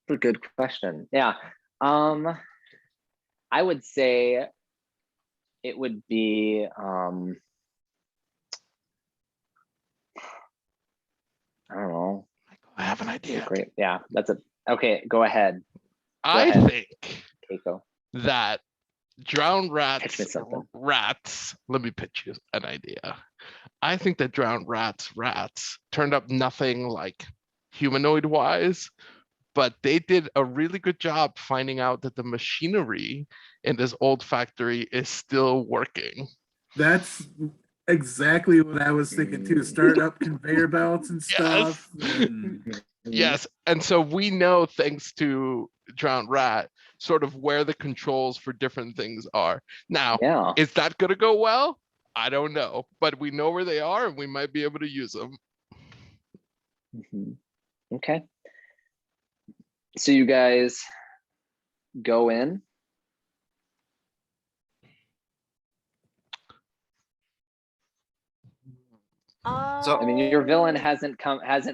A good question. Yeah. I would say it would be I don't know. I have an idea. Great. Yeah, that's a okay. Go ahead, I ahead. think Keiko. that drowned Pitch me rats, something. let me pitch you an idea. I think that drowned rats turned up nothing like humanoid wise, but they did a really good job finding out that the machinery in this old factory is still working. That's exactly what I was thinking too. Start up conveyor belts and Yes. stuff. And Yes, and so we know, thanks to Drowned Rat, sort of where the controls for different things are. Now, Yeah. is that going to go well? I don't know, but we know where they are and we might be able to use them. Mhm. Okay. So you guys go in. I mean, your villain hasn't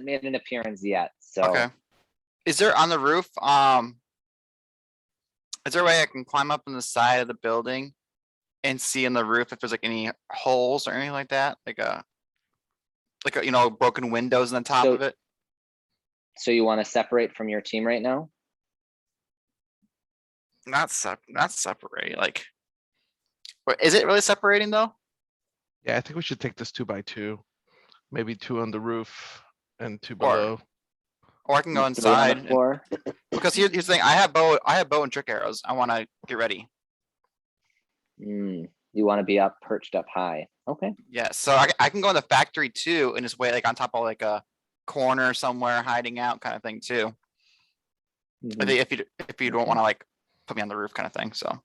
made an appearance yet. So Okay. Is there on the roof? Is there a way I can climb up on the side of the building and see in the roof if there's like any holes or anything like that? Like a broken windows on the top So- of it? so you want to separate from your team right now? Not separate. Like, is it really separating though? Yeah, I think we should take this 2x2, maybe 2 on the roof and 2 Or- below. Or I can go 3 on inside. the floor. Because here's the thing, I have bow and trick arrows. I want to get ready. You want to be up, perched up high. Okay. Yeah, so I can go in the factory too and just wait like on top of like a corner somewhere hiding out kind of thing too. Mhm. If you don't want to like put me on the roof kind of thing, so.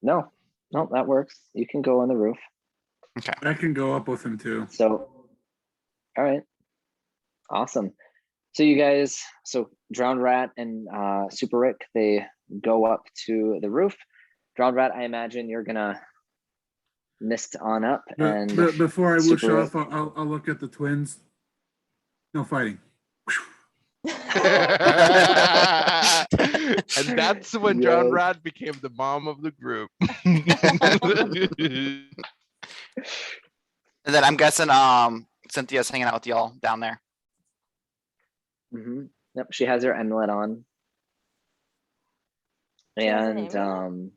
No, that works. You can go on the roof. I can go up with him too. So, all right. Awesome. So you guys, Drowned Rat and Super Rick, they go up to the roof. Drowned Rat, I imagine you're gonna mist on up, and But before I whoosh Super off, I'll look at the twins. No fighting. And that's when Drowned Yes. Rat became the mom of the group. And then I'm guessing Cynthia's hanging out with y'all down there. Mhm. Yep, she has her amulet on. She has an And amulet?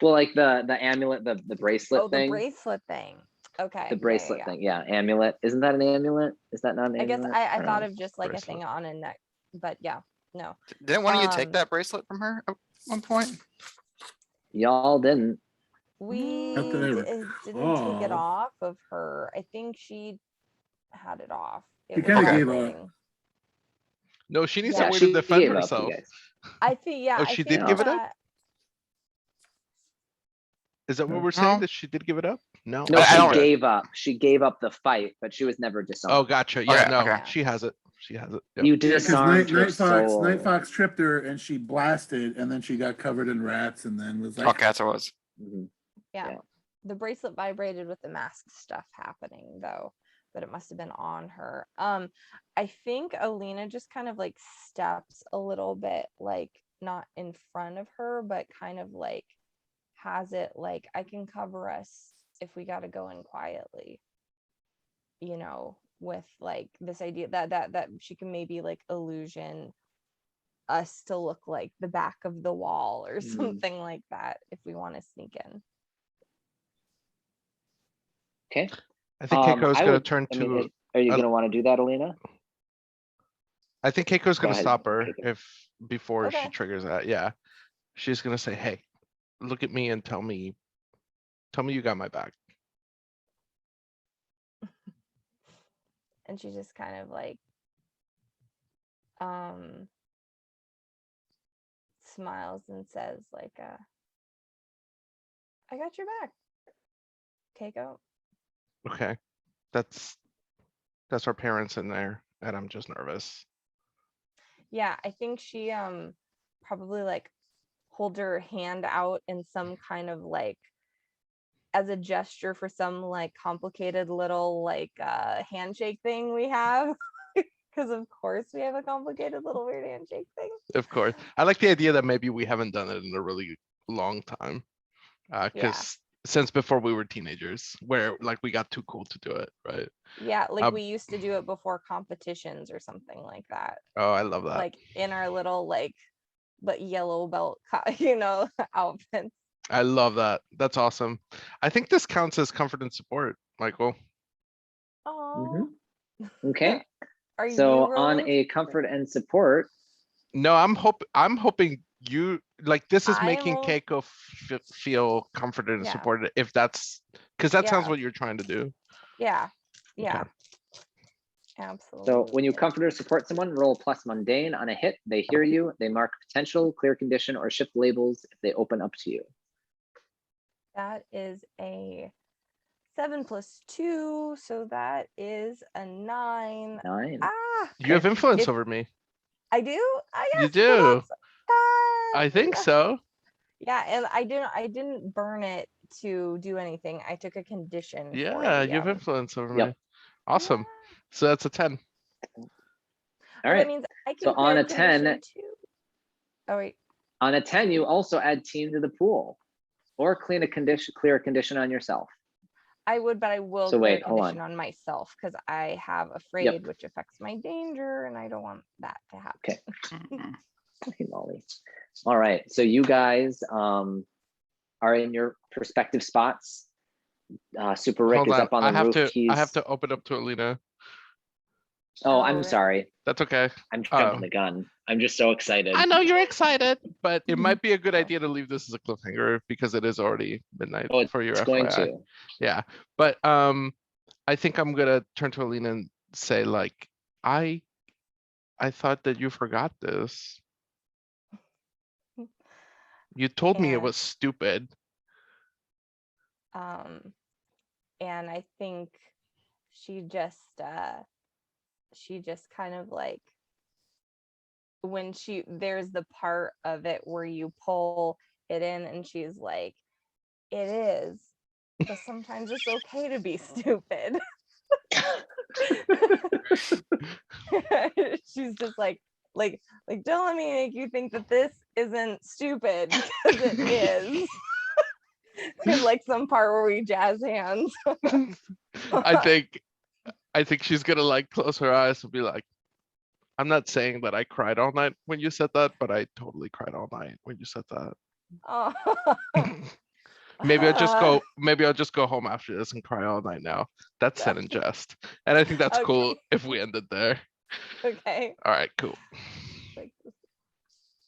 well, like the amulet, the bracelet Oh, the thing. bracelet thing. Okay. The yeah, bracelet yeah. thing. Yeah, amulet. Isn't that an amulet? Is that not an I guess amulet? I Or thought no? of just like a Bracelet. thing on a neck, but yeah, no. Didn't one of you take Um, that bracelet from her at one point? Y'all didn't. We Not that I didn't take it recall. off of her. I think she had it off. It She was kinda gave up. vibrating. No, she needs Yeah, a way she to defend gave up, you herself. guys. I think, yeah. Oh, I she think did give it up? that- Is that what No. we're saying? No. That she did give it up? No. No, I she don't- gave up. She gave up the fight, but she was never disarmed. Oh, gotcha. Yeah, Okay, no, okay. she has it. She has it. Yep. You Yeah, because disarmed her soul. Night Fox tripped her and she blasted, and then she got covered in rats, and then was like, Okay, that's what it was. Mhm. yeah. Yeah. The bracelet vibrated with the mask stuff happening though, but it must have been on her. I think Alina just kind of like steps a little bit, like not in front of her, but kind of like has it like, I can cover us if we got to go in quietly, you know, with like this idea that she can maybe like illusion us to look like the back of the wall or Mhm. something like that if we want to sneak in. Okay. I think Keiko's I gonna would- turn I mean, to. are you a- going to want to do that, Alina? I think Keiko's Go gonna ahead, stop her Keiko. before she Okay. triggers that. Yeah, she's gonna say, "Hey, look at me and tell me you got my back." And she just kind of like smiles and says like I got your back, Keiko. Okay, that's our parents in there, and I'm just nervous. Yeah, I think she probably like hold her hand out in some kind of like as a gesture for some like complicated little like handshake thing we have. Because of course we have a complicated little weird handshake thing. Of course, I like the idea that maybe we haven't done it in a really long time, because since before we were teenagers, where like we got too cool to do it, right? Yeah, like Um, we used to do it before competitions or something like that. Oh, I love that. Like in our little like but yellow belt you know outfits. I love that. That's awesome. I think this counts as comfort and support, Michael. Oh, Okay. are So you on Rose? a comfort and support, No, I'm hoping you like this is I making will- Keiko feel comforted and Yeah. supported. If that's because that sounds Yeah. what you're trying to do. Yeah. Yeah. Absolutely. So when you comfort or support someone, roll plus mundane on a hit. They hear you. They mark potential, clear condition, or shift labels if they open up to you. That is a 7 + 2, so that is a 9. 9. Ah, You have influence If- over me. I do. I You guess. do. Ah, I think yeah. so. Yeah, and I didn't burn it to do anything. I took a condition. for Yeah, a, you have influence over Yep. me. Awesome. So that's a 10. All Well, that right. means I can So on clear a 10, condition too. Oh wait. on a 10, you also add team to the pool, or clear a condition on yourself. I would, but I will So clear wait, a hold condition on. on myself because I have afraid, which affects my danger, and I don't want that to happen. Okay. Hey, Molly. All right. So you guys are in your respective spots. Super Rick Hold is on. up on I the have roof. to He's. I have to open up to Alina. Oh, Oh, I'm right. sorry. That's okay. I'm Oh. jumping the gun. I'm just so excited. I know you're excited, but it might be a good idea to leave this as a cliffhanger because it is already midnight Oh, for your it's going FYI. to. Yeah. But I think I'm gonna turn to Alina and say, like, I thought that you forgot this. You told me it And- was stupid. And I think she just kind of like when there's the part of it where you pull it in and she's like, it is, but sometimes it's okay to be stupid. She's just like don't let me make you think that this isn't stupid because it is. There's like some part where we jazz hands. I think she's gonna like close her eyes and be like, I'm not saying that I cried all night when you said that, but I totally cried all night when you said that. Oh. Maybe I'll just go home after this and cry all night now. That's said in jest. And I think that's cool Okay. if we ended there. Okay. All right, cool.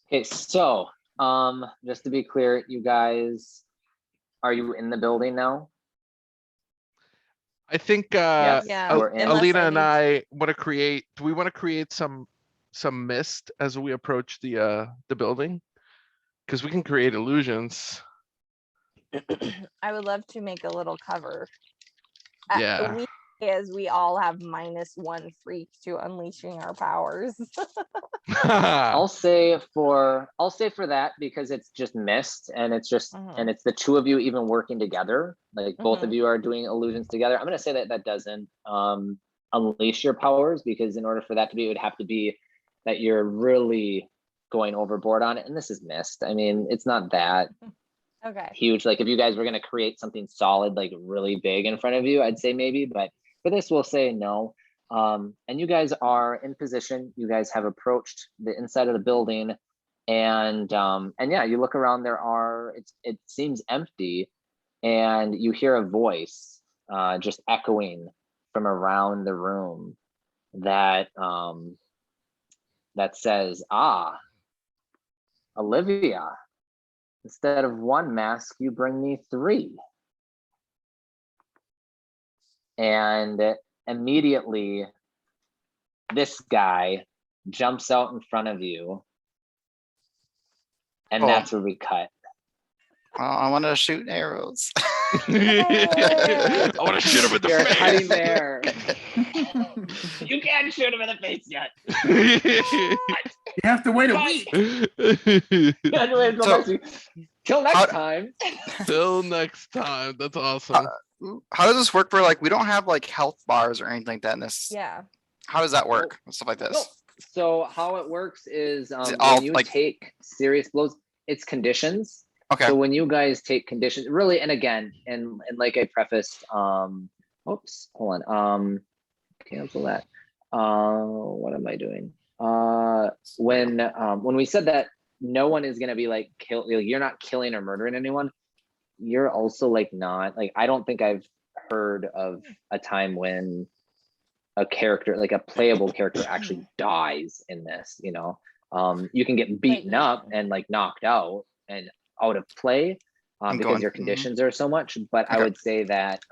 Okay, so just to be clear, you guys, are you in the building now? I think Yes, Yeah, we're in. unless Alina I and need- I want to create. Do we want to create some mist as we approach the building? Because we can create illusions. I would love to make a little cover. Yeah. As we all have -1 freak to unleashing our powers. I'll say for that because it's just mist and it's just and it's the two of you even working together. Like both of you are doing illusions together. I'm gonna say that doesn't unleash your powers because in order for that to be, it would have to be that you're really going overboard on it. And this is mist. I mean, it's not that Okay. huge. Like if you guys were gonna create something solid, like really big in front of you, I'd say maybe, but for this we'll say no. And you guys are in position. You guys have approached the inside of the building, and yeah, you look around. It seems empty, and you hear a voice just echoing from around the room that that says, "Ah, Olivia, instead of 1 mask, you bring me 3." And immediately this guy jumps out in front of you, and that's where we cut. I want to shoot arrows. I want to shoot him in the You're face. cutting there. You can't shoot him in the face yet. You have to wait a week. You have to wait until So- next week. Till next time. Till next time. That's awesome. How does this work for like we don't have like health bars or anything like that in this? Yeah. How does that work? Stuff like this. No. So how it works is it when all, you like- take serious blows, it's conditions. Okay. So when you guys take conditions, really, and again, and like I prefaced, oops, hold on, cancel that. What am I doing? When we said that no one is gonna be like you're not killing or murdering anyone. You're also like not like I don't think I've heard of a time when a character like a playable character actually dies in this. You know, You can get beaten yeah. up and like knocked out and out of play And because going- your conditions are so much, but I Okay. would say that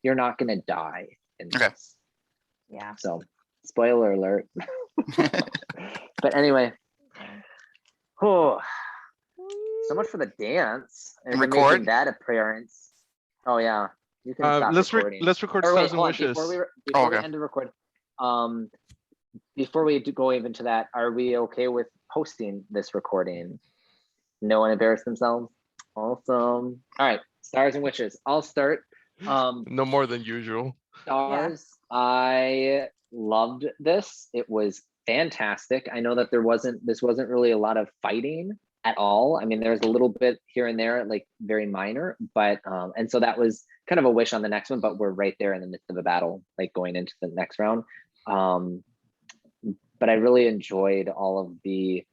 you're not going to die in Okay. this. Yeah. So spoiler alert. But anyway, oh, so much for the dance and Record? making that appearance. Oh yeah, you can stop recording. Let's record Or wait, Stars and hold on, Wishes. before we okay. end the record, before we go even to that, are we okay with posting this recording? No one embarrassed themselves. Awesome. All right, Stars and Wishes. I'll start. No more than usual. Stars. I loved this. It was fantastic. I know that this wasn't really a lot of fighting at all. I mean, there's a little bit here and there, like very minor, but and so that was kind of a wish on the next one, but we're right there in the midst of a battle, like going into the next round. But I really enjoyed all of the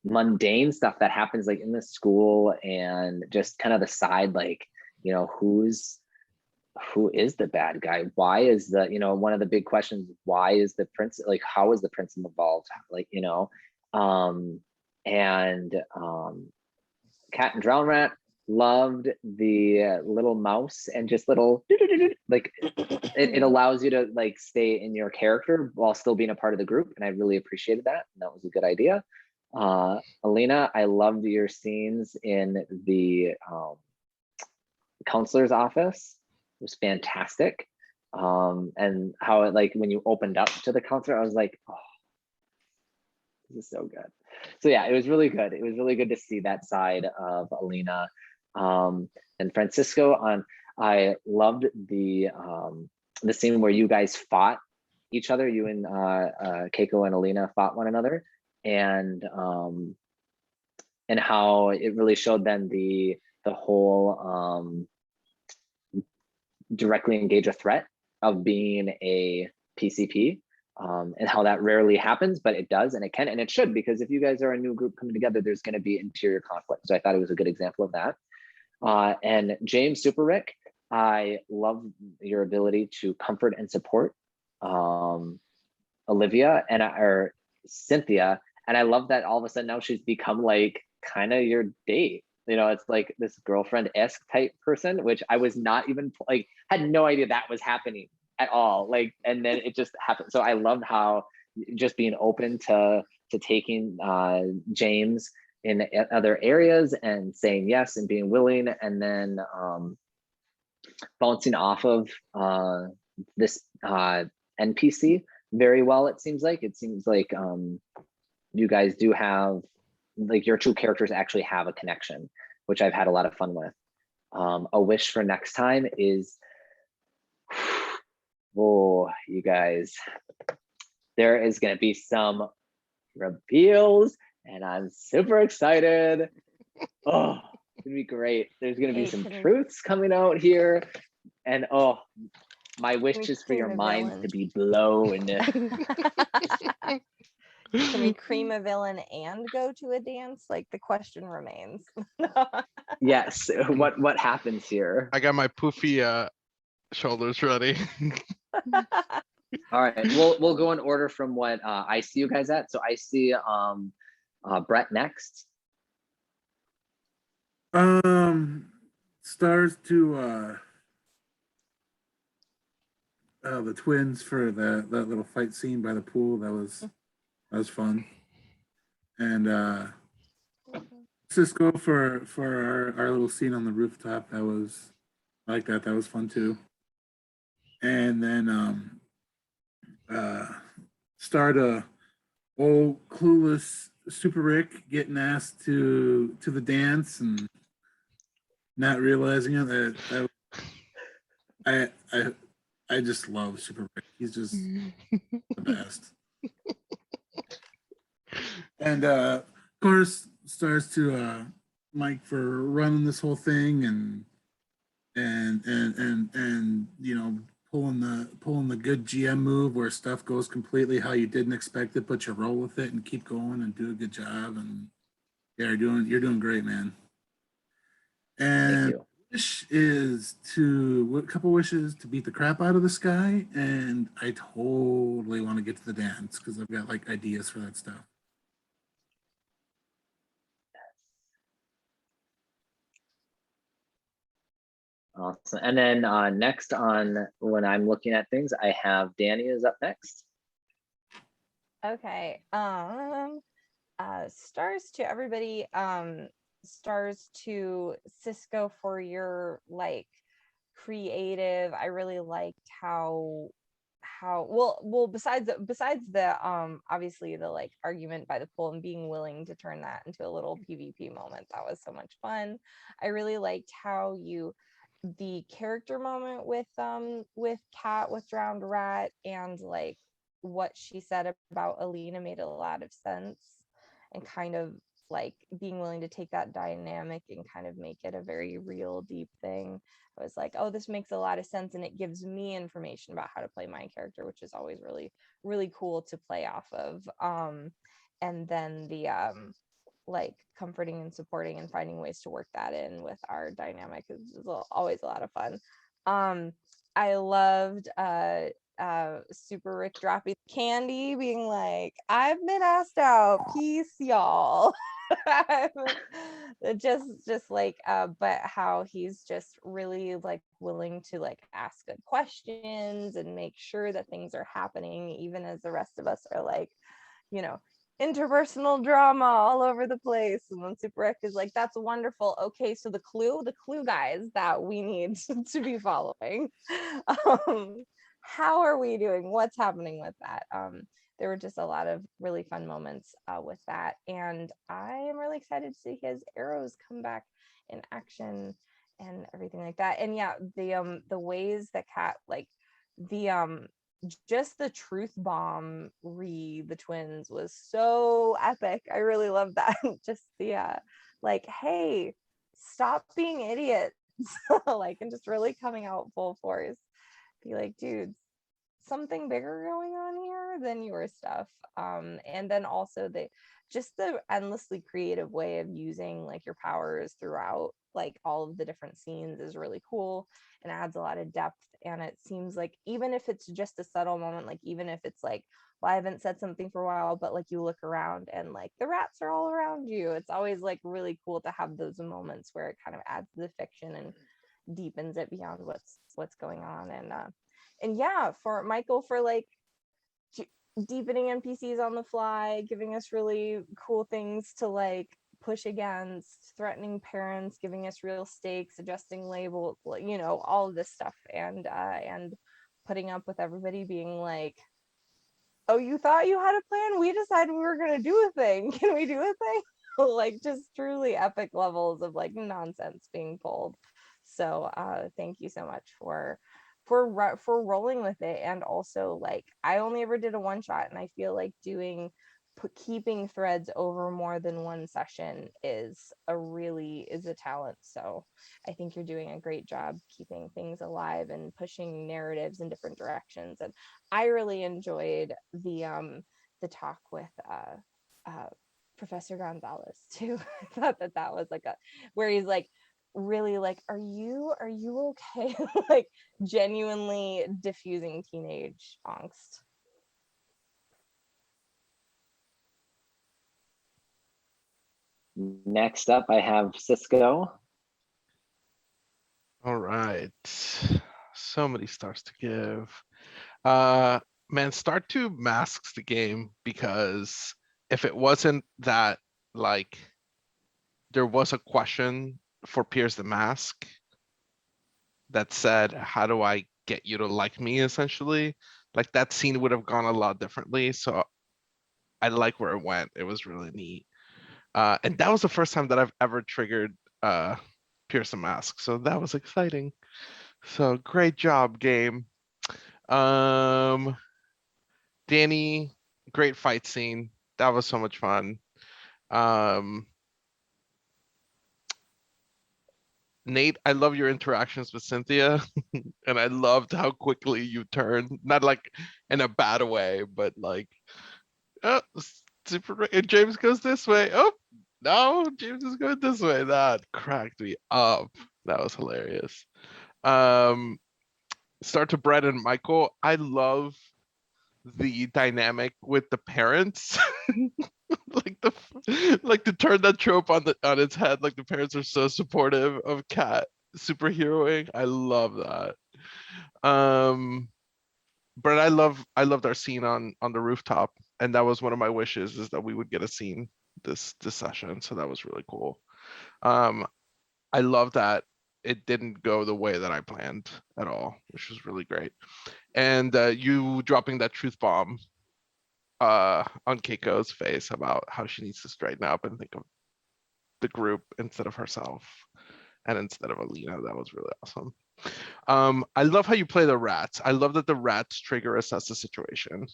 mundane stuff that happens like in the school and just kind of the side, like, you know, who is the bad guy? Why is the, you know, one of the big questions, why is the prince, like, how is the prince involved? Like, you know, Cat and Drown Rat, loved the little mouse and just little like it allows you to like stay in your character while still being a part of the group, and I really appreciated that, and that was a good idea. Alina, I loved your scenes in the counselor's office. It was fantastic. And how it, like, when you opened up to the counselor, I was like, oh, this is so good. So yeah, it was really good. It was really good to see that side of Alina. And Francisco, I loved the scene where you guys fought each other. You and Keiko and Alina fought one another, and how it really showed then the whole directly engage a threat of being a PCP, and how that rarely happens, but it does, and it can, and it should, because if you guys are a new group coming together, there's going to be interior conflict. So I thought it was a good example of that. And James Super Rick, I love your ability to comfort and support Olivia or Cynthia, and I love that all of a sudden now she's become like kind of your date. You know, it's like this girlfriend-esque type person, which I was not even like, had no idea that was happening at all. Like, and then it just happened. So I loved how just being open to taking James in other areas and saying yes and being willing, and then bouncing off of this NPC very well. It seems like you guys do have, like, your two characters actually have a connection, which I've had a lot of fun with. A wish for next time is, oh, you guys, there is going to be some reveals, and I'm super excited. Oh, it's gonna be great. There's gonna be some truths coming out here, and oh, my wish is for your minds to be blown. Can we cream a villain and go to a dance? Like, the question remains. Yes. What happens here? I got my poofy shoulders ready. All right. We'll go in order from what I see you guys at. So I see Brett next. Stars to the twins for that little fight scene by the pool. That was fun. And Cisco for our little scene on the rooftop. I like that. That was fun too. And then star to old clueless Super Rick getting asked to the dance and not realizing it. That I just love Super Rick. He's just the best. And of course, stars to Mike for running this whole thing and you know, pulling the good GM move where stuff goes completely how you didn't expect it, but you roll with it and keep going and do a good job. And yeah, you're doing great, man. And Wish is to a couple wishes to beat the crap out of this guy, and I totally want to get to the dance because I've got like ideas for that stuff. Awesome. And then next on when I'm looking at things, I have Danny is up next. Okay. Stars to everybody. Stars to Cisco for your like creative. I really liked how besides the obviously the like argument by the pool and being willing to turn that into a little PvP moment. That was so much fun. I really liked how the character moment with Kat with drowned rat and like what she said about Alina made a lot of sense, and kind of like being willing to take that dynamic and kind of make it a very real deep thing. I was like, oh, this makes a lot of sense, and it gives me information about how to play my character, which is always really really cool to play off of. And then the like comforting and supporting and finding ways to work that in with our dynamic is always a lot of fun. I loved Super Rick dropping candy, being like, I've been asked out, peace y'all. just like but how he's just really like willing to like ask good questions and make sure that things are happening, even as the rest of us are like, you know, interpersonal drama all over the place. And then Super Rick is like, that's wonderful. Okay, so the clue guys that we need to be following. How are we doing? What's happening with that? There were just a lot of really fun moments with that, and I am really excited to see his arrows come back in action and everything like that. And yeah, the ways that Kat like the just the truth bomb the twins was so epic. I really love that. Just the like, hey, stop being idiots. Like, and just really coming out full force. Be like, dude, something bigger going on here than your stuff. And then also the endlessly creative way of using like your powers throughout like all of the different scenes is really cool and adds a lot of depth. And it seems like even if it's just a subtle moment, like even if it's like, well, I haven't said something for a while, but like you look around and like the rats are all around you, it's always like really cool to have those moments where it kind of adds to the fiction and deepens it beyond what's going on. And yeah, for Michael, for like deepening NPCs on the fly, giving us really cool things to like push against, threatening parents, giving us real stakes, adjusting labels, you know, all of this stuff, and putting up with everybody being like, oh, you thought you had a plan? We decided we were gonna do a thing. Can we do a thing? Like just truly epic levels of like nonsense being pulled. So thank you so much for rolling with it. And also like I only ever did a one shot, and I feel like keeping threads over more than one session is a talent. So I think you're doing a great job keeping things alive and pushing narratives in different directions. And I really enjoyed the talk with Professor Gonzalez too. I thought that was like where he's like really like, are you okay? Like genuinely diffusing teenage angst. Next up, I have Cisco. All right. So many stars to give. Man, start to masks the game, because if it wasn't that like there was a question for Piers the Mask that said, how do I get you to like me, essentially, like that scene would have gone a lot differently. So I like where it went. It was really neat. And that was the first time that I've ever triggered Piers the Mask. So that was exciting. So great job, game. Danny, great fight scene. That was so much fun. Nate, I love your interactions with Cynthia, and I loved how quickly you turned, not like in a bad way, but like, oh, James goes this way. Oh, no, James is going this way. That cracked me up. That was hilarious. Start to Brett and Michael. I love the dynamic with the parents. like to turn that trope on its head. Like the parents are so supportive of Kat superheroing. I love that. But I loved our scene on the rooftop, and that was one of my wishes, is that we would get a scene this session. So that was really cool. I love that it didn't go the way that I planned at all, which was really great. And you dropping that truth bomb on Keiko's face about how she needs to straighten up and think of the group instead of herself and instead of Alina. That was really awesome. I love how you play the rats. I love that the rats trigger assess the situation.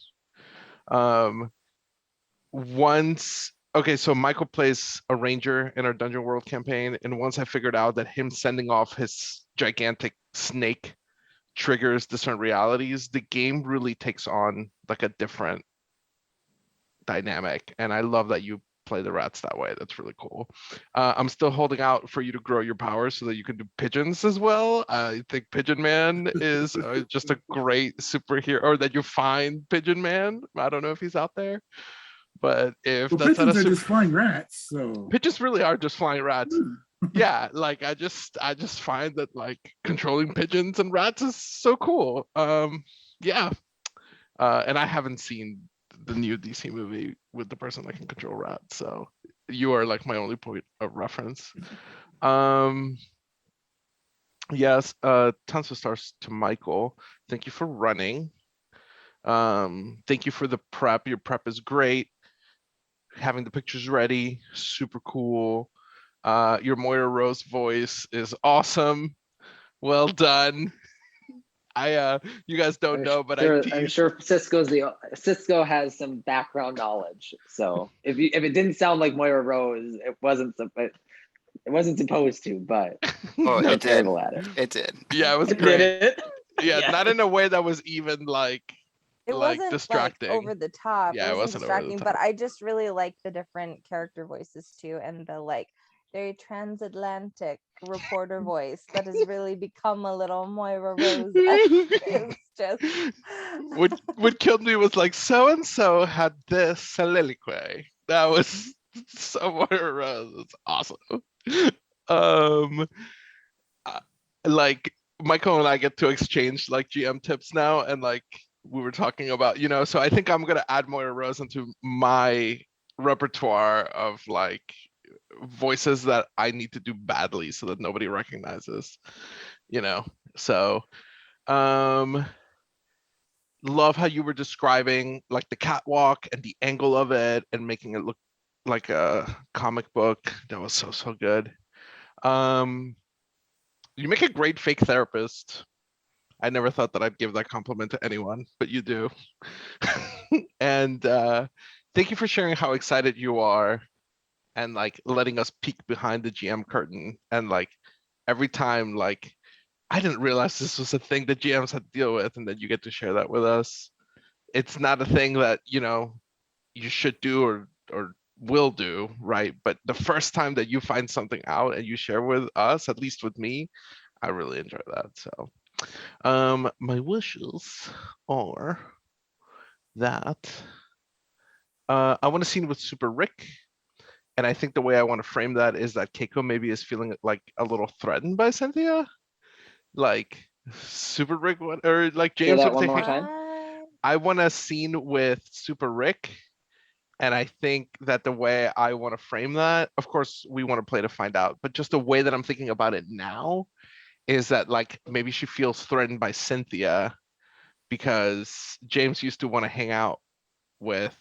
Okay, so Michael plays a ranger in our Dungeon World campaign, and once I figured out that him sending off his gigantic snake triggers discern realities, the game really takes on like a different dynamic, and I love that you play the rats that way. That's really cool. I'm still holding out for you to grow your powers so that you can do pigeons as well. I think Pigeon Man is just a great superhero, or that you find Pigeon Man. I don't know if he's out there, but if that's not pigeons are just flying rats, so pigeons really are just flying rats. Yeah, like I just find that like controlling pigeons and rats is so cool. Yeah. And I haven't seen the new DC movie with the person that can control rats, so you are like my only point of reference. Yes, tons of stars to Michael. Thank you for running. Thank you for the prep. Your prep is great. Having the pictures ready, super cool. Your Moira Rose voice is awesome. Well done. You guys don't know, but I'm sure Cisco has some background knowledge. So if it didn't sound like Moira Rose, it wasn't supposed to, but it terrible did. at it. It did. Yeah, it was Did great. it? Yeah, not in a way that was even like it wasn't distracting. like over the top. Yeah, it wasn't distracting, over the top. but I just really like the different character voices too, and the like very transatlantic reporter voice that has really become a little Moira Rose. It's just what killed me was like so and so had this soliloquy. That was so Moira Rose. It's awesome. Like Michael and I get to exchange like GM tips now, and like we were talking about, so I think I'm gonna add Moira Rose into my repertoire of like voices that I need to do badly so that nobody recognizes, so love how you were describing like the catwalk and the angle of it and making it look like a comic book. That was so good. You make a great fake therapist. I never thought that I'd give that compliment to anyone, but you do. And thank you for sharing how excited you are and like letting us peek behind the GM curtain. And like every time, like I didn't realize this was a thing that GMs had to deal with, and that you get to share that with us. It's not a thing that you should do or will do, right? But the first time that you find something out and you share with us, at least with me, I really enjoy that. So my wishes are that I want a scene with Super Rick. And I think the way I want to frame that is that Keiko maybe is feeling like a little threatened by Cynthia. Like Super Rick, or like James Say that would one say, more time. I want a scene with Super Rick. And I think that the way I want to frame that, of course, we want to play to find out, but just the way that I'm thinking about it now is that like maybe she feels threatened by Cynthia because James used to want to hang out with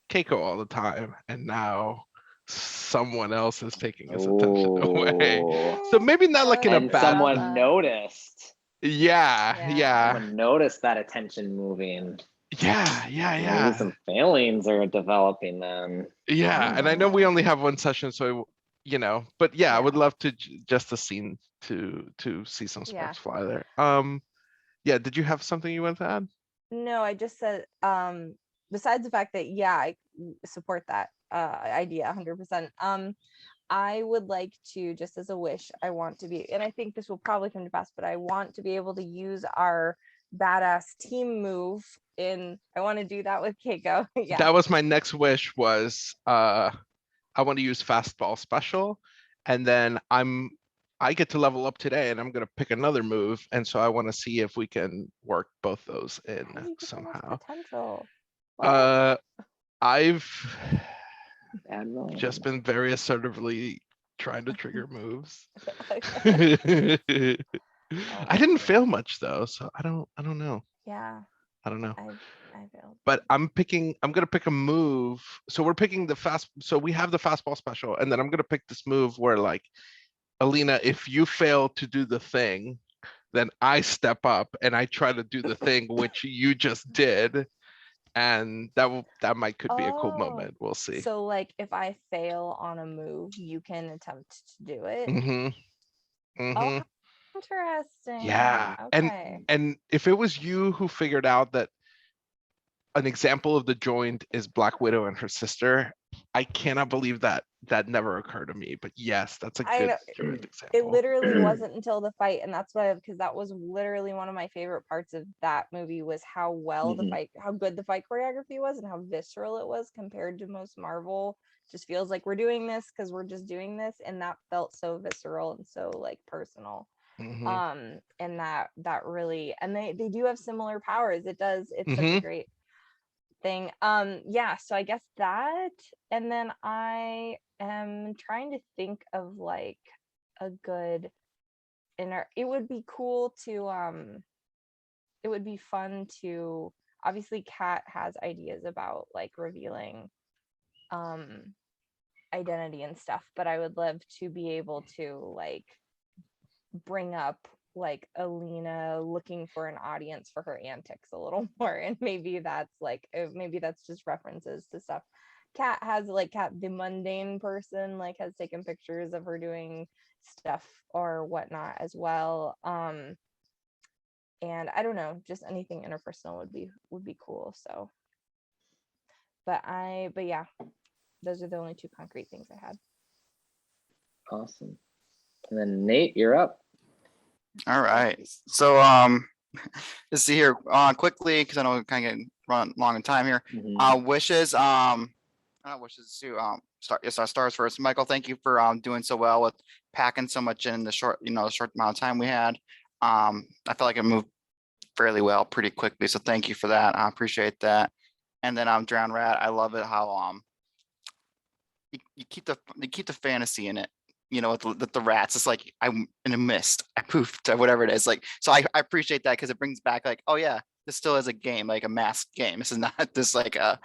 Keiko all the time, and now someone else is taking his attention away. So maybe not like in a And bad. someone noticed. Yeah. Someone noticed that attention moving. Yeah. Maybe some feelings are developing then. Yeah, and I know we only have one session, so but yeah, I would love to just a scene to see some sparks fly there. Yeah, did you have something you want to add? No, I just said besides the fact that I support that idea 100%. I would like to, just as a wish, I want to be, and I think this will probably come to pass, but I want to be able to use our badass team move I want to do that with Keiko. Yeah. That was my next wish was I want to use fastball special, and then I get to level up today and I'm gonna pick another move. And so I want to see if we can work both those in How do you get so much somehow. potential? What? I've Bad roll. just been very assertively trying to trigger moves. I didn't fail much though, so I don't know. Yeah, I don't know. I failed. But I'm gonna pick a move. So we're picking so we have the fastball special, and then I'm gonna pick this move where, like, Alina, if you fail to do the thing, then I step up and I try to do the thing which you just did. And could be a cool Oh, moment. We'll see. So like if I fail on a move, you can attempt to do it. Mm-hmm. Oh, Mm-hmm. how interesting. Yeah. Okay. And if it was you who figured out that an example of the joint is Black Widow and her sister, I cannot believe that never occurred to me. But yes, that's a I good know. joint It example. literally wasn't until the fight, and that's why, because that was literally one of my favorite parts of that movie, was how well the fight, how good the fight choreography was, and how visceral it was compared to most Marvel. Just feels like we're doing this because we're just doing this, and that felt so visceral and so like personal. Mhm. And that really, and they do have similar powers. It's such a Mhm. great thing. Yeah, so I guess that, and then I am trying to think of like a good it would be cool to it would be fun to, obviously Kat has ideas about like revealing identity and stuff, but I would love to be able to like bring up like Alina looking for an audience for her antics a little more, and maybe that's just references to stuff Kat has, like Kat the mundane person like has taken pictures of her doing stuff or whatnot as well. And I don't know, just anything interpersonal would be cool. So but yeah, those are the only two concrete things I had. Awesome. And then Nate, you're up. All right. So let's see here quickly, because I know we're kind of getting run long in time here. Wishes. Wishes to stars first. Michael, thank you for doing so well with packing so much in the short amount of time we had. I felt like it moved fairly well pretty quickly, so thank you for that. I appreciate that. And then Drown Rat, I love it how you keep the fantasy in it, with the rats. It's like I'm in a mist, I poofed, or whatever it is. Like, so I appreciate that, because it brings back like, oh yeah, this still is a game, like a masked game. This is not this like a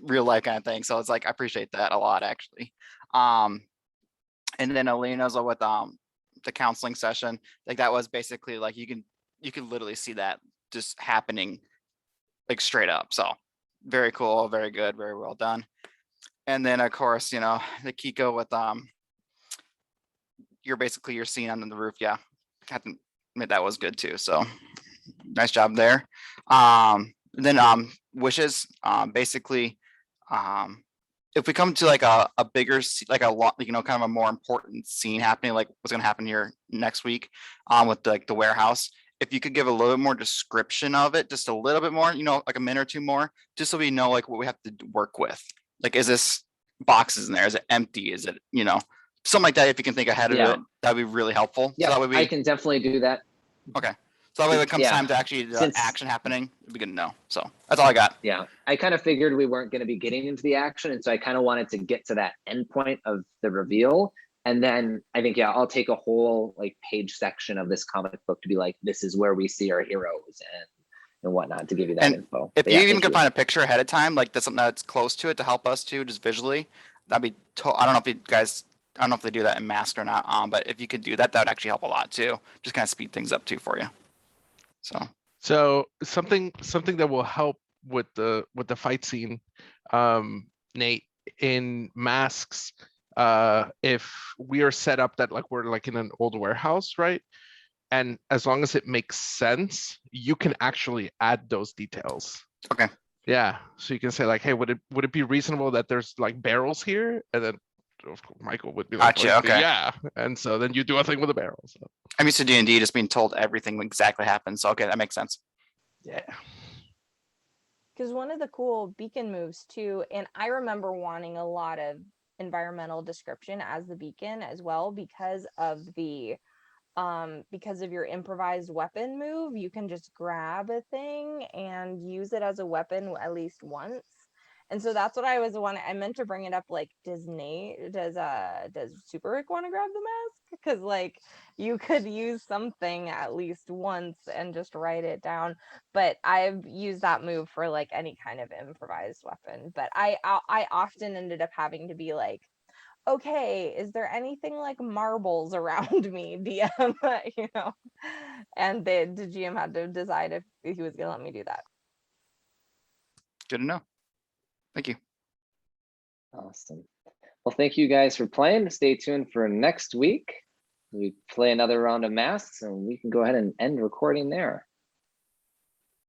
real life kind of thing. So it's like I appreciate that a lot, actually. And then Alina's with the counseling session, like that was basically like you can literally see that just happening like straight up. So very cool, very good, very well done. And then of course, the Keiko with you're scene on the roof. Yeah, I have to admit that was good too. So nice job there. Then wishes, basically, if we come to like a bigger, like a lot, kind of a more important scene happening, like what's gonna happen here next week, with the warehouse. If you could give a little bit more description of it, just a little bit more, like a minute or two more, just so we know like what we have to work with. Like, is this boxes in there? Is it empty? Is it, something like that? If you can think ahead of it, that'd be really helpful. Yeah, so I can definitely do that. Okay. So that way when it comes time to actually the action happening, it'd be good to know. So that's all I got. Yeah, I kind of figured we weren't going to be getting into the action, and so I kind of wanted to get to that end point of the reveal. And then I think, I'll take a whole like page section of this comic book to be like, this is where we see our heroes and whatnot, to give you that info. If you even could find a picture ahead of time, like that's something that's close to it to help us too, just visually, that'd be. I don't know if you guys, I don't know if they do that in Mask or not, but if you could do that, that would actually help a lot too. Just kind of speed things up too for you. So something that will help with the fight scene, Nate, in Masks, if we are set up that like we're like in an old warehouse, right? And as long as it makes sense, you can actually add those details. Okay. Yeah. So you can say like, hey, would it be reasonable that there's like barrels here? And then Michael would be like, Gotcha, okay. yeah. And so then you do a thing with a barrel. So I'm used to D&D just being told everything exactly happens. So okay, that makes sense. yeah. Because one of the cool beacon moves too, and I remember wanting a lot of environmental description as the beacon as well because of your improvised weapon move. You can just grab a thing and use it as a weapon at least once. And so that's what I meant to bring it up, like, does Super Rick want to grab the mask? Because like you could use something at least once and just write it down. But I've used that move for like any kind of improvised weapon. But I often ended up having to be like, okay, is there anything like marbles around me, DM? You know, and the GM had to decide if he was gonna let me do that. Good to know. Thank you. Awesome. Well, thank you guys for playing. Stay tuned for next week. We play another round of masks and we can go ahead and end recording there.